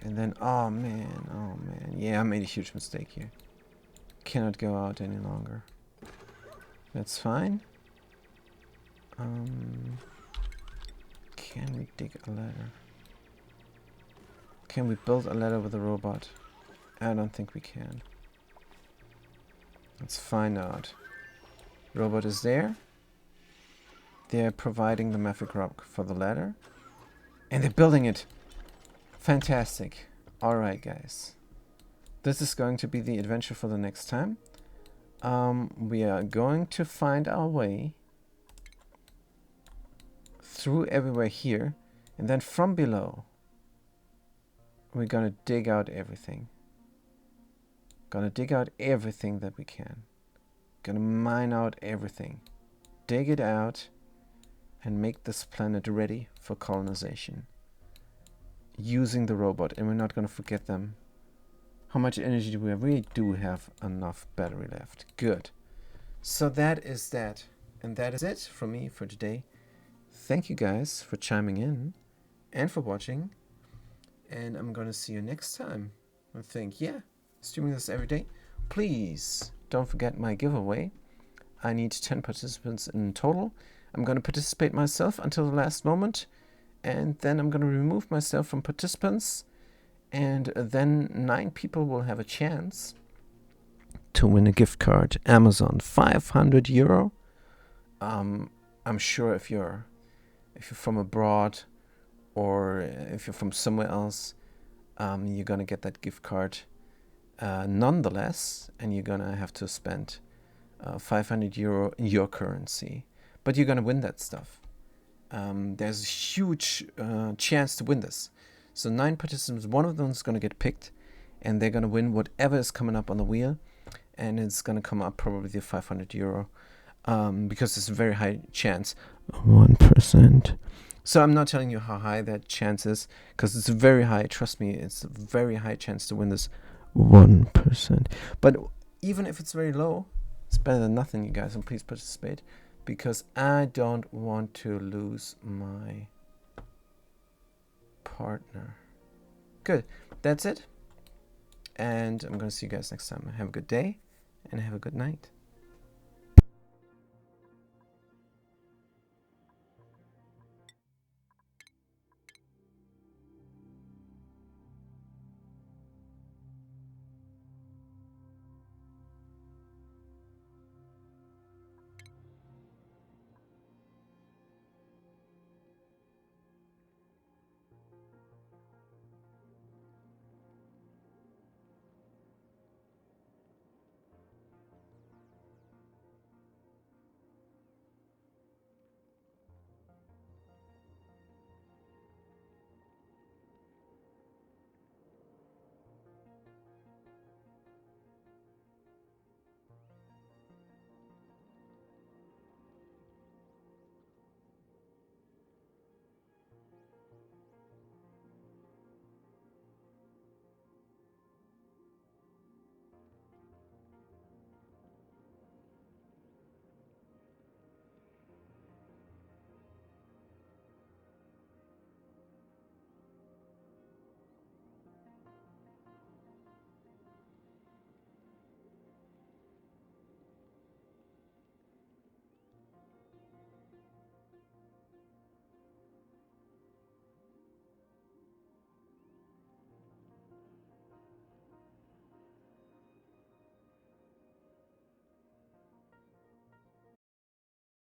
And then, oh man. Yeah, I made a huge mistake here. Cannot go out any longer. That's fine. Can we dig a ladder? Can we build a ladder with a robot? I don't think we can. Let's find out. Robot is there. They're providing the mafic rock for the ladder. And they're building it. Fantastic. Alright, guys. This is going to be the adventure for the next time. We are going to find our way through everywhere here. And then from below, we're gonna dig out everything. Gonna dig out everything that we can. Gonna mine out everything. Dig it out and make this planet ready for colonization. Using the robot, and we're not gonna forget them. How much energy do we have? We do have enough battery left. Good. So that is that. And that is it from me for today. Thank you guys for chiming in and for watching. And I'm gonna see you next time. I think, yeah, streaming this every day. Please don't forget my giveaway. I need 10 participants in total. I'm gonna participate myself until the last moment. And then I'm gonna remove myself from participants. And then 9 people will have a chance to win a gift card. Amazon, 500 euro. I'm sure if you're from abroad or if you're from somewhere else, you're gonna get that gift card nonetheless, and you're gonna have to spend 500 euro in your currency. But you're gonna win that stuff. There's a huge chance to win this. So 9 participants, one of them is going to get picked, and they're going to win whatever is coming up on the wheel, and it's going to come up probably the 500 euro, because it's a very high chance, 1%. So I'm not telling you how high that chance is, because it's very high. Trust me, it's a very high chance to win this 1%. But even if it's very low, it's better than nothing, you guys, and please participate, because I don't want to lose my partner. Good. That's it. And I'm going to see you guys next time. Have a good day and have a good night.